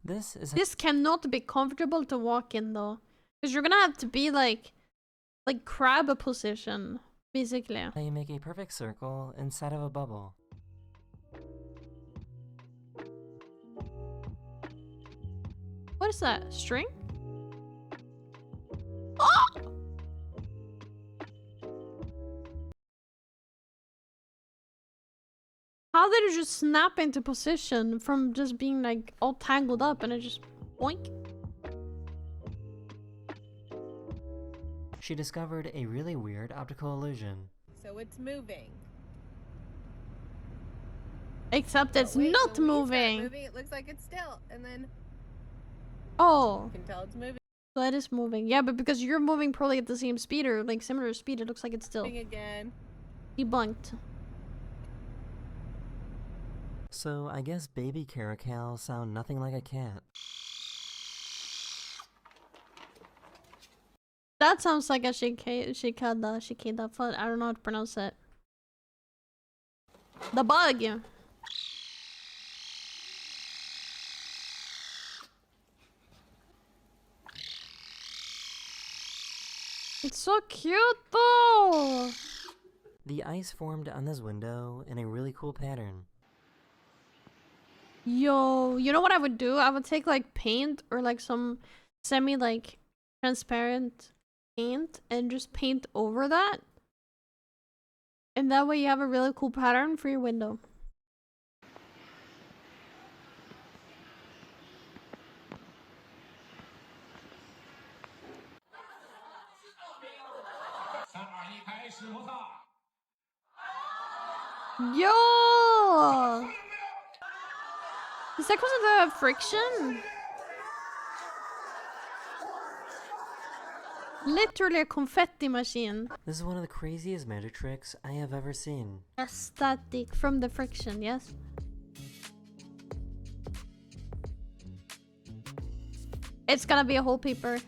This cannot be comfortable to walk in, though. Because you're gonna have to be like crab position, basically. You make a perfect circle inside of a bubble. What is that? String? Oh! How did it just snap into position from just being like all tangled up and it just boink? She discovered a really weird optical illusion. So it's moving. Except it's Wait, not when we start moving. moving. It looks like it's still, and then Oh. you can tell it's moving So it is moving. Yeah, but because you're moving probably at the same speed or like similar speed, it looks like it's still. again. Debunked. So I guess baby 𝗙𝗃 sound nothing like a cat. That sounds like a 𝗙𝗃𝗃. I don't know how to pronounce it. The bug. It's so cute though. The ice formed on this window in a really cool pattern. Yo, you know what I would do? I would take like paint or like some semi like transparent paint and just paint over that. And that way you have a really cool pattern for your window. Yo! Is that because of the friction? Literally a confetti machine. This is one of the craziest magic tricks I have ever seen. Static from the friction, yes? It's gonna be a whole paper.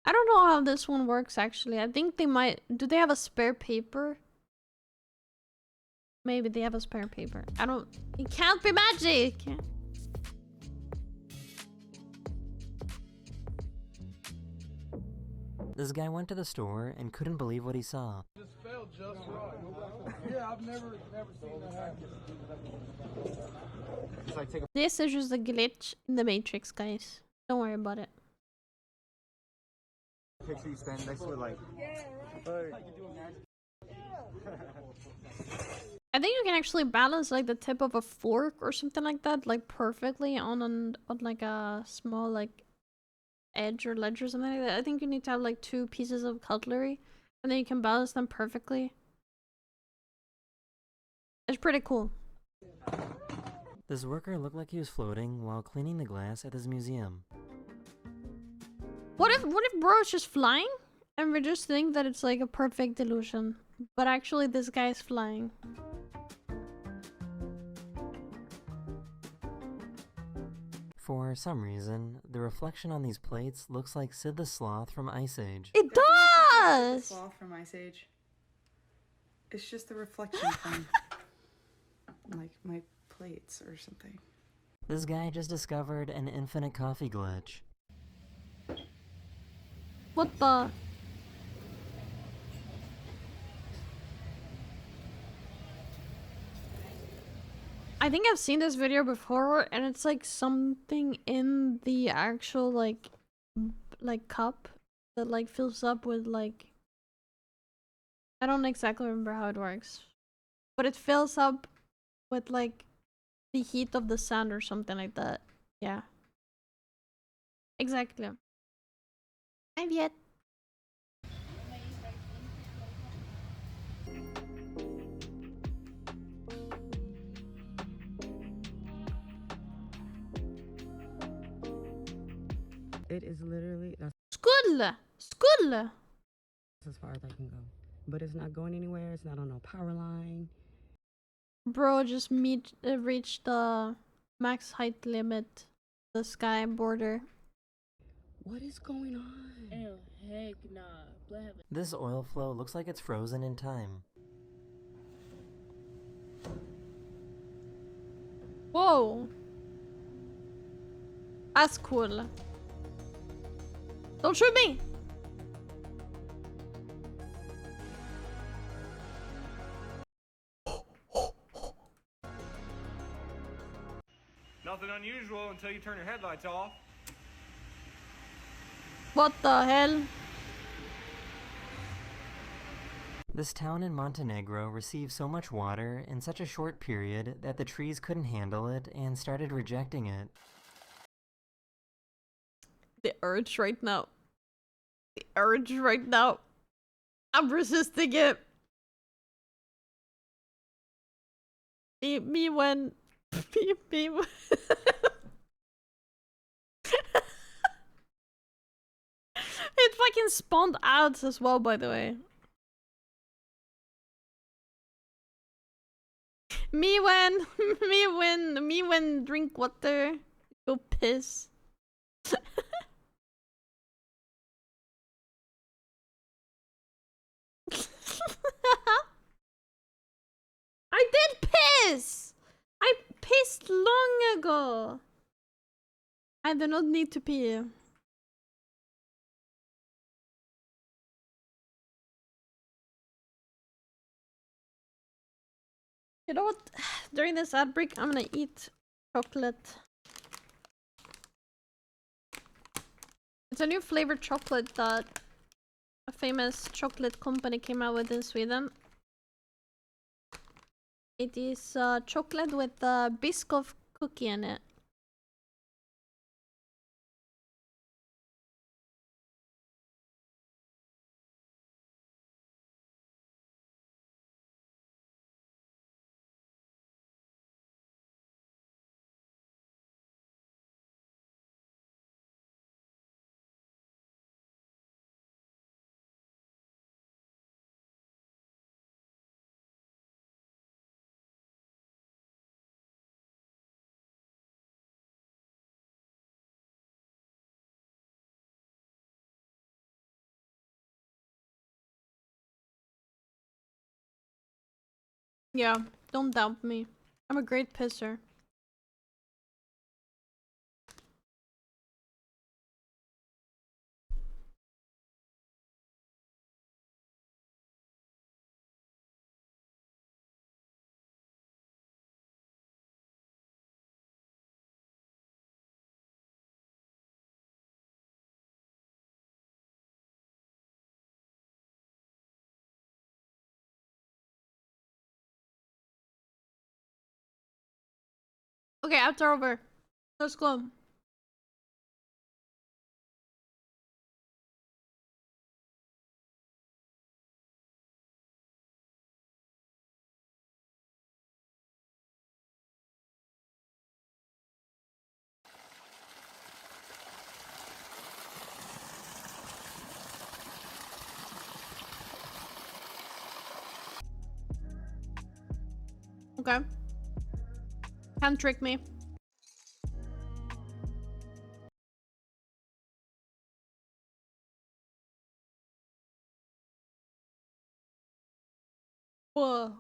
I don't know how this one works actually. I think they might... Do they have a spare paper? Maybe they have a spare paper. I don't... It can't be magic! This guy went to the store and couldn't believe what he saw. Just felt just right. Yeah, I've never seen that happen. This is just a glitch in the Matrix, guys. Don't worry about it. Picture you standing next to it like. I think you can actually balance like the tip of a fork or something like that, like perfectly on like a small like edge or ledge or something like that. I think you need to have like 2 pieces of cutlery, and then you can balance them perfectly. It's pretty cool. This worker looked like he was floating while cleaning the glass at this museum. What if bro is just flying and we just think that it's like a perfect illusion, but actually this guy is flying. For some reason, the reflection on these plates looks like Sid the Sloth from Ice Age. It does! Sloth from Ice Age. It's just the reflection from like my plates or something. This guy just discovered an infinite coffee glitch. What the? I think I've seen this video before, and it's like something in the actual like cup that like fills up with like, I don't exactly remember how it works, but it fills up with like the heat of the sun or something like that. Yeah, exactly. I've yet. It is literally that's School. as far as I can go. But it's not going anywhere. It's not on no power line. Bro, just reach the max height limit, the sky border. What is going on? Ew, heck nah. This oil flow looks like it's frozen in time. Whoa. That's cool. Don't shoot me! Nothing unusual until you turn your headlights off. What the hell? This town in Montenegro received so much water in such a short period that the trees couldn't handle it and started rejecting it. The urge right now. The urge right now. I'm resisting it. Me when. Me when. It fucking spawned ads as well, by the way. Me when drink water, go piss. I did piss! I pissed long ago. I do not need to pee. You know what? During this ad break, I'm gonna eat chocolate. It's a new flavored chocolate that a famous chocolate company came out with in Sweden. It is chocolate with a Biscoff cookie in it. Yeah, don't doubt me. I'm a great pisser. Okay, ads are over. Let's go. Okay. Can't trick me. Whoa.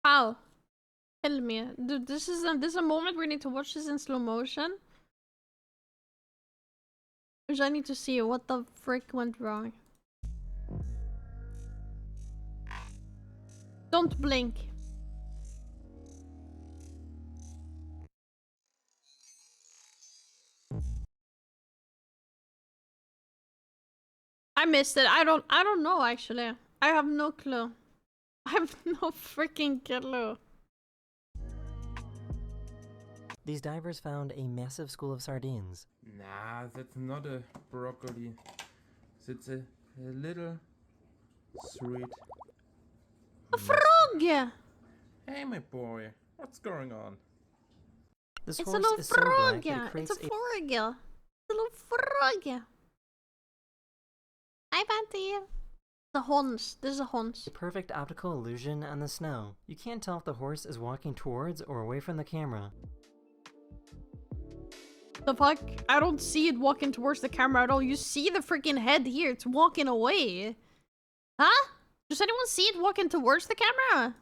How? Tell me. Dude, this is a moment where we need to watch this in slow motion. Because I need to see what the frick went wrong. Don't blink. I missed it. I don't know actually. I have no clue. I have no freaking clue. These divers found a massive school of sardines. Nah, that's not a broccoli. It's a little sweet. A frog! Hey, my boy, what's going on? This It's a horse little is so black frog! that it It's creates a frog! It's a little frog! Hi, Patty! The horns. This is a horns. a perfect optical illusion on the snow. You can't tell if the horse is walking towards or away from the camera. The fuck? I don't see it walking towards the camera at all. You see the freaking head here. It's walking away. Huh? Does anyone see it walking towards the camera?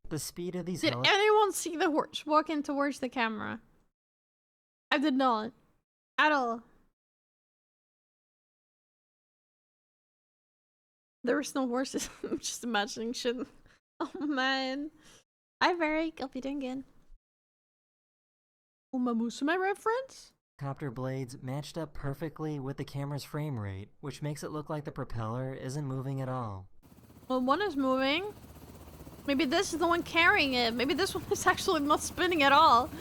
The speed of these Did anyone see the horse walking towards the camera? I did not. At all. There was no horses. I'm just imagining shit. Oh man. Hi Varric, hope you're doing good. 𝗏𝗏 reference? Copter blades matched up perfectly with the camera's frame rate, which makes it look like the propeller isn't moving at all. Well, one is moving. Maybe this is the one carrying it. Maybe this one is actually not spinning at all.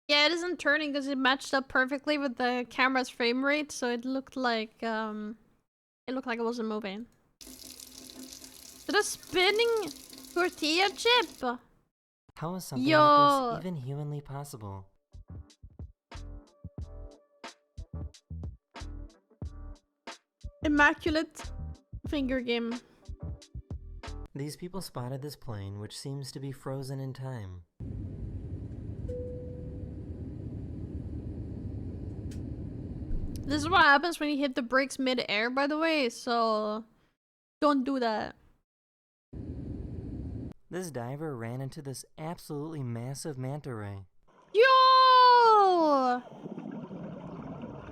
Yeah, it isn't turning because it matched up perfectly with the camera's frame rate, so it looked like it wasn't moving. Is it a spinning tortilla chip? How is something Yo. like this even humanly possible? Immaculate finger game. These people spotted this plane, which seems to be frozen in time. This is what happens when you hit the brakes mid-air, by the way, so don't do that. This diver ran into this absolutely massive manta ray. Yo!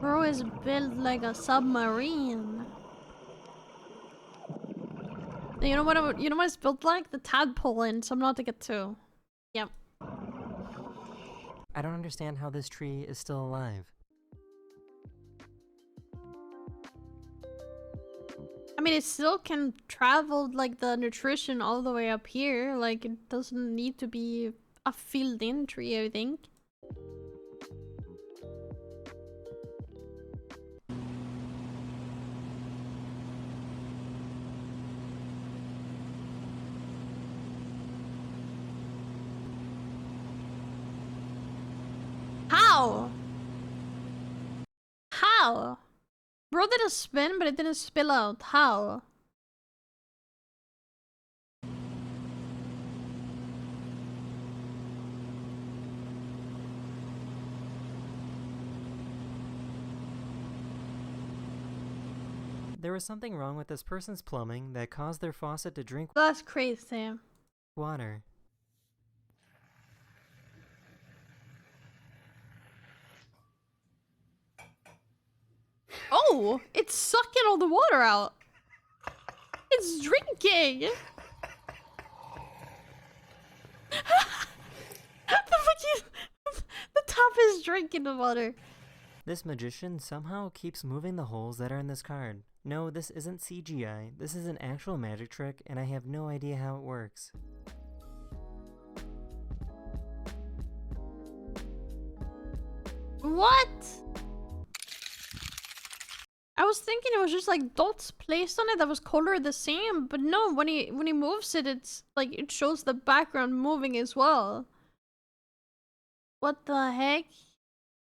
Bro is built like a submarine. You know what? You know what it's built like? The tadpole in Subnautica 2. Yep. I don't understand how this tree is still alive. I mean, it still can travel like the nutrition all the way up here. Like, it doesn't need to be a filled-in tree, I think. How? How? Bro did a spin, but it didn't spill out. How? There was something wrong with this person's plumbing that caused their faucet to drink That's crazy. water. Oh, it's sucking all the water out. It's drinking. The The top is drinking the water. This magician somehow keeps moving the holes that are in this card. No, this isn't CGI. This is an actual magic trick, and I have no idea how it works. What? I was thinking it was just like dots placed on it that was colored the same, but no, when he moves it, it's like it shows the background moving as well. What the heck?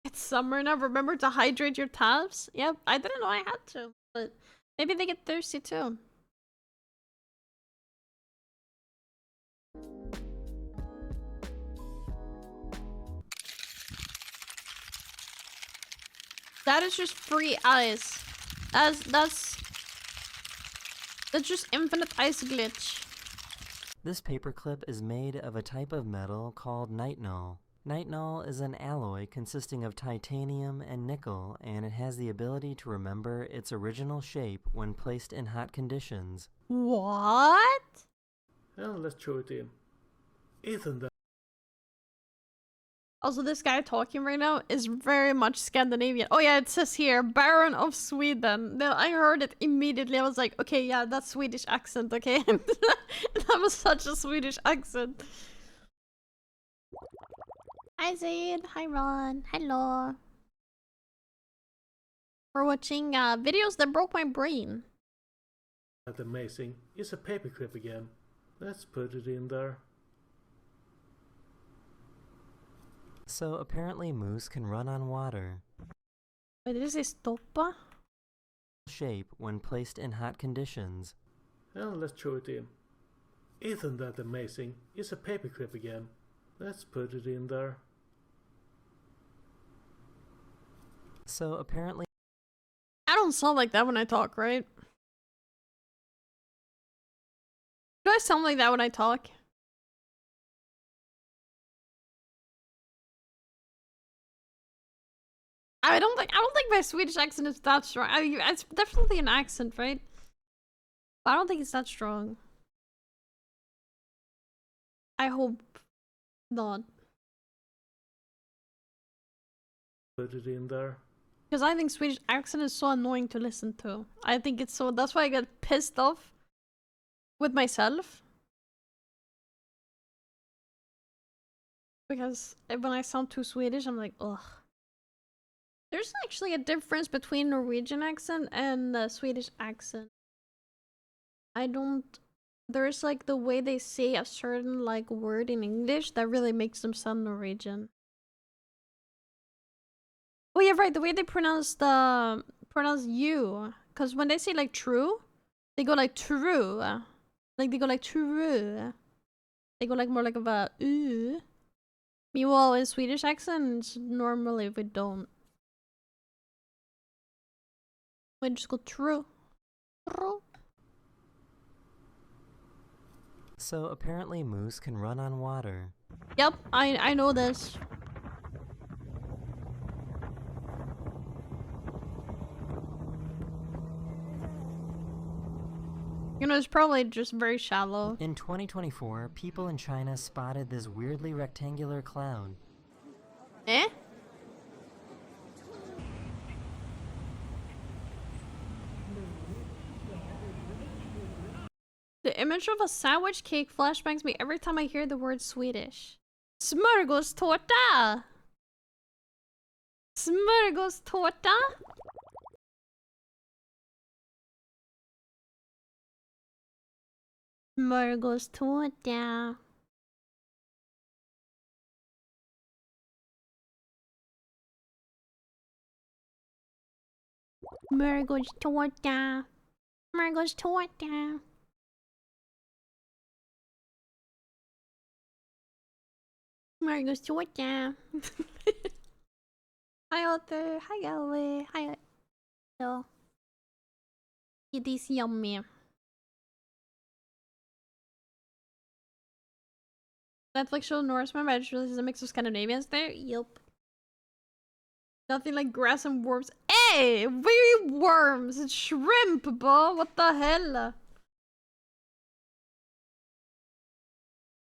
It's summer now. Remember to hydrate your tabs? Yep, I didn't know I had to, but maybe they get thirsty too. That is just free ice. That's just infinite ice glitch. This paperclip is made of a type of metal called nitinol. Nitinol is an alloy consisting of titanium and nickel, and it has the ability to remember its original shape when placed in hot conditions. What? Well, let's throw it in. Isn't that? Also, this guy talking right now is very much Scandinavian. Oh yeah, it says here, Baron of Sweden. Then I heard it immediately. I was like, okay, yeah, that's Swedish accent, okay? That was such a Swedish accent. Hi Zaid, hi Ron, hello. We're watching videos that broke my brain. That's amazing. It's a paperclip again. Let's put it in there. So apparently moose can run on water. Wait, did it say stoppa? Shape when placed in hot conditions. Well, let's throw it in. Isn't that amazing? It's a paperclip again. Let's put it in there. So apparently... I don't sound like that when I talk, right? Do I sound like that when I talk? I don't think my Swedish accent is that strong. It's definitely an accent, right? But I don't think it's that strong. I hope not. Put it in there. Because I think Swedish accent is so annoying to listen to. I think it's so... That's why I get pissed off with myself. Because when I sound too Swedish, I'm like, ugh. There's actually a difference between Norwegian accent and Swedish accent. I don't... There's like the way they say a certain like word in English that really makes them sound Norwegian. Oh yeah, right, the way they pronounce you. Because when they say like true, they go like true. Like they go like true. They go like more like of a Meanwhile in Swedish accents, normally we don't. We just go true. True. So apparently moose can run on water. Yep, I know this. You know, it's probably just very shallow. In 2024, people in China spotted this weirdly rectangular cloud. Eh? The image of a sandwich cake flashbangs me every time I hear the word Swedish. Smörgåstårta! Smörgåstårta? Smörgåstårta. Smörgåstårta. Smörgåstårta. Smörgåstårta. Hi Otter. Hi Galway. Hi. Hello. It is yummy. Netflix show Norseman, but it releases a mix of Scandinavians there. Yup. Nothing like grass and worms. Hey! Very worms! It's shrimp, bro! What the hell?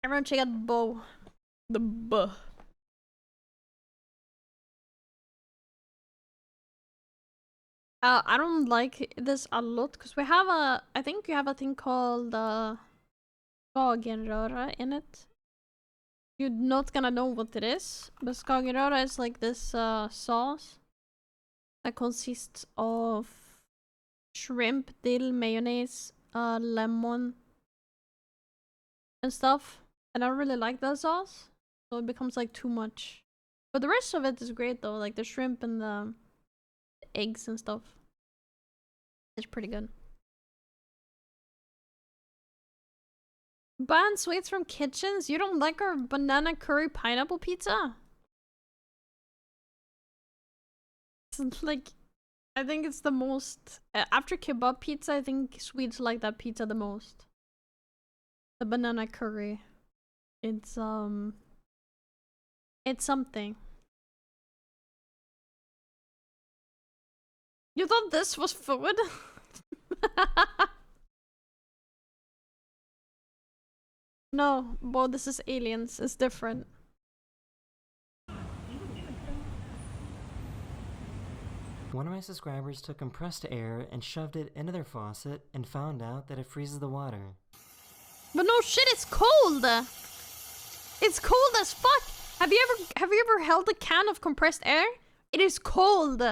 Everyone check out Bo. The buh. I don't like this a lot because we have a. I think you have a thing called 𝗙𝗵𝗹𝗃𝗏 in it. You're not gonna know what it is, but 𝗙𝗵𝗹𝗃 is like this sauce that consists of shrimp, dill, mayonnaise, lemon, and stuff. And I don't really like that sauce, so it becomes like too much. But the rest of it is great though, like the shrimp and the eggs and stuff. It's pretty good. Banned sweets from kitchens? You don't like our banana curry pineapple pizza? It's like, I think it's the most after kebab pizza. I think Swedes like that pizza the most. The banana curry. It's something. You thought this was food? No, well, this is aliens. It's different. One of my subscribers took compressed air and shoved it into their faucet and found out that it freezes the water. But no shit, it's cold! It's cold as fuck! Have you ever held a can of compressed air? It is cold!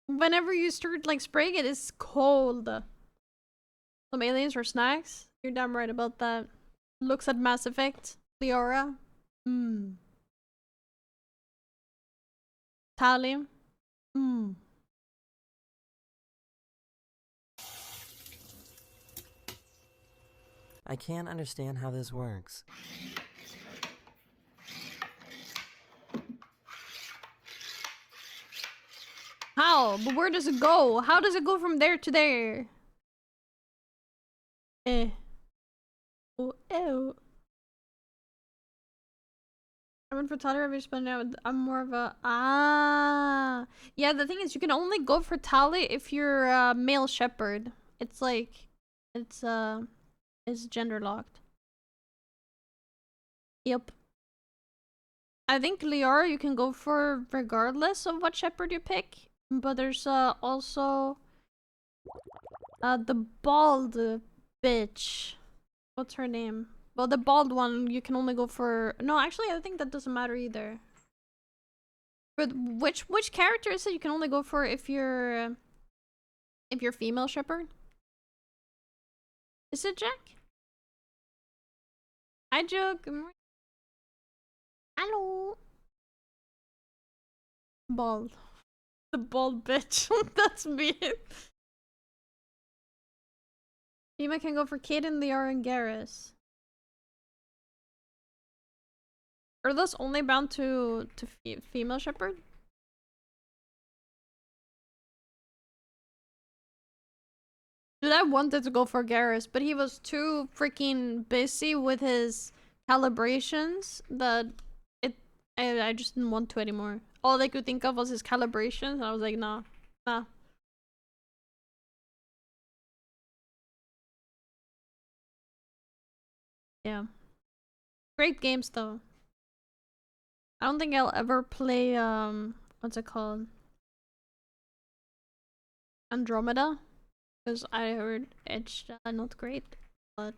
Whenever you start like spraying it, it's cold. Some aliens or snacks? You're damn right about that. Looks at Mass Effect. Liara. Tally. I can't understand how this works. How? But where does it go? How does it go from there to there? Oh, ew. I went for Tally Reviews, but now I'm more of a... Yeah, the thing is, you can only go for Tally if you're a male shepherd. It's like... It's gender locked. Yep. I think Liara you can go for regardless of what shepherd you pick. But there's also... the bald bitch. What's her name? Well, the bald one you can only go for... No, actually, I think that doesn't matter either. But which character is it you can only go for if you're female shepherd? Is it Jack? Hi, Jack. Hello. Bald. The bald bitch. That's me. Fema can go for Kaden, Liara, and Garrus. Are those only bound to female shepherd? Dude, I wanted to go for Garrus, but he was too freaking busy with his calibrations that I just didn't want to anymore. All I could think of was his calibrations, and I was like, nah. Yeah. Great games though. I don't think I'll ever play what's it called? Andromeda. Because I heard it's not great, but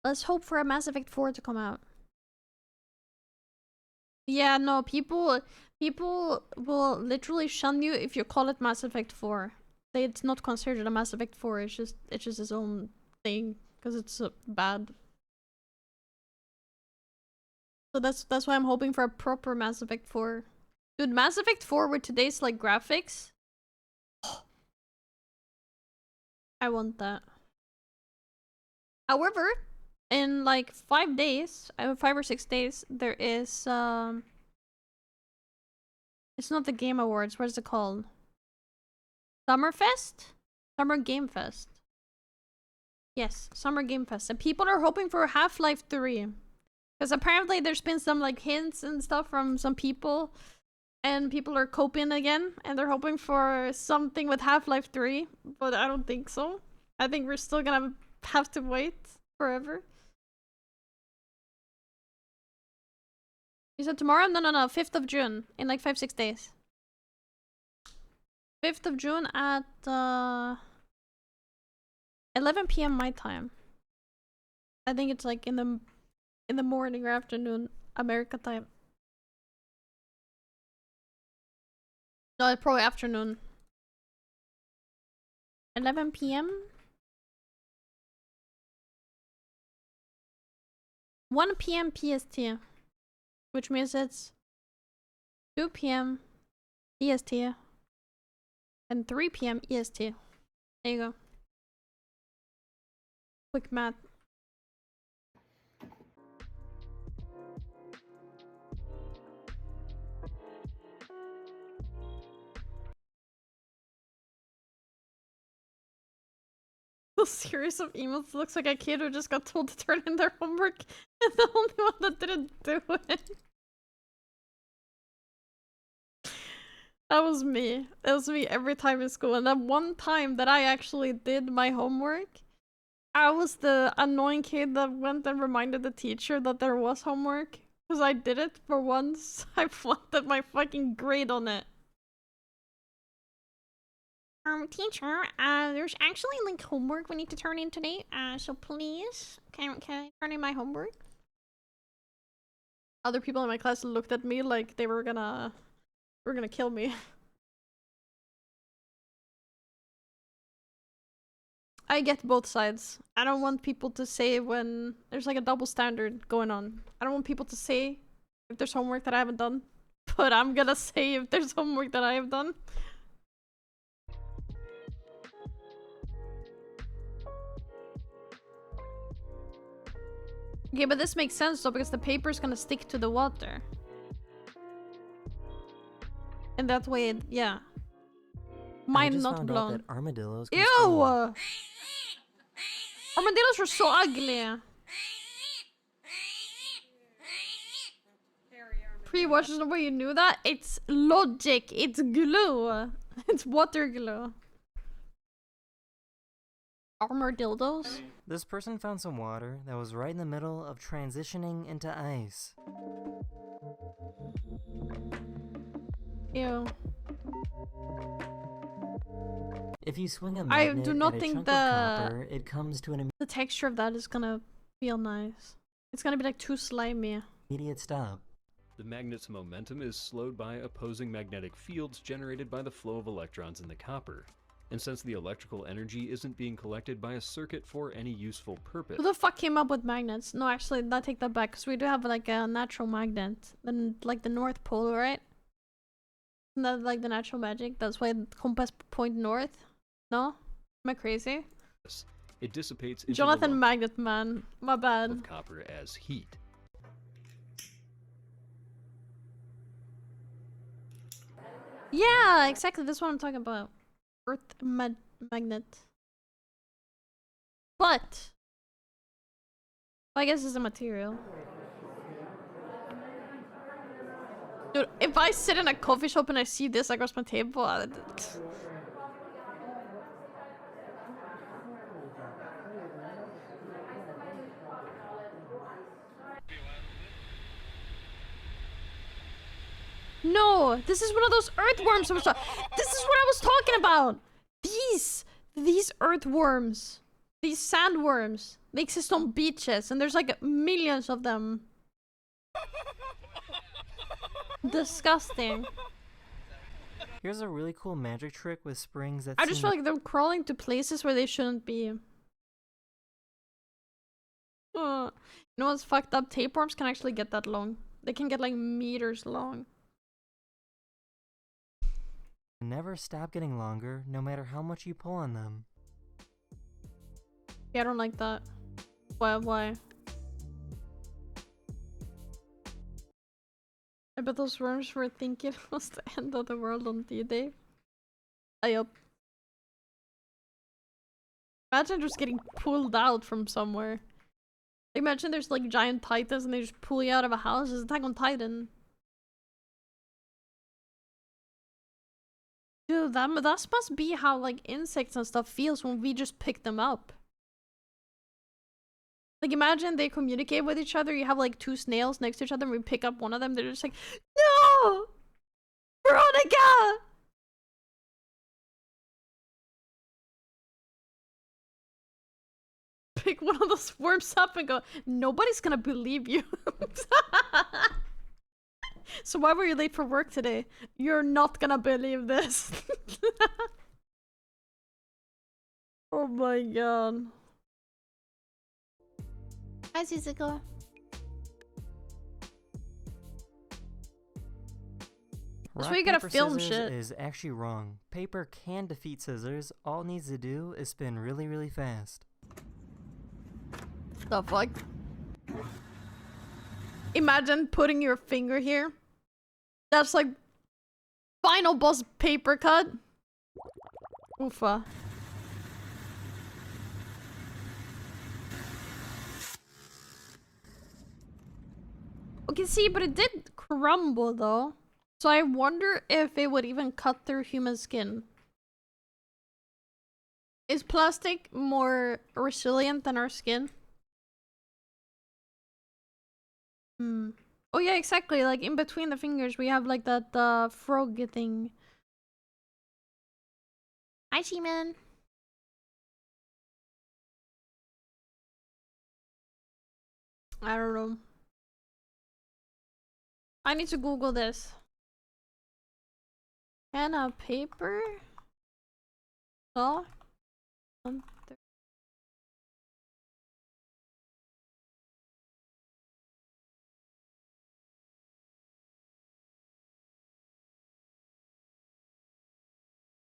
let's hope for a Mass Effect 4 to come out. Yeah, no, people will literally shun you if you call it Mass Effect 4. It's not considered a Mass Effect 4, it's just its own thing, because it's bad. So that's why I'm hoping for a proper Mass Effect 4. Dude, Mass Effect 4 with today's like graphics. I want that. However, in like 5 days, 5 or 6 days, there is it's not the Game Awards, what is it called? Summerfest? Summer Game Fest. Yes, Summer Game Fest. And people are hoping for Half-Life 3. Because apparently there's been some like hints and stuff from some people. And people are coping again. And they're hoping for something with Half-Life 3. But I don't think so. I think we're still gonna have to wait forever. You said tomorrow? No, 5th of June. In like 5-6 days. 5th of June at 11 p.m. my time. I think it's like in the morning or afternoon America time. No, it's probably afternoon. 11 p.m. 1 p.m. PST, which means it's 2 p.m. EST and 3 p.m. EST. There you go. Quick math. The series of emails looks like a kid who just got told to turn in their homework and the only one that didn't do it. That was me. That was me every time in school. And that one time that I actually did my homework, I was the annoying kid that went and reminded the teacher that there was homework. Because I did it for once. I flaunted my fucking grade on it. Teacher, there's actually like homework we need to turn in today. So please, can I turn in my homework? Other people in my class looked at me like they were gonna kill me. I get both sides. I don't want people to say when there's like a double standard going on. I don't want people to say if there's homework that I haven't done, but I'm gonna say if there's homework that I have done. Okay, but this makes sense though, because the paper's gonna stick to the water. And that way, yeah. Mine not blown. That armadillos Ew! Armadillos are so ugly. Pre-watches the way you knew that? It's logic. It's glue. It's water glue. Armor dildos? This person found some water that was right in the middle of transitioning into ice. Ew. If you swing a I magnet do not at a think chunk the of copper, it comes to an the texture of that is gonna feel nice. It's gonna be like too slimy. immediate stop. The magnet's momentum is slowed by opposing magnetic fields generated by the flow of electrons in the copper. And since the electrical energy isn't being collected by a circuit for any useful purpose... Who the fuck came up with magnets? No, actually, I take that back, because we do have like a natural magnet. Then like the North Pole, right? Isn't that like the natural magic? That's why the compass point north? No? Am I crazy? It dissipates into Jonathan the Magnet Man. My bad. of copper as heat. Yeah, exactly. That's what I'm talking about. Earth magnet. But I guess it's a material. Dude, if I sit in a coffee shop and I see this across my table, no, this is one of those earthworms. This is what I was talking about. These earthworms, these sandworms, they exist on beaches, and there's like millions of them. Disgusting. Here's a really cool magic trick with springs that I just feel like they're crawling to places where they shouldn't be. You know what's fucked up? Tapeworms can actually get that long. They can get like meters long. never stop getting longer, no matter how much you pull on them. Yeah, I don't like that. Why? I bet those worms were thinking it was the end of the world on D-Day. Yup. Imagine just getting pulled out from somewhere. Imagine there's like giant titans and they just pull you out of a house. It's Attack on Titan. Dude, that must be how like insects and stuff feels when we just pick them up. Like imagine they communicate with each other. You have like two snails next to each other and we pick up one of them. They're just like, no! Veronica! pick one of those worms up and go, nobody's gonna believe you. So why were you late for work today? You're not gonna believe this. Oh my god. Hi, 𝗙𝗹𝗹𝗀. That's where you gotta film shit. Is actually wrong. Paper can defeat scissors. All it needs to do is spin really, really fast. The fuck? Imagine putting your finger here. That's like final boss paper cut. Oofa. Okay, see, but it did crumble though. So I wonder if it would even cut through human skin. Is plastic more resilient than our skin? Hmm. Oh yeah, exactly. Like in between the fingers, we have like that frog thing. Hi, She-Man. I don't know. I need to Google this. Can a paper saw?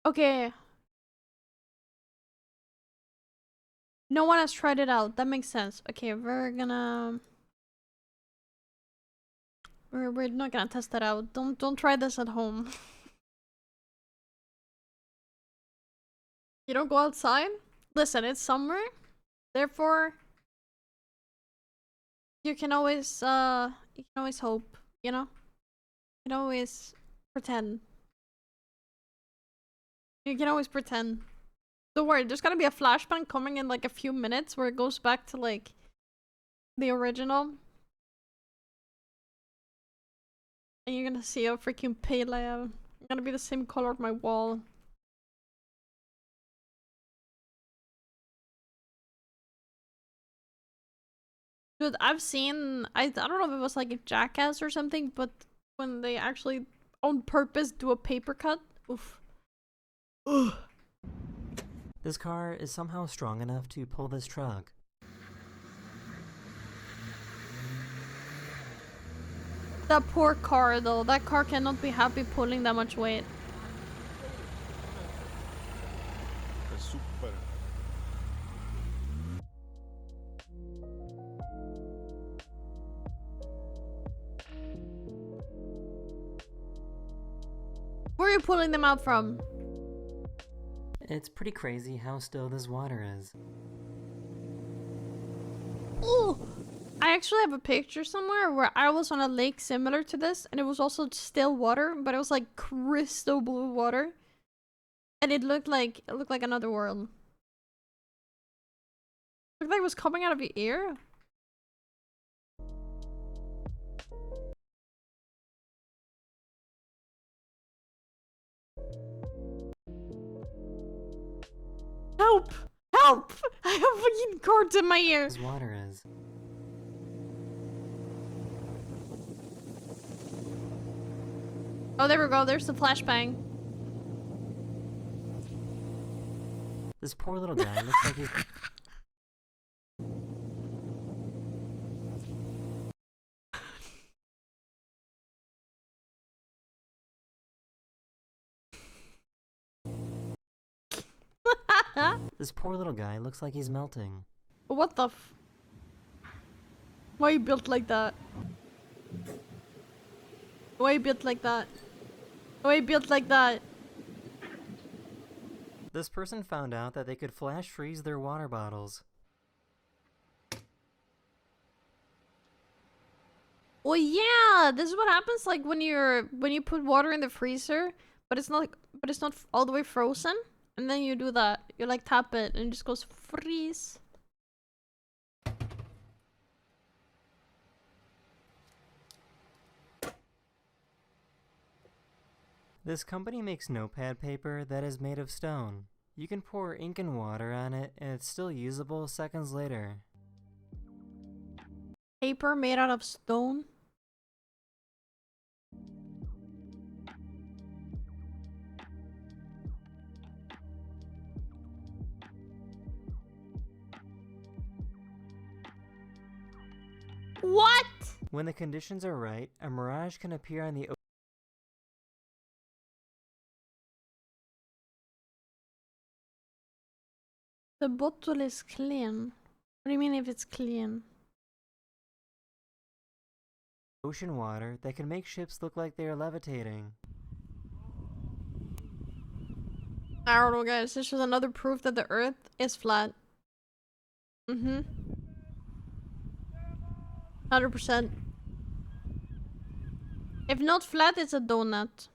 Okay. No one has tried it out. That makes sense. Okay, we're gonna... We're not gonna test that out. Don't try this at home. You don't go outside? Listen, it's summer. Therefore, you can always hope, you know? You can always pretend. You can always pretend. Don't worry, there's gonna be a flashbang coming in like a few minutes where it goes back to like the original. And you're gonna see how freaking pale I am. I'm gonna be the same color of my wall. Dude, I've seen, I don't know if it was like a Jackass or something, but when they actually on purpose do a paper cut, oof. Ugh. This car is somehow strong enough to pull this truck. That poor car though, that car cannot be happy pulling that much weight. Super. Where are you pulling them out from? It's pretty crazy how still this water is. Ooh! I actually have a picture somewhere where I was on a lake similar to this, and it was also still water, but it was like crystal blue water. And it looked like another world. It looked like it was coming out of your ear. Help! Help! I have fucking cords in my ear. This water is. Oh, there we go. There's the flashbang. This poor little guy looks like he's... This poor little guy looks like he's melting. What the f... Why are you built like that? Why are you built like that? Why are you built like that? This person found out that they could flash freeze their water bottles. Well, yeah, this is what happens like when you put water in the freezer, but it's not all the way frozen, and then you do that. You like tap it and it just goes freeze. This company makes notepad paper that is made of stone. You can pour ink and water on it, and it's still usable seconds later. Paper made out of stone? What? When the conditions are right, a mirage can appear on the The bottle is clean. What do you mean if it's clean? ocean water that can make ships look like they are levitating. I don't know, guys. This is another proof that the Earth is flat. 100%. If not flat, it's a donut.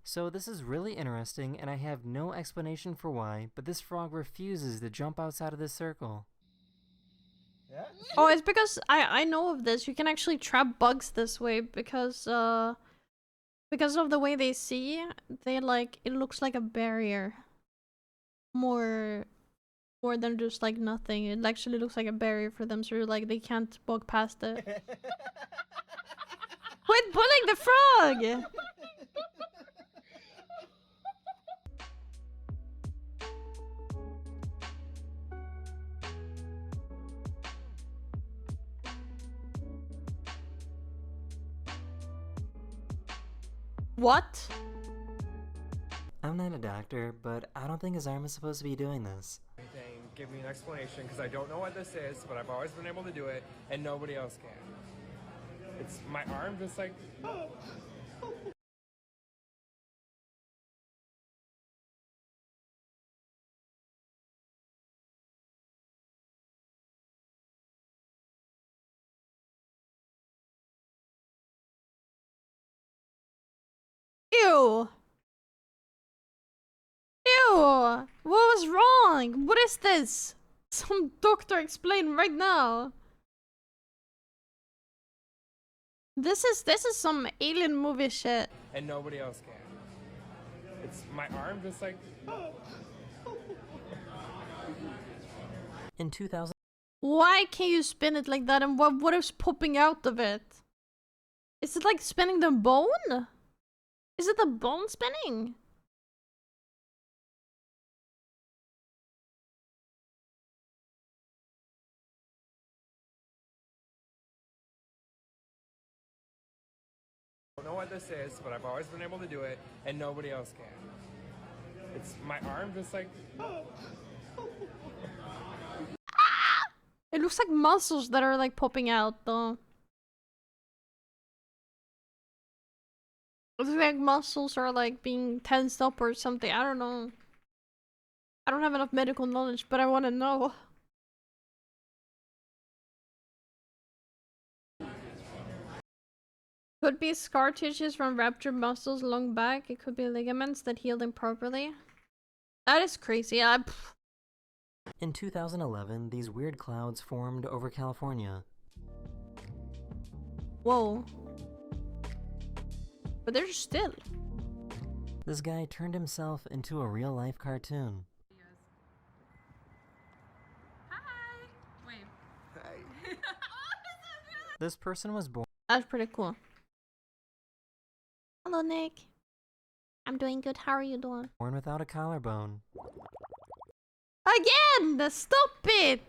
So this is really interesting, and I have no explanation for why, but this frog refuses to jump outside of this circle. Oh, it's because I know of this. You can actually trap bugs this way because of the way they see. They like it looks like a barrier. More than just like nothing. It actually looks like a barrier for them, so like they can't walk past it. Quit pulling the frog! What? I'm not a doctor, but I don't think his arm is supposed to be doing this. Give me an explanation, because I don't know what this is, but I've always been able to do it, and nobody else can. It's my arm just like... Ew! Ew! What was wrong? What is this? Some doctor explain right now. This is some alien movie shit. And nobody else can. It's my arm just like... In 2000... Why can't you spin it like that, and what is popping out of it? Is it like spinning the bone? Is it the bone spinning? I don't know what this is, but I've always been able to do it, and nobody else can. It's my arm just like... It looks like muscles that are like popping out though. It looks like muscles are like being tensed up or something. I don't know. I don't have enough medical knowledge, but I want to know. Could be scar tissues from ruptured muscles along back. It could be ligaments that healed improperly. That is crazy. In 2011, these weird clouds formed over California. Whoa. But they're still. This guy turned himself into a real-life cartoon. Hi! Wait. Hey. This person was born... That's pretty cool. Hello, Nick. I'm doing good. How are you doing? Born without a collarbone. Again! Stop it!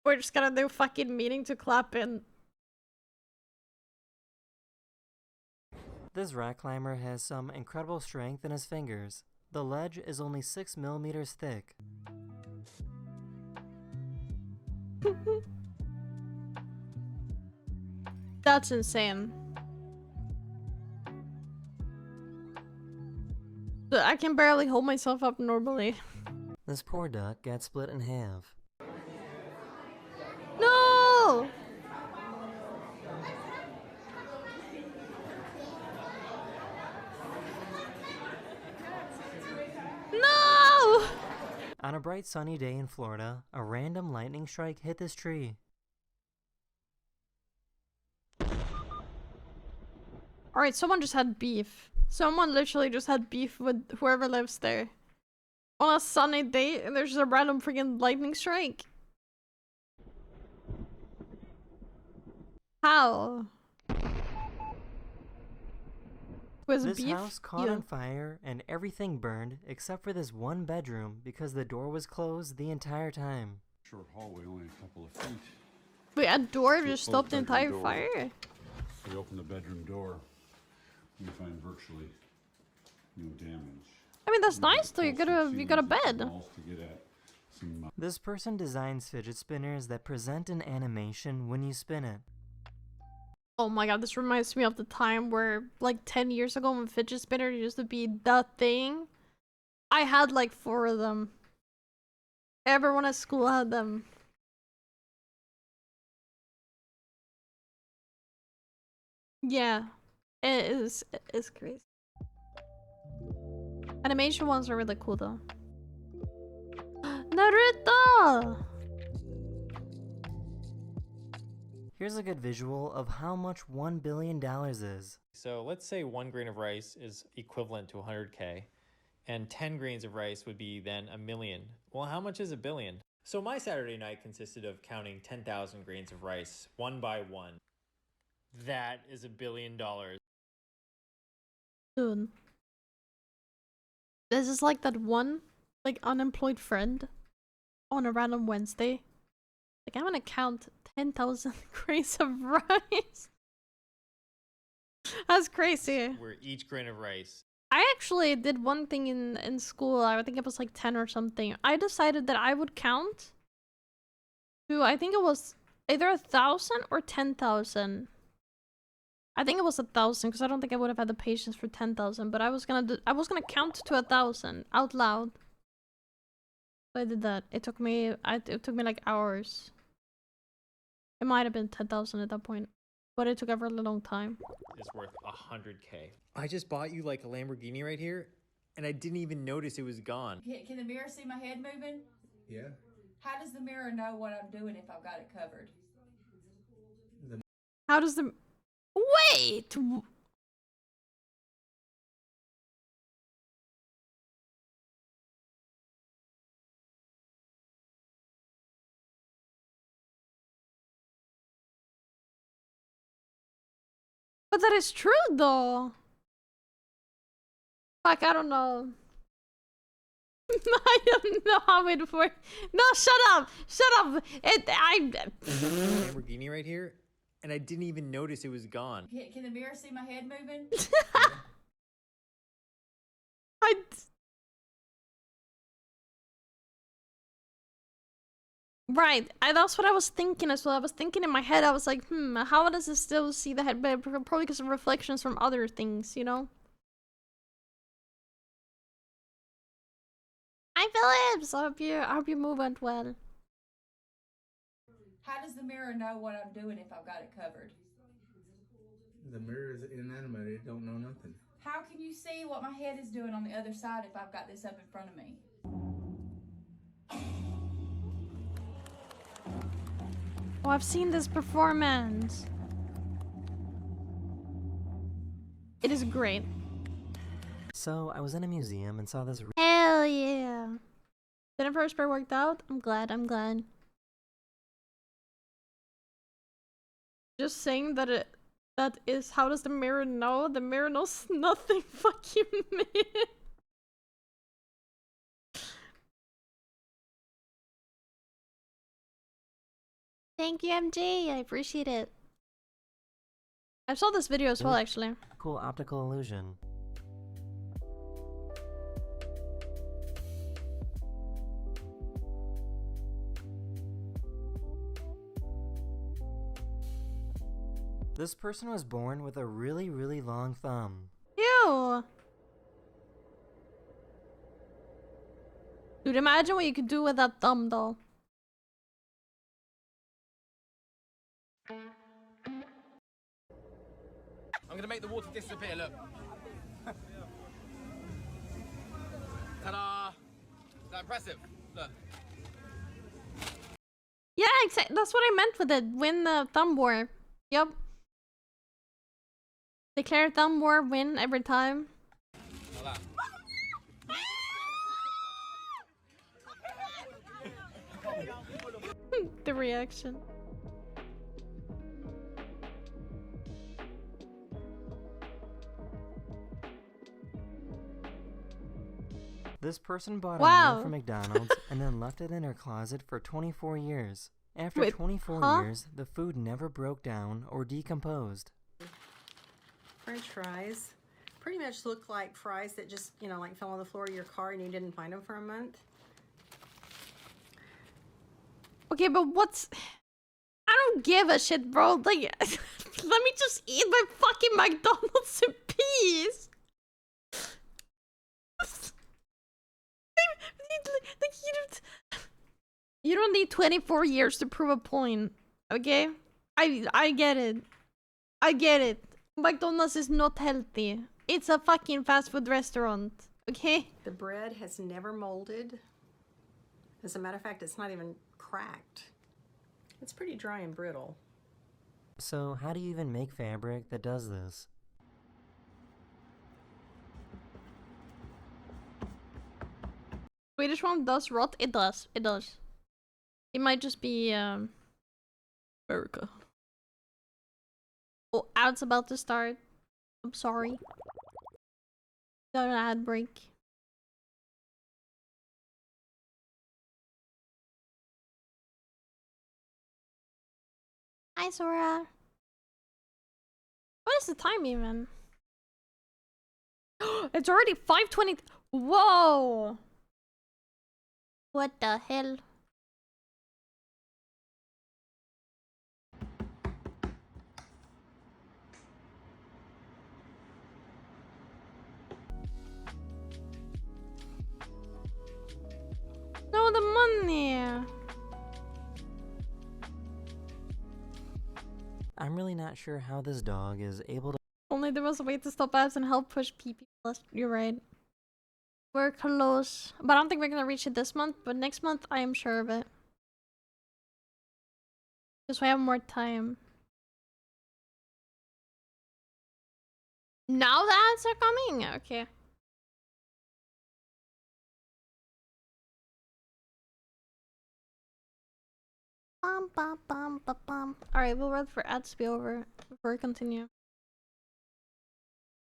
We're just gonna do fucking meeting to clap in. This rock climber has some incredible strength in his fingers. The ledge is only 6 millimeters thick. That's insane. I can barely hold myself up normally. This poor duck got split in half. No! On a bright sunny day in Florida, a random lightning strike hit this tree. Alright, someone just had beef. Someone literally just had beef with whoever lives there. On a sunny day, and there's just a random freaking lightning strike. How? Was This beef? house caught on fire and everything burned except for this one bedroom because the door was closed the entire time. Short hallway, only a couple of feet. Wait, a door So just close stopped the bedroom entire door. fire? We open the bedroom door. We find virtually no damage. I mean, that's nice though. You got a bed. Walls to get at some, This person designs fidget spinners that present an animation when you spin it. Oh my god, this reminds me of the time where, like 10 years ago, when fidget spinner used to be the thing. I had like 4 of them. Everyone at school had them. Yeah, it's crazy. Animation ones are really cool though. Naruto! Here's a good visual of how much $1 billion is. So let's say 1 grain of rice is equivalent to 100K, and 10 grains of rice would be then 1 million. Well, how much is 1 billion? So my Saturday night consisted of counting 10,000 grains of rice, one by one. That is $1 billion. Dude. This is like that one, like, unemployed friend on a random Wednesday. Like, I'm gonna count 10,000 grains of rice. That's crazy. Where each grain of rice. I actually did one thing in school. I think it was like 10 or something. I decided that I would count to, I think it was either 1,000 or 10,000. I think it was 1,000 because I don't think I would have had the patience for 10,000. But I was gonna count to 1,000 out loud. So I did that. It took me like hours. It might have been 10,000 at that point, but it took a really long time. Is worth 100K. I just bought you like a Lamborghini right here, and I didn't even notice it was gone. Can the mirror see my head moving? Yeah. How does the mirror know what I'm doing if I've got it covered? How does the... Wait! But that is true though. Fuck, I don't know. I don't know how it works. No, shut up! Shut up! Lamborghini right here, and I didn't even notice it was gone. Can the mirror see my head moving? Right, that's what I was thinking as well. I was thinking in my head, I was like, how does it still see the head? But probably because of reflections from other things, you know? Hi, Phillips! I hope your move went well. How does the mirror know what I'm doing if I've got it covered? The mirror is inanimate. It don't know nothing. How can you see what my head is doing on the other side if I've got this up in front of me? Oh, I've seen this performance. It is great. So, I was in a museum and saw this. Hell yeah. Didn't first pair worked out? I'm glad. Just saying that that is, how does the mirror know? The mirror knows nothing. Fuck you, man. Thank you, MJ. I appreciate it. I saw this video as well, actually. Cool optical illusion. This person was born with a really, really long thumb. Ew. Dude, imagine what you could do with that thumb, though. I'm gonna make the water disappear, look. Ta-da! Is that impressive? Yeah, exactly. That's what I meant with it. Win the thumb war. Yep. Declare thumb war, win every time. The reaction. This person bought a Wow. meal from McDonald's and then left it in her closet for 24 years. After Wait, 24 huh? years, the food never broke down or decomposed. French fries pretty much look like fries that just, you know, like fell on the floor of your car and you didn't find them for a month. Okay, but what's... I don't give a shit, bro. Like, let me just eat my fucking McDonald's in peace. Like, you don't need 24 years to prove a point, okay? I get it. I get it. McDonald's is not healthy. It's a fucking fast food restaurant, okay? The bread has never molded. As a matter of fact, it's not even cracked. It's pretty dry and brittle. So how do you even make fabric that does this? Swedish one does rot? It does. It does. It might just be, America. Oh, ad's about to start. I'm sorry. Got an ad break. Hi, Sora. What is the time even? It's already 5:20. Whoa! What the hell? No, the money. I'm really not sure how this dog is able to... Only there was a way to stop ads and help push PP plus. You're right. We're close. But I don't think we're gonna reach it this month, but next month I am sure of it. Because we have more time. Now the ads are coming? Okay. Alright, we'll wait for ads to be over before we continue.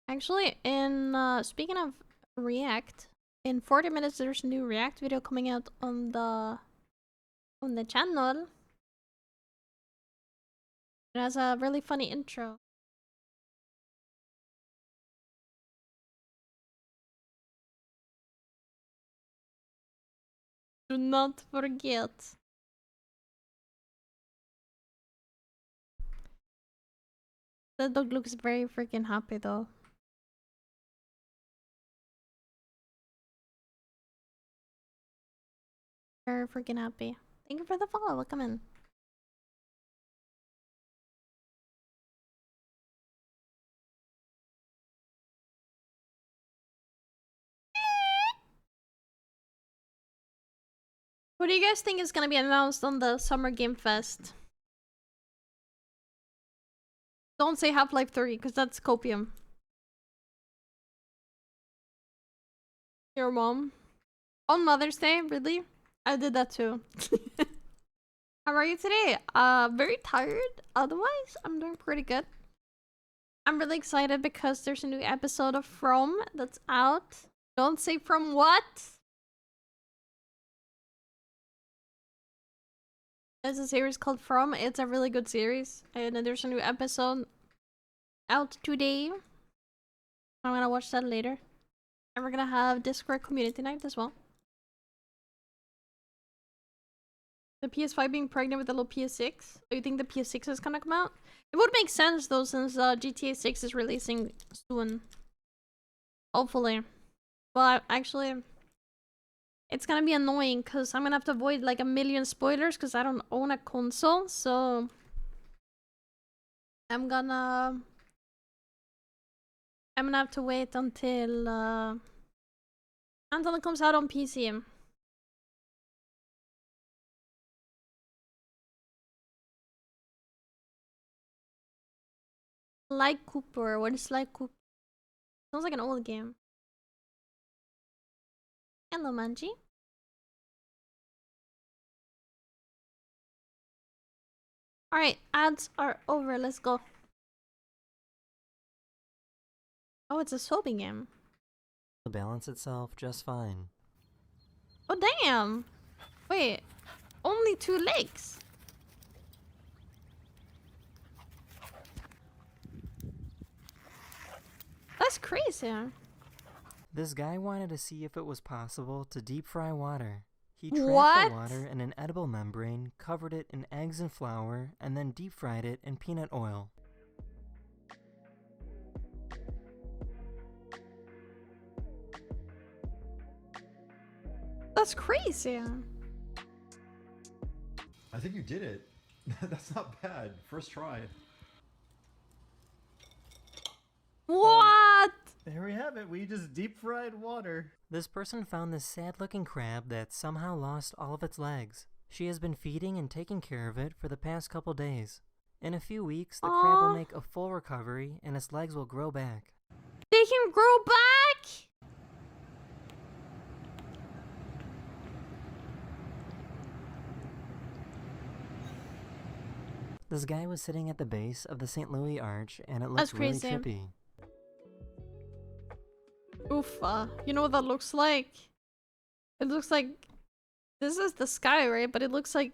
Actually, in speaking of React, in 40 minutes there's a new React video coming out on the channel. It has a really funny intro. Do not forget. The dog looks very freaking happy though. Very freaking happy. Thank you for the follow. Welcome in. What do you guys think is gonna be announced on the Summer Game Fest? Don't say Half-Life 3, because that's copium. Your mom? On Mother's Day? Really? I did that too. How are you today? Very tired. Otherwise, I'm doing pretty good. I'm really excited because there's a new episode of From that's out. Don't say from what? There's a series called From. It's a really good series. And there's a new episode out today. I'm gonna watch that later. And we're gonna have Discord community night as well. The PS5 being pregnant with the little PS6. Do you think the PS6 is gonna come out? It would make sense though, since GTA 6 is releasing soon. Hopefully. But actually, it's gonna be annoying because I'm gonna have to avoid like a million spoilers because I don't own a console. So I'm gonna have to wait until it comes out on PC. Sly Cooper. What is Sly Cooper? Sounds like an old game. Hello, Manji. Alright, ads are over. Let's go. Oh, it's a soapy game. It'll balance itself just fine. Oh, damn. Wait, only 2 legs. That's crazy. This guy wanted to see if it was possible to deep fry water. He trapped What? the water in an edible membrane, covered it in eggs and flour, and then deep fried it in peanut oil. That's crazy. I think you did it. That's not bad. First try. What? There we have it. We just deep fried water. This person found this sad-looking crab that somehow lost all of its legs. She has been feeding and taking care of it for the past couple days. In a few weeks, the crab will make a full recovery and its legs will grow back. They can grow back? This guy was sitting at the base of the St. Louis Arch and it looks really trippy. Oofa. You know what that looks like? It looks like... This is the sky, right? But it looks like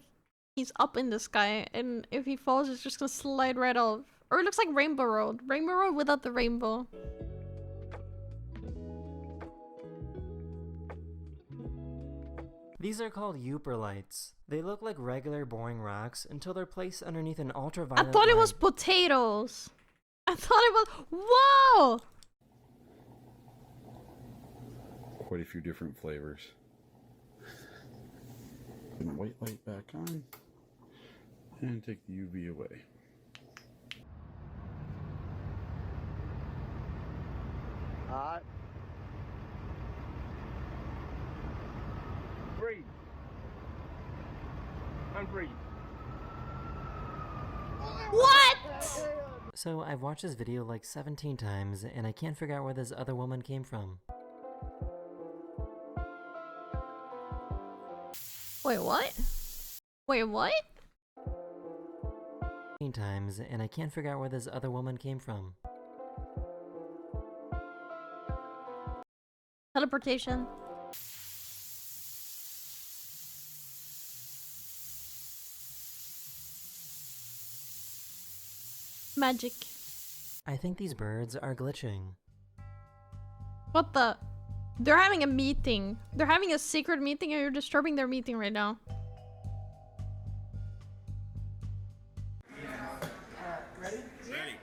he's up in the sky. And if he falls, it's just gonna slide right off. Or it looks like Rainbow Road. Rainbow Road without the rainbow. These are called 𝗙𝗶𝗏𝗏lights. They look like regular boring rocks until they're placed underneath an ultraviolet I thought it light. was potatoes. I thought it was... Whoa! Quite a few different flavors. And white light back on. And take the UV away. Hot. Breathe. Unbreathe. What? So I've watched this video like 17 times and I can't figure out where this other woman came from. Wait, what? Wait, what? Times and I can't figure out where this other woman came from. Teleportation. Magic. I think these birds are glitching. What the? They're having a meeting. They're having a secret meeting and you're disturbing their meeting right now. Ready? Ready.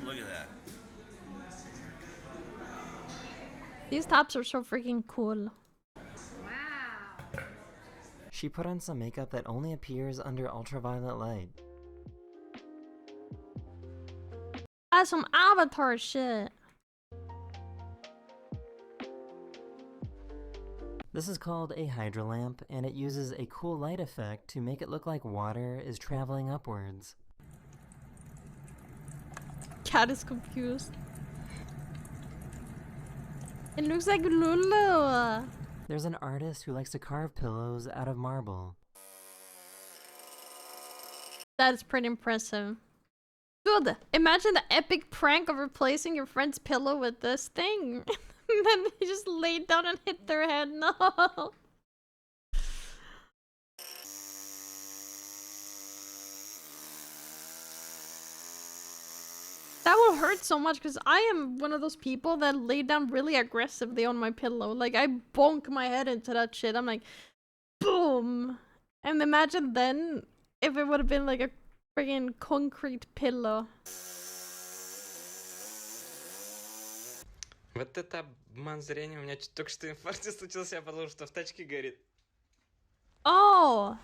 Look at that. These tops are so freaking cool. She put on some makeup that only appears under ultraviolet light. That's some Avatar shit. This is called a hydra lamp, and it uses a cool light effect to make it look like water is traveling upwards. Cat is confused. It looks like Lulu. There's an artist who likes to carve pillows out of marble. That's pretty impressive. Dude, imagine the epic prank of replacing your friend's pillow with this thing. And then they just laid down and hit their head. No. That will hurt so much because I am one of those people that lay down really aggressively on my pillow. Like, I bonk my head into that shit. I'm like, boom. And imagine then if it would have been like a friggin' concrete pillow. Вот это обман зрения. У меня только что инфаркт случился, я подумал, что в тачке горит. Oh!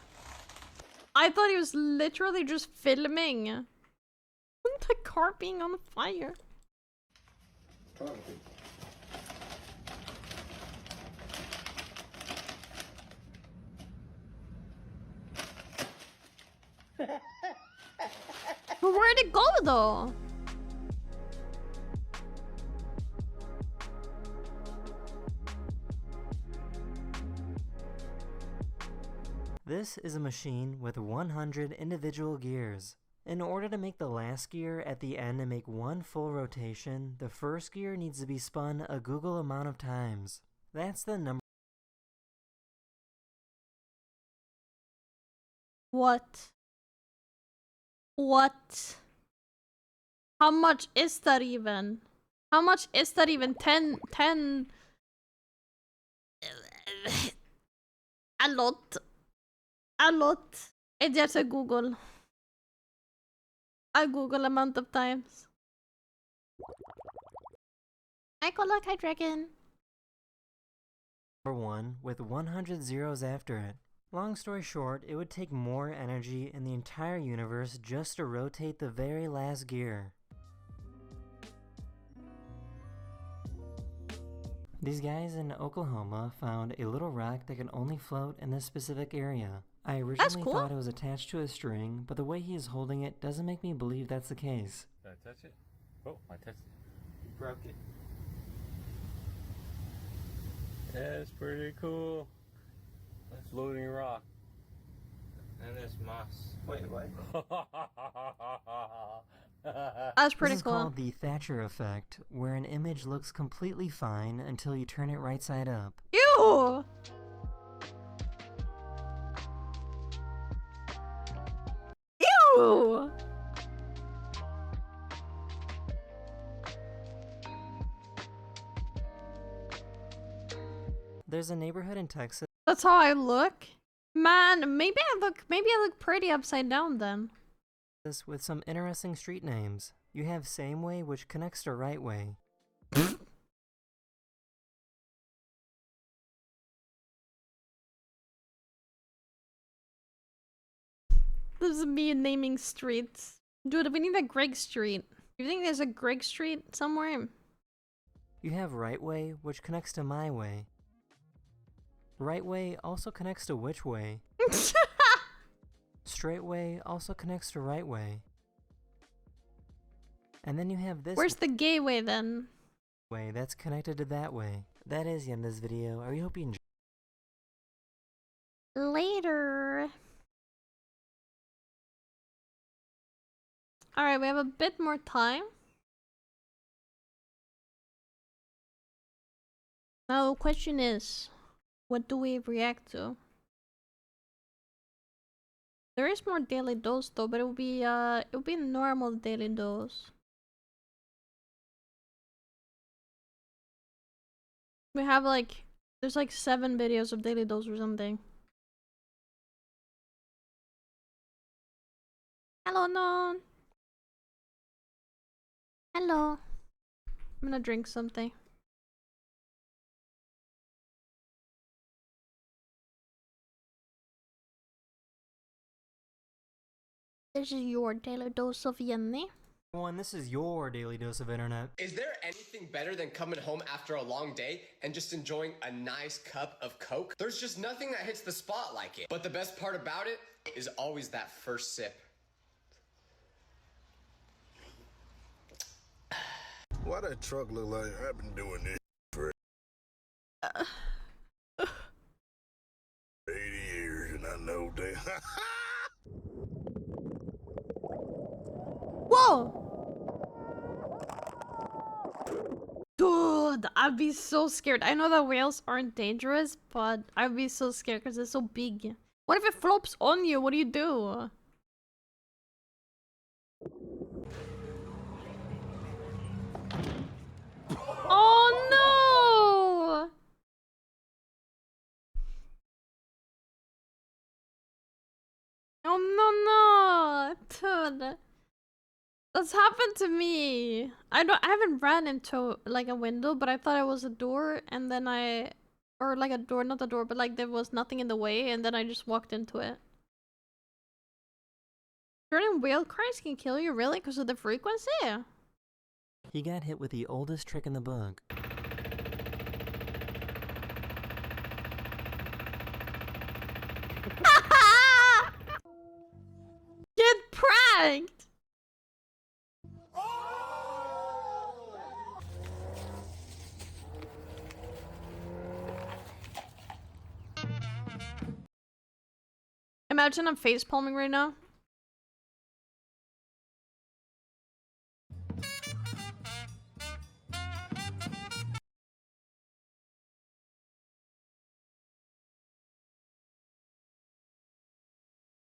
I thought he was literally just filming the car being on fire. But where'd it go though? This is a machine with 100 individual gears. In order to make the last gear at the end and make one full rotation, the first gear needs to be spun a googol amount of times. That's the number. What? What? How much is that even? How much is that even? 10... A lot. A lot. It's just a Google. A Google amount of times. Hi, Kola, hi, Dragon. Number 1 with 100 zeros after it. Long story short, it would take more energy in the entire universe just to rotate the very last gear. These guys in Oklahoma found a little rock that can only float in this specific area. I originally thought it was attached to a string, but the way he is holding it doesn't make me believe that's the case. Did I touch it? Oh, I touched it. You broke it. That's pretty cool. That's floating rock. And it's moss. Wait, what? That's pretty This is cool. called the Thatcher effect, where an image looks completely fine until you turn it right side up. Ew! Ew! There's a neighborhood in Texas. That's how I look? Man, maybe I look pretty upside down then. With some interesting street names. You have Same Way, which connects to Right Way. This is me naming streets. Dude, we need a Greg Street. You think there's a Greg Street somewhere? You have Right Way, which connects to My Way. Right Way also connects to Which Way. Straight Way also connects to Right Way. And then you have this. Where's the gay way then? Way that's connected to that way. That is the end of this video. I hope you enjoyed. Later. Alright, we have a bit more time. Now the question is, what do we react to? There is more daily dose though, but it would be normal daily dose. We have like, there's like 7 videos of daily dose or something. Hello, Non. Hello. I'm gonna drink something. This is your daily dose of Jenny. Everyone, this is your daily dose of internet. Is there anything better than coming home after a long day and just enjoying a nice cup of Coke? There's just nothing that hits the spot like it. But the best part about it is always that first sip. Why that truck look like I've been doing this for 80 years and I know that. Whoa! Dude, I'd be so scared. I know that whales aren't dangerous, but I'd be so scared because they're so big. What if it flops on you? What do you do? Oh no! Oh no, dude. That's happened to me. I haven't ran into like a window, but I thought it was a door, and then or like a door, not a door, but like there was nothing in the way, and then I just walked into it. Certain whale cries can kill you, really, because of the frequency? He got hit with the oldest trick in the book. Get pranked! Imagine I'm face palming right now.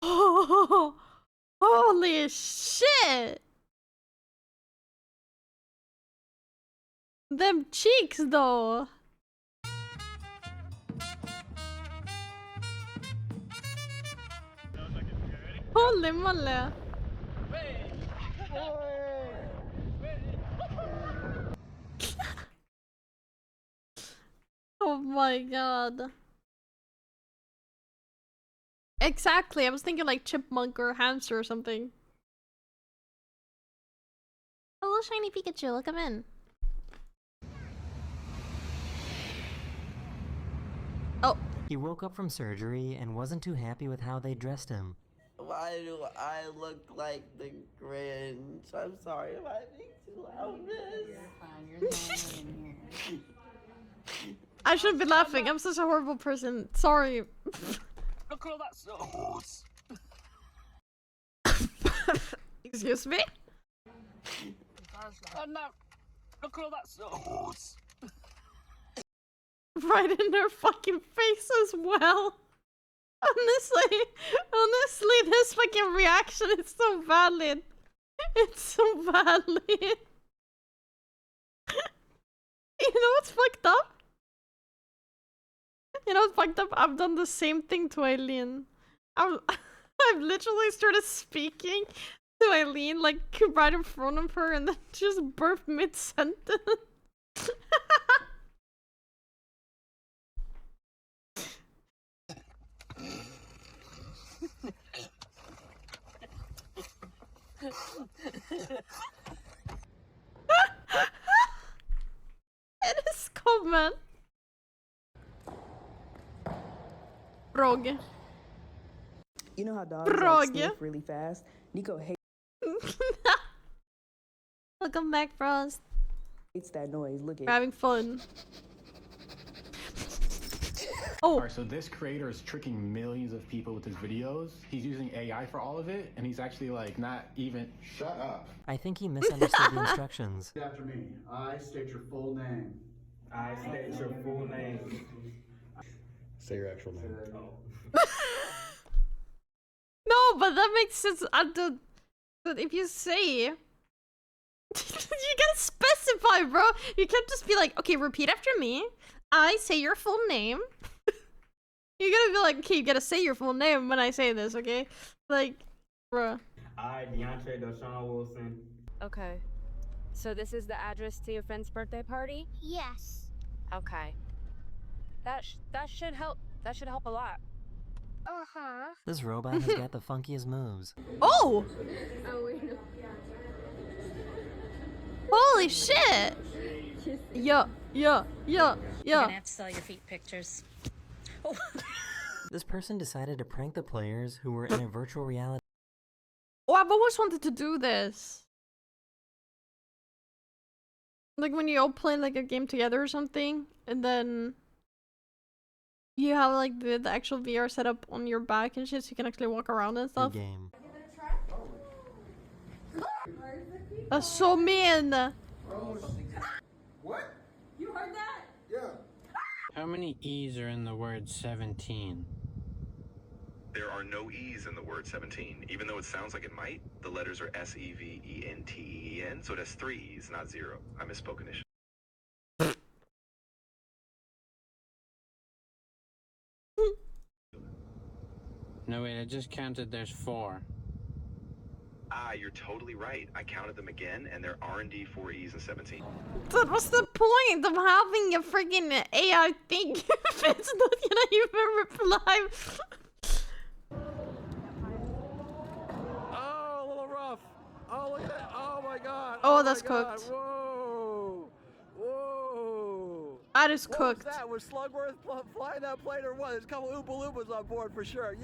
Oh, holy shit! Them cheeks though. Holy moly. Oh my god. Exactly, I was thinking like chipmunk or hamster or something. Hello, shiny Pikachu, welcome in. Oh. He woke up from surgery and wasn't too happy with how they dressed him. Why do I look like the Grinch? I'm sorry if I make too loud this. You're fine, you're fine in here. I shouldn't be laughing, I'm such a horrible person. Sorry. Look at all that sauce. Excuse me? Oh no! Look at all that sauce. Right in their fucking face as well. Honestly, this fucking reaction is so valid. It's so valid. You know what's fucked up? You know what's fucked up? I've done the same thing to Eileen. I've literally started speaking to Eileen like right in front of her and then just burped mid-sentence. It is common. Frog. You know how dogs Frog. like, sniff really fast? Nico hates Welcome back, Frost. that noise. Look at We're having fun. Oh. Alright, so this creator is tricking millions of people with his videos. He's using AI for all of it, and he's actually like not even. Shut up. I think he misunderstood the instructions. After me. I state your full name. I state your full name. Say your actual name. No, but that makes sense. But if you say, you gotta specify, bro. You can't just be like, okay, repeat after me. I say your full name. You gotta be like, okay, you gotta say your full name when I say this, okay? Like, bruh. I, 𝗙𝗵𝗔𝗿 Wilson. Okay. So this is the address to your friend's birthday party? Yes. Okay. That should help. That should help a lot. Uh-huh. This robot has got the funkiest moves. Oh! Oh, wait, no. Holy shit! Yeah. You're gonna have to sell your feet pictures. Oh. This person decided to prank the players who were in a virtual reality. Oh, I've always wanted to do this. Like when you all play like a game together or something, and then you have like the actual VR setup on your back and shit, so you can actually walk around and stuff. Game. That's so mean. What? You heard that? Yeah. How many E's are in the word 17? There are no E's in the word 17. Even though it sounds like it might, the letters are S-E-V-E-N-T-E-N, so it has 3 E's, not 0. I misspoke initially. No, wait, I just counted there's 4. Ah, you're totally right. I counted them again, and there are indeed 4 E's and 17. But what's the point of having a freaking AI thing if it's not gonna even reply? Oh, a little rough. Oh, look at that. Oh my god. Oh, that's my God. cooked. Whoa. Whoa. That is What cooked. was that? Was Slugworth flying that plane or what? There's a couple Oompa Loompas on board for sure.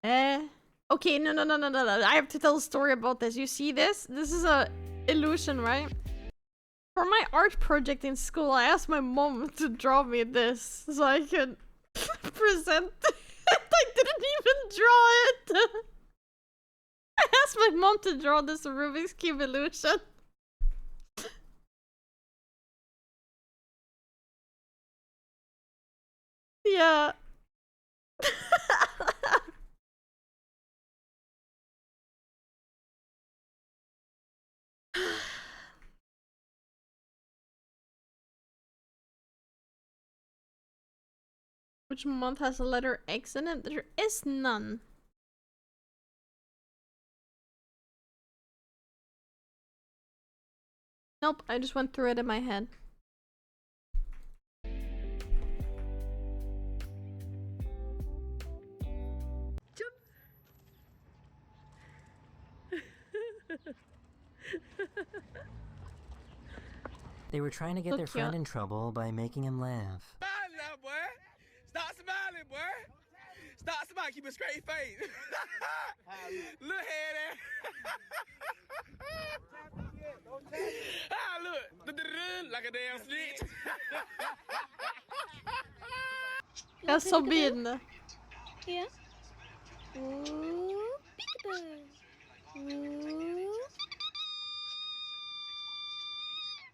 Yeah. Okay, no. I have to tell a story about this. You see this? This is a illusion, right? For my art project in school, I asked my mom to draw me this so I could present draw it. I asked my mom to draw this Rubik's Cube illusion. Yeah. Which month has the letter X in it? There is none. Nope, I just went through it in my head. They were trying to get their friend in trouble by making him laugh. Smiling now, boy. Stop smiling, boy. Stop smiling. Keep a straight face. Look at that. Ah, look. Like a damn snitch. That's so mean. Yeah. Ooh, peekaboo. Ooh.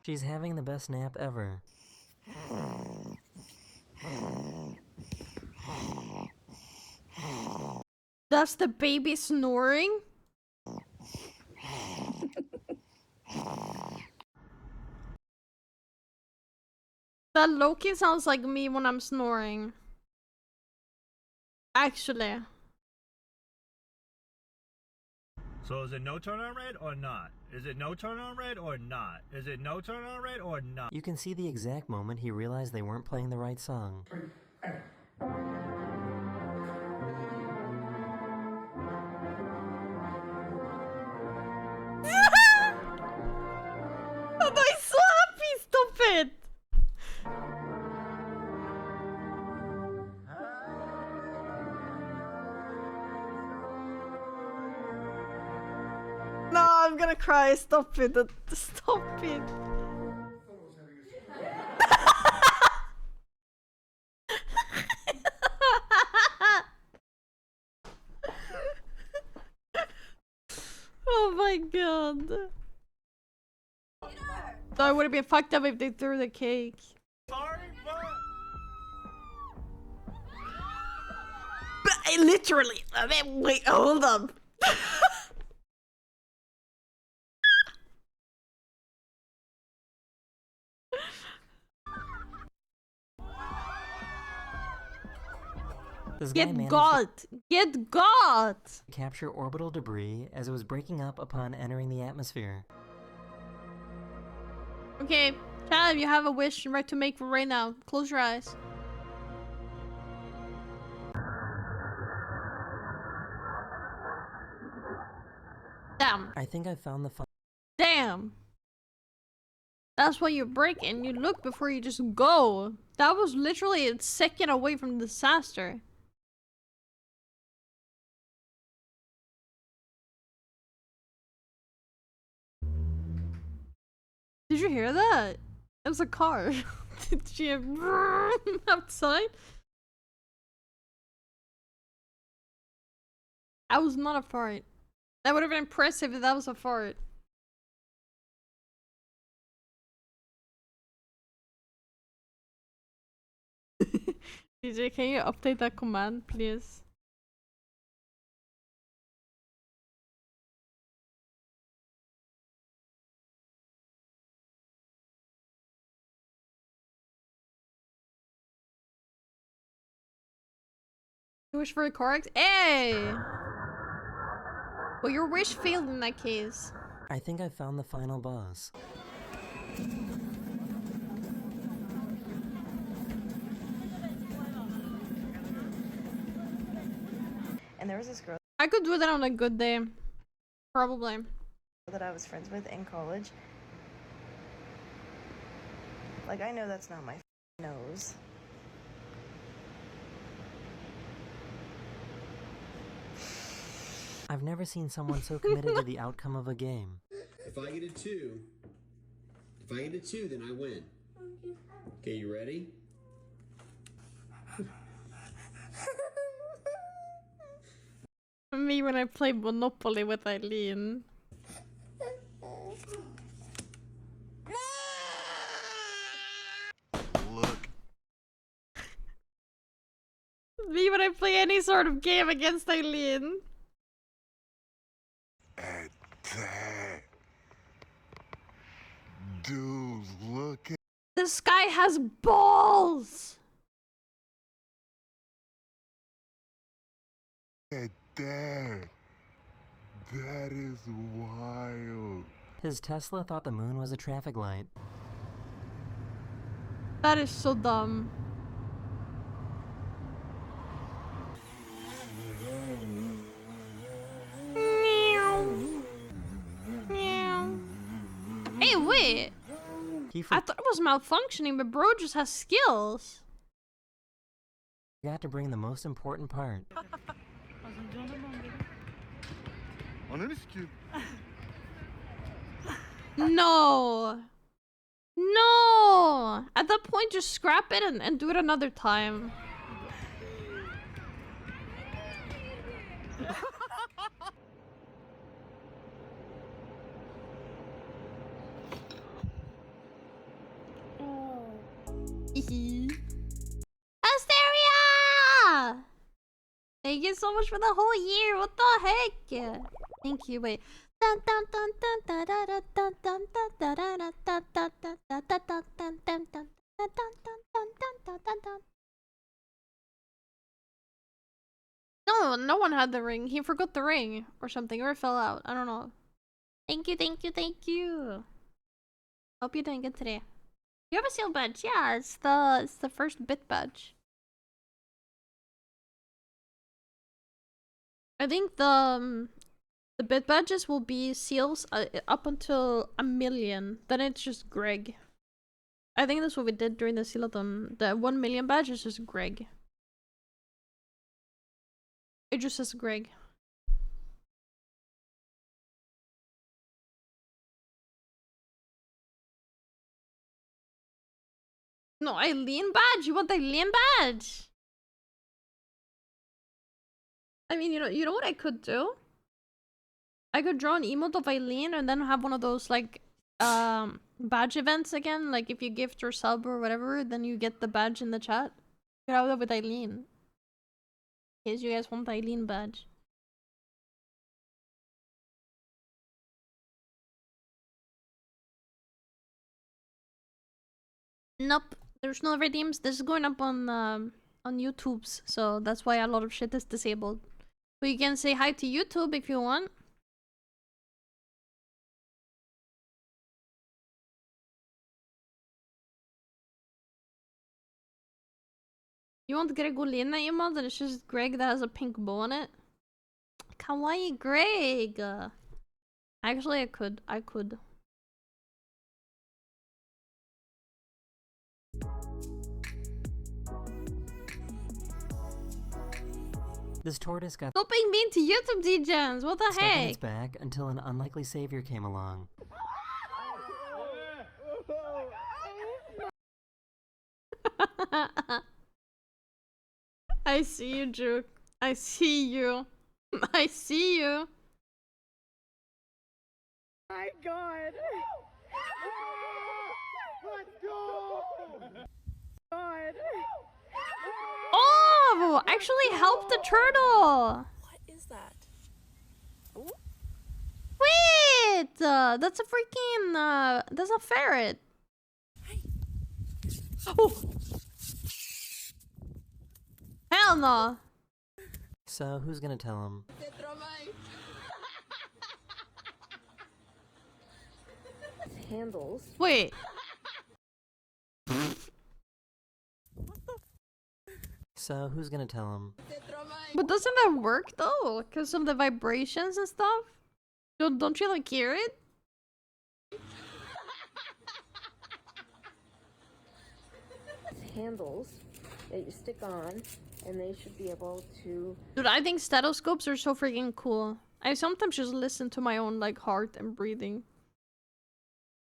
She's having the best nap ever. That's the baby snoring? That Loki sounds like me when I'm snoring. Actually. So is it no turn on red or not? Is it no turn on red or not? Is it no turn on red or not? You can see the exact moment he realized they weren't playing the right song. I'm so happy, stop it! No, I'm gonna cry, stop it, stop it. Oh my god. So it would have been fucked up if they threw the cake. Sorry, But I literally, I mean, wait, hold on. This guy Get managed God! Get God! to capture orbital debris as it was breaking up upon entering the atmosphere. Okay, Chad, you have a wish right to make right now. Close your eyes. Damn. I think I found the Damn. That's why you're breaking. You look before you just go. That was literally a second away from disaster. Did you hear that? It was a car. Did you hear outside? That was not a fart. That would have been impressive if that was a fart. DJ, can you update that command, please? You wish for a correct? Hey! Well, your wish failed in that case. I think I found the final boss. And there was this girl I could do that on a good day. Probably. that I was friends with in college. Like, I know that's not my nose. I've never seen someone so committed to the outcome of a game. If I get a 2, then I win. Okay, you ready? Me when I play Monopoly with Eileen. Look. Me when I play any sort of game against Eileen. At that. Dude, look at This guy has balls! that. That is wild. His Tesla thought the moon was a traffic light. That is so dumb. Hey, wait! I thought it was malfunctioning, but bro just has skills. Forgot to bring the most important part. No! No! At that point, just scrap it and do it another time. Asteria! Thank you so much for the whole year. What the heck? Thank you. Wait. No, no one had the ring. He forgot the ring or something, or it fell out. I don't know. Thank you, thank you, thank you. Hope you're doing good today. You have a seal badge? Yeah, it's the first bit badge. I think the bit badges will be seals up until 1 million. Then it's just Greg. I think that's what we did during the sealathon. The 1 million badge is just Greg. It just says Greg. No, Eileen badge? You want the Eileen badge? I mean, you know what I could do? I could draw an emote of Eileen and then have one of those, like, badge events again. Like, if you gift or sub or whatever, then you get the badge in the chat. You could have that with Eileen. In case you guys want the Eileen badge. Nope. There's no redeems. This is going up on YouTube's, so that's why a lot of shit is disabled. But you can say hi to YouTube if you want. You want Gregolina emote and it's just Greg that has a pink bow on it? Kawaii Greg! Actually, I could. This tortoise got Stop being mean to YouTube DJs! What the stuck in heck? its back until an unlikely savior came along. I see you, Juke. I see you. I see you. My God. Let's go. God. Oh! Actually help the turtle! What is that? Wait! That's a freaking, that's a ferret. Oh! Hell no! So, who's gonna tell him? Handles. Wait. So, who's gonna tell him? But doesn't that work though? Because of the vibrations and stuff? Don't you like hear it? Handles that you stick on, and they should be able to... Dude, I think stethoscopes are so freaking cool. I sometimes just listen to my own like heart and breathing.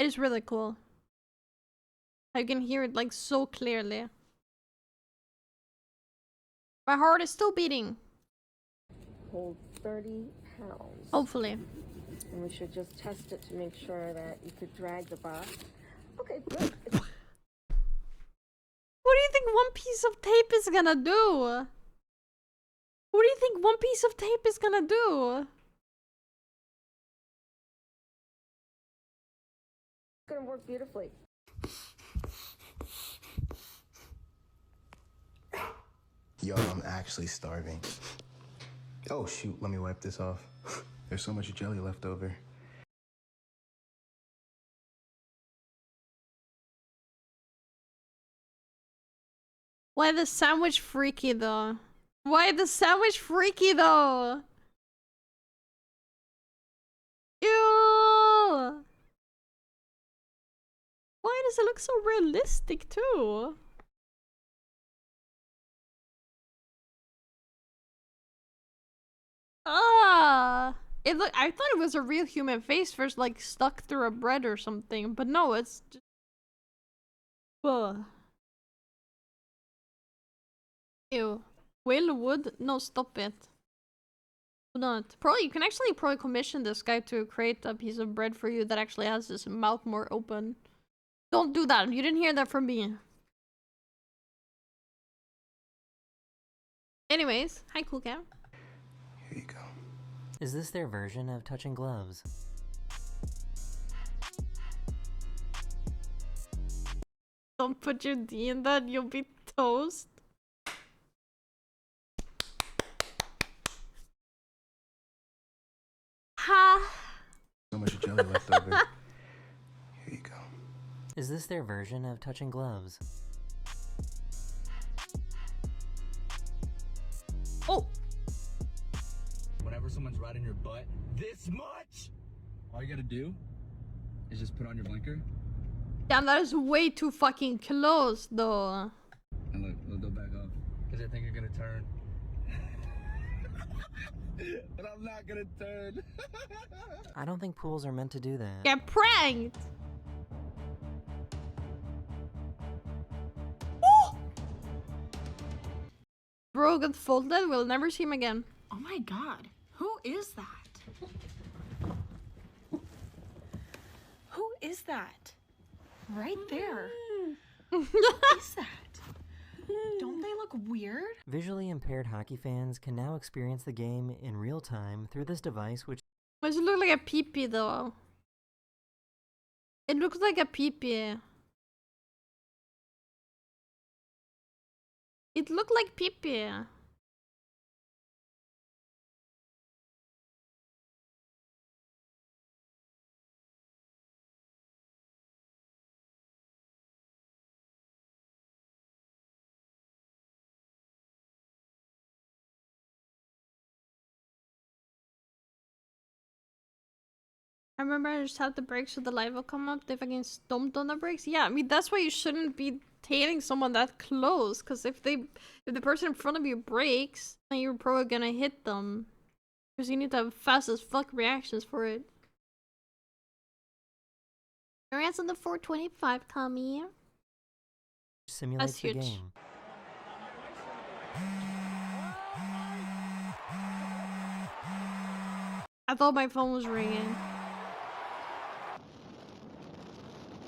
It is really cool. I can hear it like so clearly. My heart is still beating. hold 30 pounds. Hopefully. And we should just test it to make sure that you could drag the box. Okay, good. What do you think one piece of tape is gonna do? What do you think one piece of tape is gonna do? It's gonna work beautifully. Yo, I'm actually starving. Oh shoot, let me wipe this off. There's so much jelly left over. Why the sandwich freaky though? Why the sandwich freaky though? Ew! Why does it look so realistic too? Ah! I thought it was a real human face first, like stuck through a bread or something, but no, it's just... Ugh. Ew. Will would? No, stop it. Do not. Probably you can actually commission this guy to create a piece of bread for you that actually has his mouth more open. Don't do that. You didn't hear that from me. Anyways, hi Cool Cam. Here you go. Is this their version of touching gloves? Don't put your D in that, you'll be toast. Ha! So much jelly left over. Here you go. Is this their version of touching gloves? Oh! Whenever someone's riding your butt this much, all you gotta do is just put on your blinker. Damn, that is way too fucking close, though. And look, they'll back off. Because they think you're gonna turn. But I'm not gonna turn. I don't think pools are meant to do that. Get pranked! Oh! Bro got folded, we'll never see him again. Oh my god, who is that? Who is that? Right there. Who is that? Don't they look weird? Visually impaired hockey fans can now experience the game in real time through this device, which... Why does it look like a pee-pee, though? It looks like a pee-pee. It looked like pee-pee. I remember I just had the brakes so the light will come up. They fucking stomped on the brakes. Yeah, I mean, that's why you shouldn't be tailing someone that close. Because if the person in front of you brakes, then you're probably gonna hit them. Because you need to have fast as fuck reactions for it. Congrats on the 425, Kami. simulates the huge. game. I thought my phone was ringing.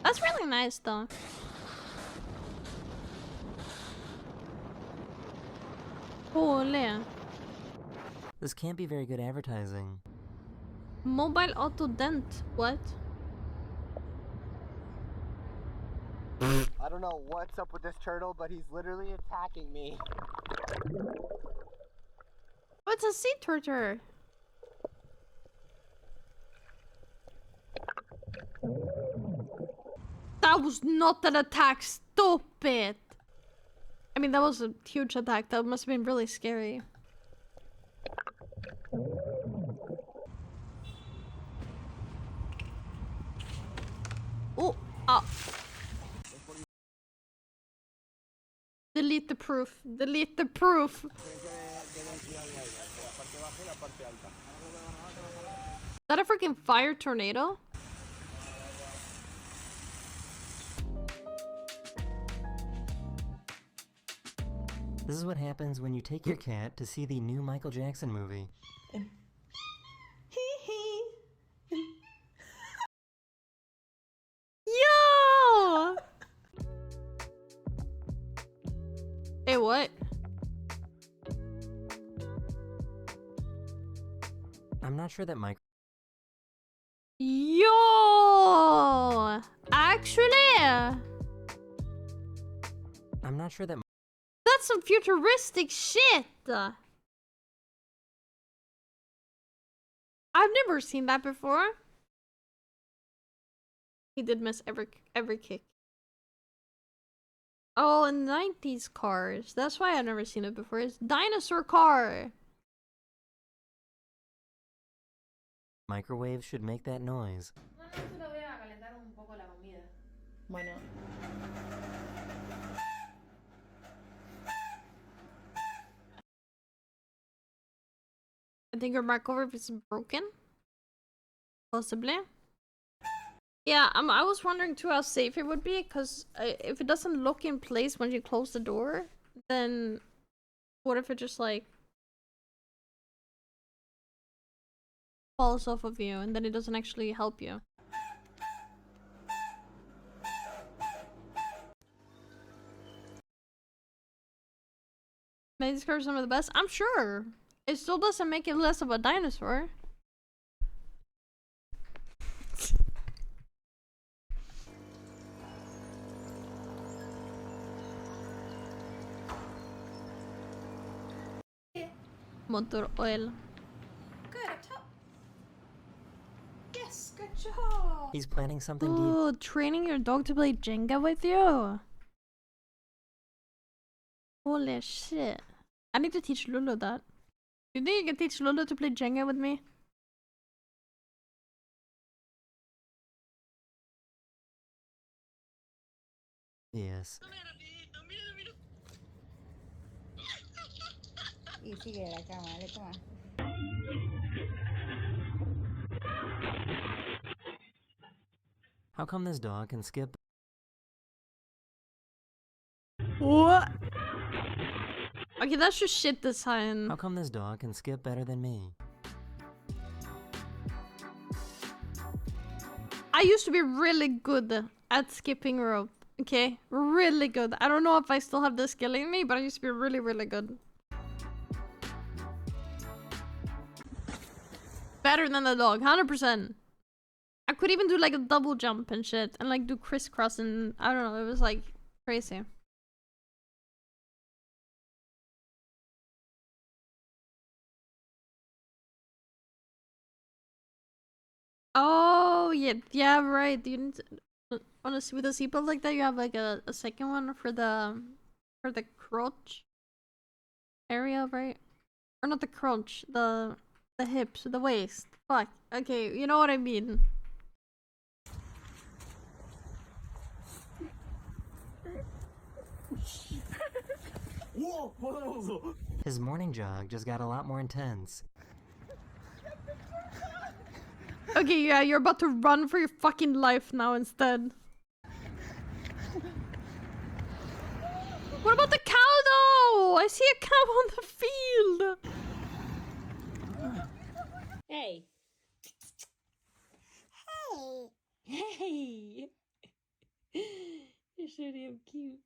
That's really nice, though. Holy. This can't be very good advertising. Mobile auto dent. What? I don't know what's up with this turtle, but he's literally attacking me. What's a sea turtle? That was not an attack. Stop it. I mean, that was a huge attack. That must have been really scary. Oh, ah. Delete the proof. Delete the proof. Is that a freaking fire tornado? This is what happens when you take your cat to see the new Michael Jackson movie. Hey, what? I'm not sure that Yo! Actually, I'm not sure that that's some futuristic shit. I've never seen that before. He did miss every kick. Oh, 90s cars. That's why I've never seen it before. It's dinosaur car. microwave should make that noise. Why not? I think your microwave is broken. Possibly. Yeah, I was wondering too how safe it would be, because if it doesn't lock in place when you close the door, then what if it just like falls off of you and then it doesn't actually help you? Maybe these cars are some of the best. I'm sure. It still doesn't make it less of a dinosaur. Motor oil. Good, up top. Yes, good job. He's planning something deep. Ooh, training your dog to play Jenga with you. Holy shit. I need to teach Lulu that. You think you can teach Lulu to play Jenga with me? Yes. Y sigue la cama, dale, toma. How come this dog can skip? What? Okay, that's just shit design. How come this dog can skip better than me? I used to be really good at skipping rope. Okay, really good. I don't know if I still have the skill in me, but I used to be really, really good. Better than the dog, 100%. I could even do like a double jump and shit, and like do crisscross, and I don't know, it was like crazy. Oh yeah, yeah, right. You need to, honestly, with a seatbelt like that, you have like a second one for the crotch area, right? Or not the crotch, the hips, the waist. Fuck. Okay, you know what I mean. His morning jog just got a lot more intense. Okay, yeah, you're about to run for your fucking life now instead. What about the cow though? I see a cow on the field. Hey. Hey. You're so damn cute.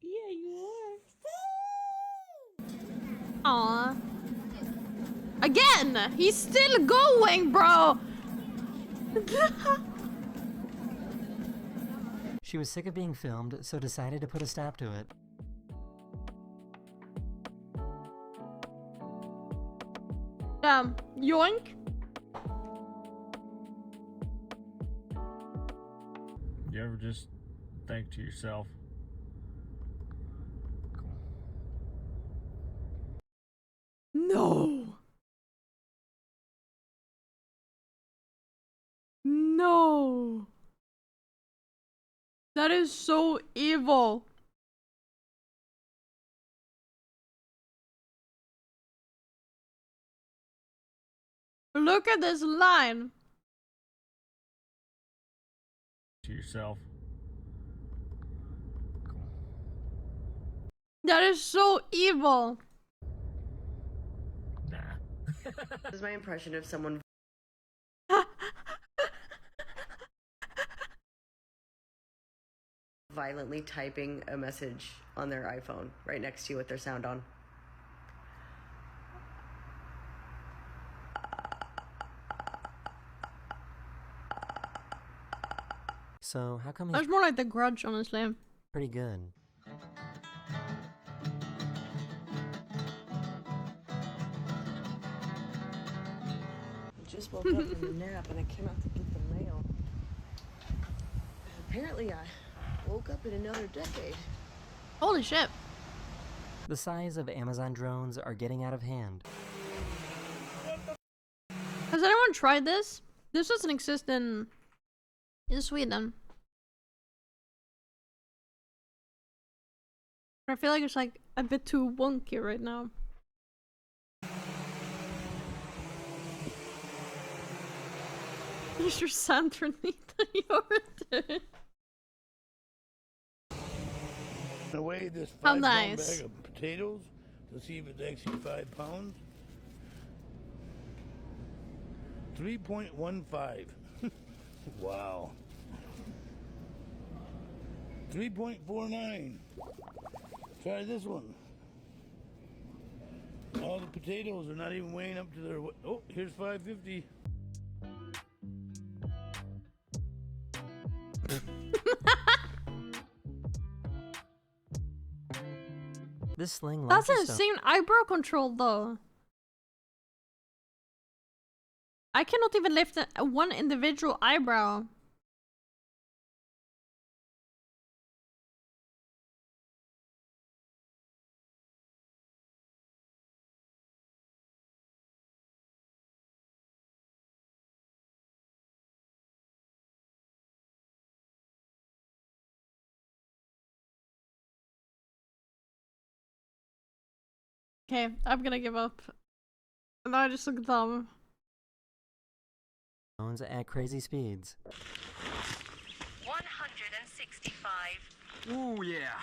Yeah, you are. Aw. Again! He's still going, bro! She was sick of being filmed, so decided to put a stop to it. Yoink? You ever just think to yourself, No! No! That is so evil. Look at this line. to yourself, That is so evil. nah. This is my impression of someone violently typing a message on their iPhone right next to you with their sound on. So how come That's more like The Grudge, honestly. pretty good? I just woke up from a nap and I came out to get the mail. Apparently I woke up in another decade. Holy shit. The size of Amazon drones are getting out of hand. Has anyone tried this? This doesn't exist in Sweden. I feel like it's like a bit too wonky right now. Mr. Sandronita, you're I weigh this How 5-pound nice. bag of potatoes to see if it's actually 5 pounds. 3.15. Wow. 3.49. Try this one. All the potatoes are not even weighing up to their. Oh, here's 550. This sling That's launches insane eyebrow control though. I cannot even lift one individual eyebrow. Okay, I'm gonna give up. And I just look dumb. drones at crazy speeds. 165. Ooh, yeah.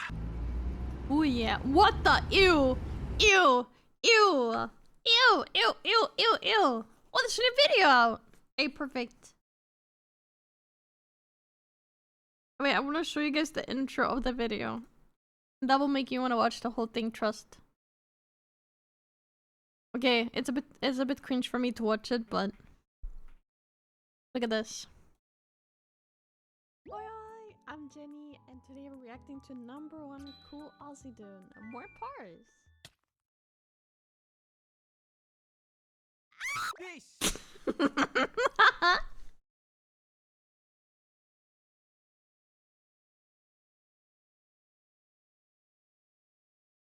Oh yeah. What the? Ew. Ew. Ew. Ew. Ew. Ew. Ew. Ew. Oh, there's a new video out. Hey, perfect. Wait, I want to show you guys the intro of the video. That will make you want to watch the whole thing, trust. Okay, it's a bit cringe for me to watch it, but look at this. Oi, oi, I'm Jenny, and today we're reacting to #1 cool Aussie dude, more Pars.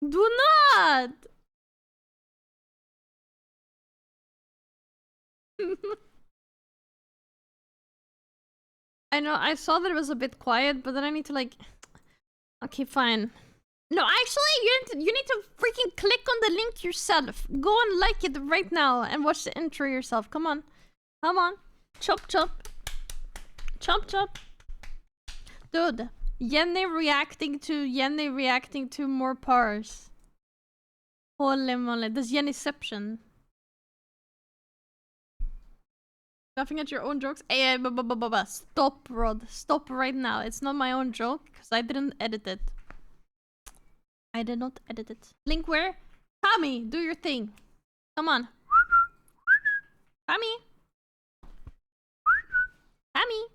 Do not! I know, I saw that it was a bit quiet, but then I need to like... Okay, fine. No, actually, you need to freaking click on the link yourself. Go and like it right now and watch the intro yourself. Come on. Come on. Chop, chop. Chop, chop. Dude, Jenny reacting to more Pars. Holy moly, that's Jennyception. Laughing at your own jokes? Hey, stop, Rod. Stop right now. It's not my own joke, because I didn't edit it. I did not edit it. Link where? Tommy, do your thing. Come on. Tommy. Tommy.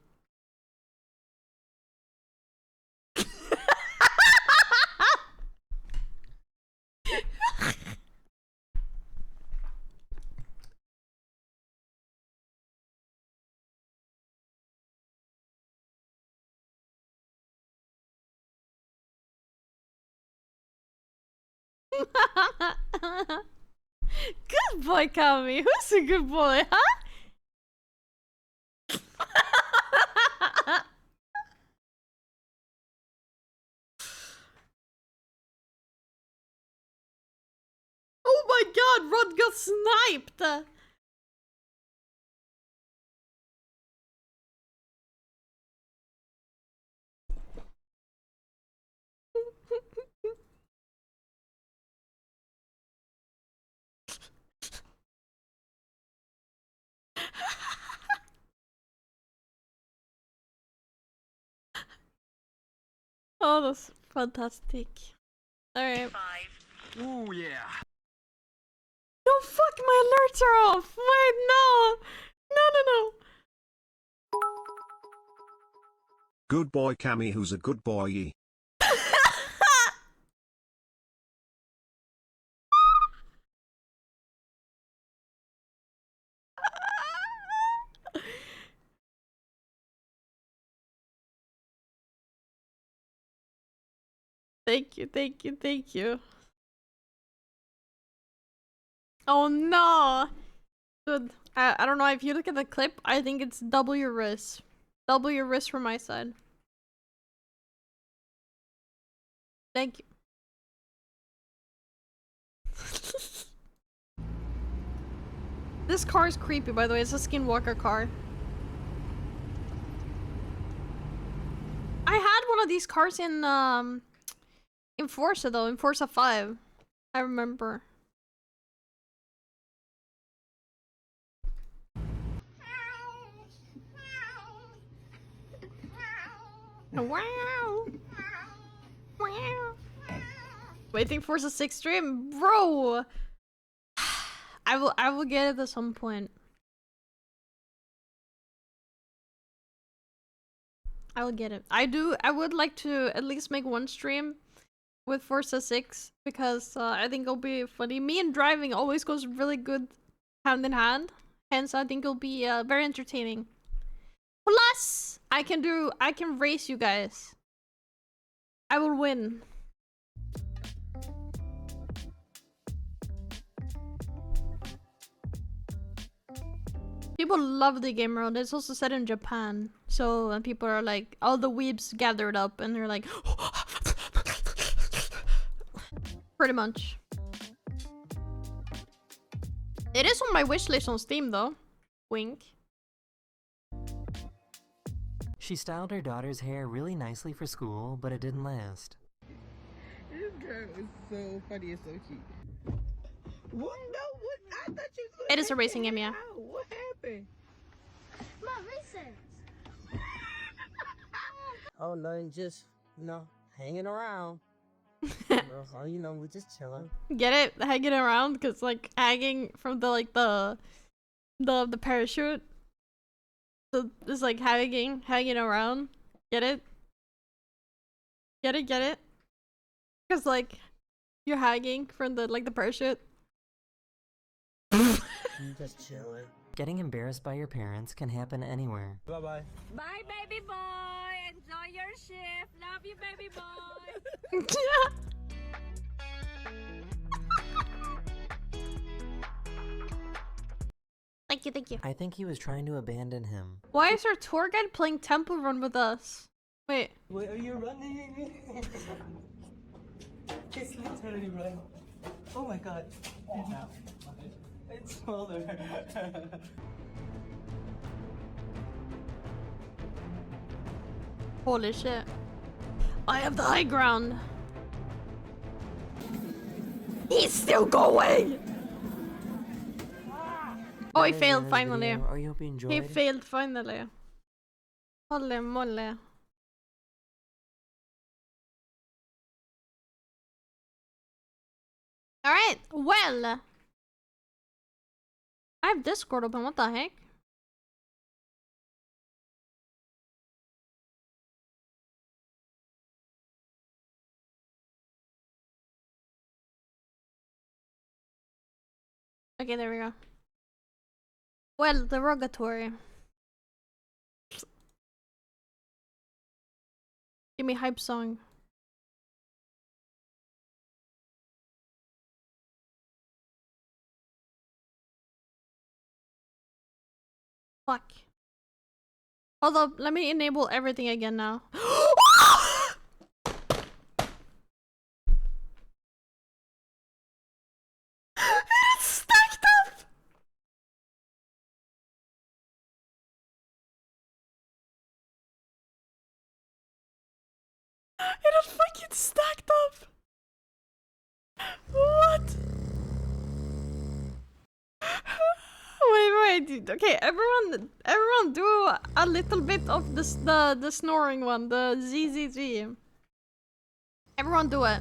Good boy, Kami. Who's a good boy, huh? Oh my god, Rod got sniped! Oh, that's fantastic. Alright. Ooh, yeah. No, fuck, my alerts are off! Wait, no! No. Good boy Cammy, who's a good boy. Thank you. Oh no! Dude, I don't know, if you look at the clip, I think it's double your risk. Double your risk from my side. Thank you. This car is creepy, by the way. It's a Skinwalker car. I had one of these cars in 𝗙𝗵 though, in 𝗙𝗵 5. I remember. Wow. Waiting for the 6th stream, bro. I will get it at some point. I will get it. I would like to at least make one stream with 𝗙𝗵 6 because I think it'll be funny. Me and driving always goes really good hand in hand. Hence, I think it'll be very entertaining. Plus, I can race you guys. I will win. People love the game mode. It's also set in Japan. So, and people are like, all the weebs gathered up and they're like, pretty much. It is on my wishlist on Steam though. Wink. She styled her daughter's hair really nicely for school, but it didn't last. This girl is so funny and so cute. What? No, what? I thought you was It is a racing game, yeah. What happened? Mom, listen. Oh, nothing, just, you know, hanging around. Bro, you know, we're just chilling. Get it? Hanging around? Because, like, hanging from the, like, the parachute. So, it's like hanging around. Get it? Get it? Because, like, you're hanging from the, like, the parachute. I'm just chilling. Getting embarrassed by your parents can happen anywhere. Bye-bye. Bye, baby boy. Enjoy your shift. Love you, baby boy. Thank you. I think he was trying to abandon him. Why is our tour guide playing Temple Run with us? Wait. Where are you running? It's literally right. Oh my god. It's smaller. Holy shit. I have the high ground. He's still going! Oh, he failed finally. I hope you enjoyed. He failed finally. Holy moly. Alright, well. I have Discord open, what the heck? Okay, there we go. Well, derogatory. Give me hype song. Fuck. Hold up, let me enable everything again now. It's stacked up! It is fucking stacked up! What? Wait, okay, everyone do a little bit of this, the snoring one, the 𝗔𝗺𝗃𝗃. Everyone do it.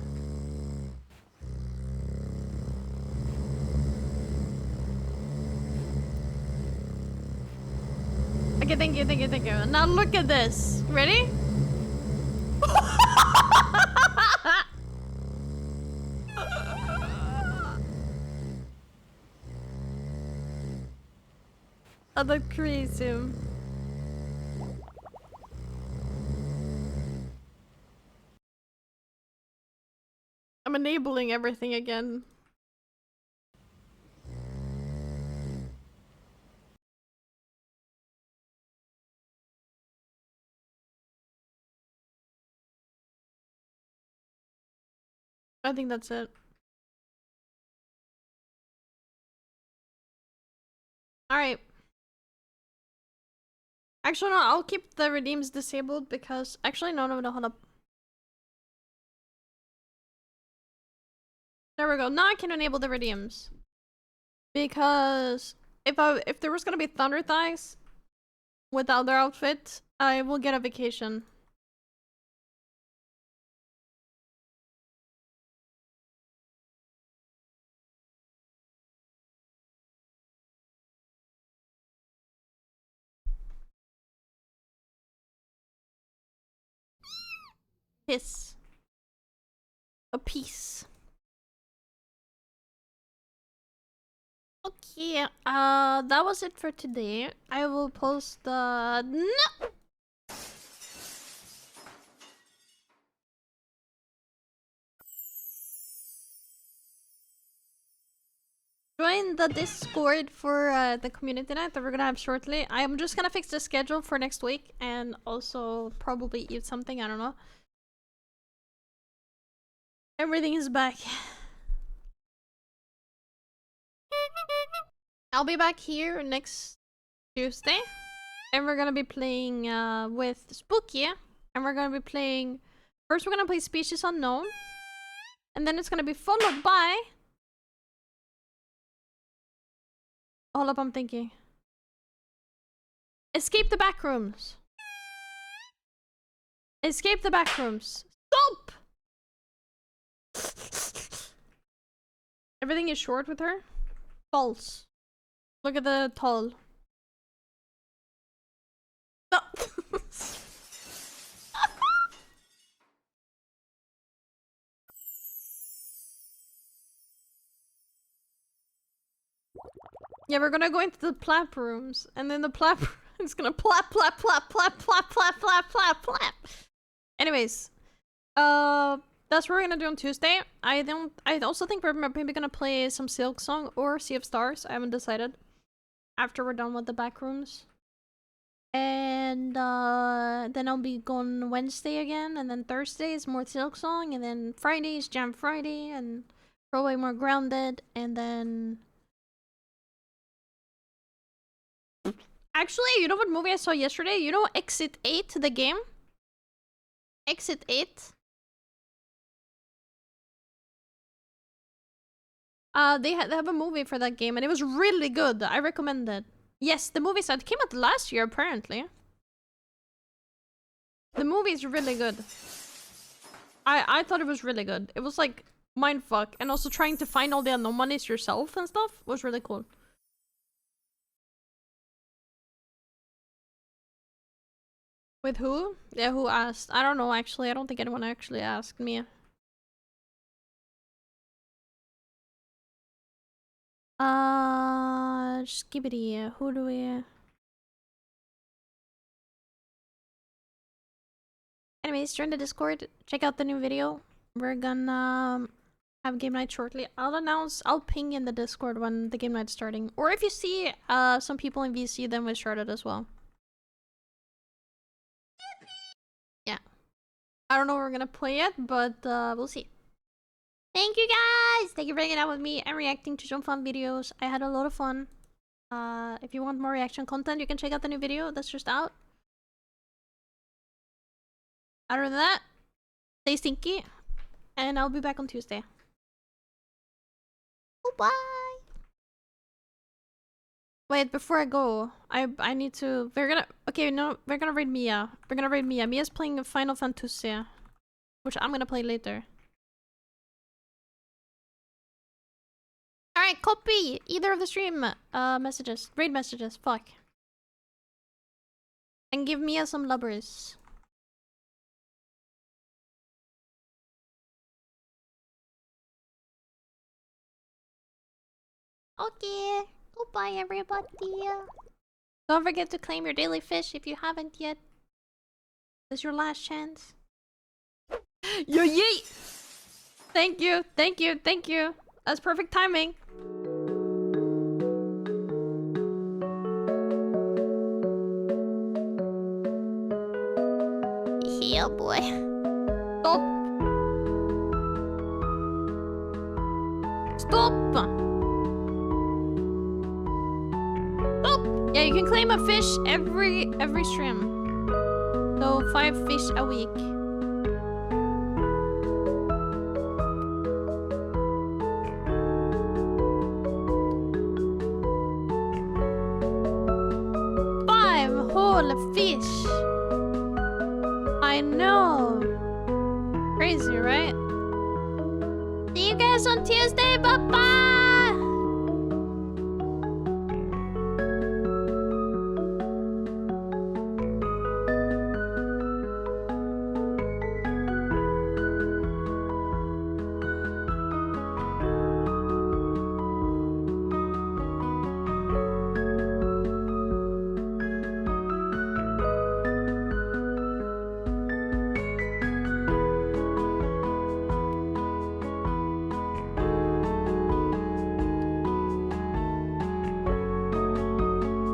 Okay, thank you, thank you, thank you. Now look at this. Ready? I look crazy. I'm enabling everything again. I think that's it. Alright. Actually, no, I'll keep the redeems disabled because... Actually, no, hold up. There we go. Now I can enable the redeems. Because... If there was gonna be Thunder Thighs without their outfit, I will get a vacation. Piss. A piece. Okay, that was it for today. I will post the... No! Join the Discord for the community night that we're gonna have shortly. I'm just gonna fix the schedule for next week and also probably eat something, I don't know. Everything is back. I'll be back here next Tuesday. And we're gonna be playing with 𝗙ecie. And we're gonna be playing... First we're gonna play Species Unknown. And then it's gonna be followed by... Hold up, I'm thinking. Escape the Backrooms. Escape the Backrooms. Stop! Everything is short with her? False. Look at the tall. No. Yeah, we're gonna go into the plap rooms, and then the plap is gonna plap, plap, plap, plap, plap, plap, plap, plap, plap. Anyways, that's what we're gonna do on Tuesday. I also think we're maybe gonna play some Silk Song or Sea of Stars. I haven't decided. After we're done with the back rooms. And then I'll be going Wednesday again, and then Thursday is more Silk Song, and then Friday is Jam Friday, and probably more Grounded, and then... Actually, you know what movie I saw yesterday? You know Exit 8, the game? Exit 8? They have a movie for that game, and it was really good. I recommend it. Yes, the movie said it came out last year, apparently. The movie is really good. I thought it was really good. It was like mindfuck, and also trying to find all the anomalies yourself and stuff was really cool. With who? Yeah, who asked? I don't know, actually. I don't think anyone actually asked me. 𝗙cie𝗶𝗶, who do we... Anyways, join the Discord. Check out the new video. We're gonna have game night shortly. I'll ping in the Discord when the game night's starting. Or if you see some people in VC, then we started as well. Yeah. I don't know what we're gonna play yet, but we'll see. Thank you guys! Thank you for hanging out with me and reacting to some fun videos. I had a lot of fun. If you want more reaction content, you can check out the new video that's just out. Other than that, stay stinky, and I'll be back on Tuesday. Bye! Wait, before I go, I need to... We're gonna... Okay, no, we're gonna raid Mia. We're gonna raid Mia. Mia's playing Final Fantasy. which I'm gonna play later. Alright, copy either of the stream messages. Raid messages, fuck. And give Mia some lubbers. Okay, goodbye everybody. Don't forget to claim your daily fish if you haven't yet. This is your last chance. Yo yay! Thank you, thank you, thank you. That's perfect timing. Yeah, boy. Stop. Stop. Stop. Yeah, you can claim a fish every stream. So 5 fish a week. Fish. I know. Crazy, right? See you guys on Tuesday. Bye bye.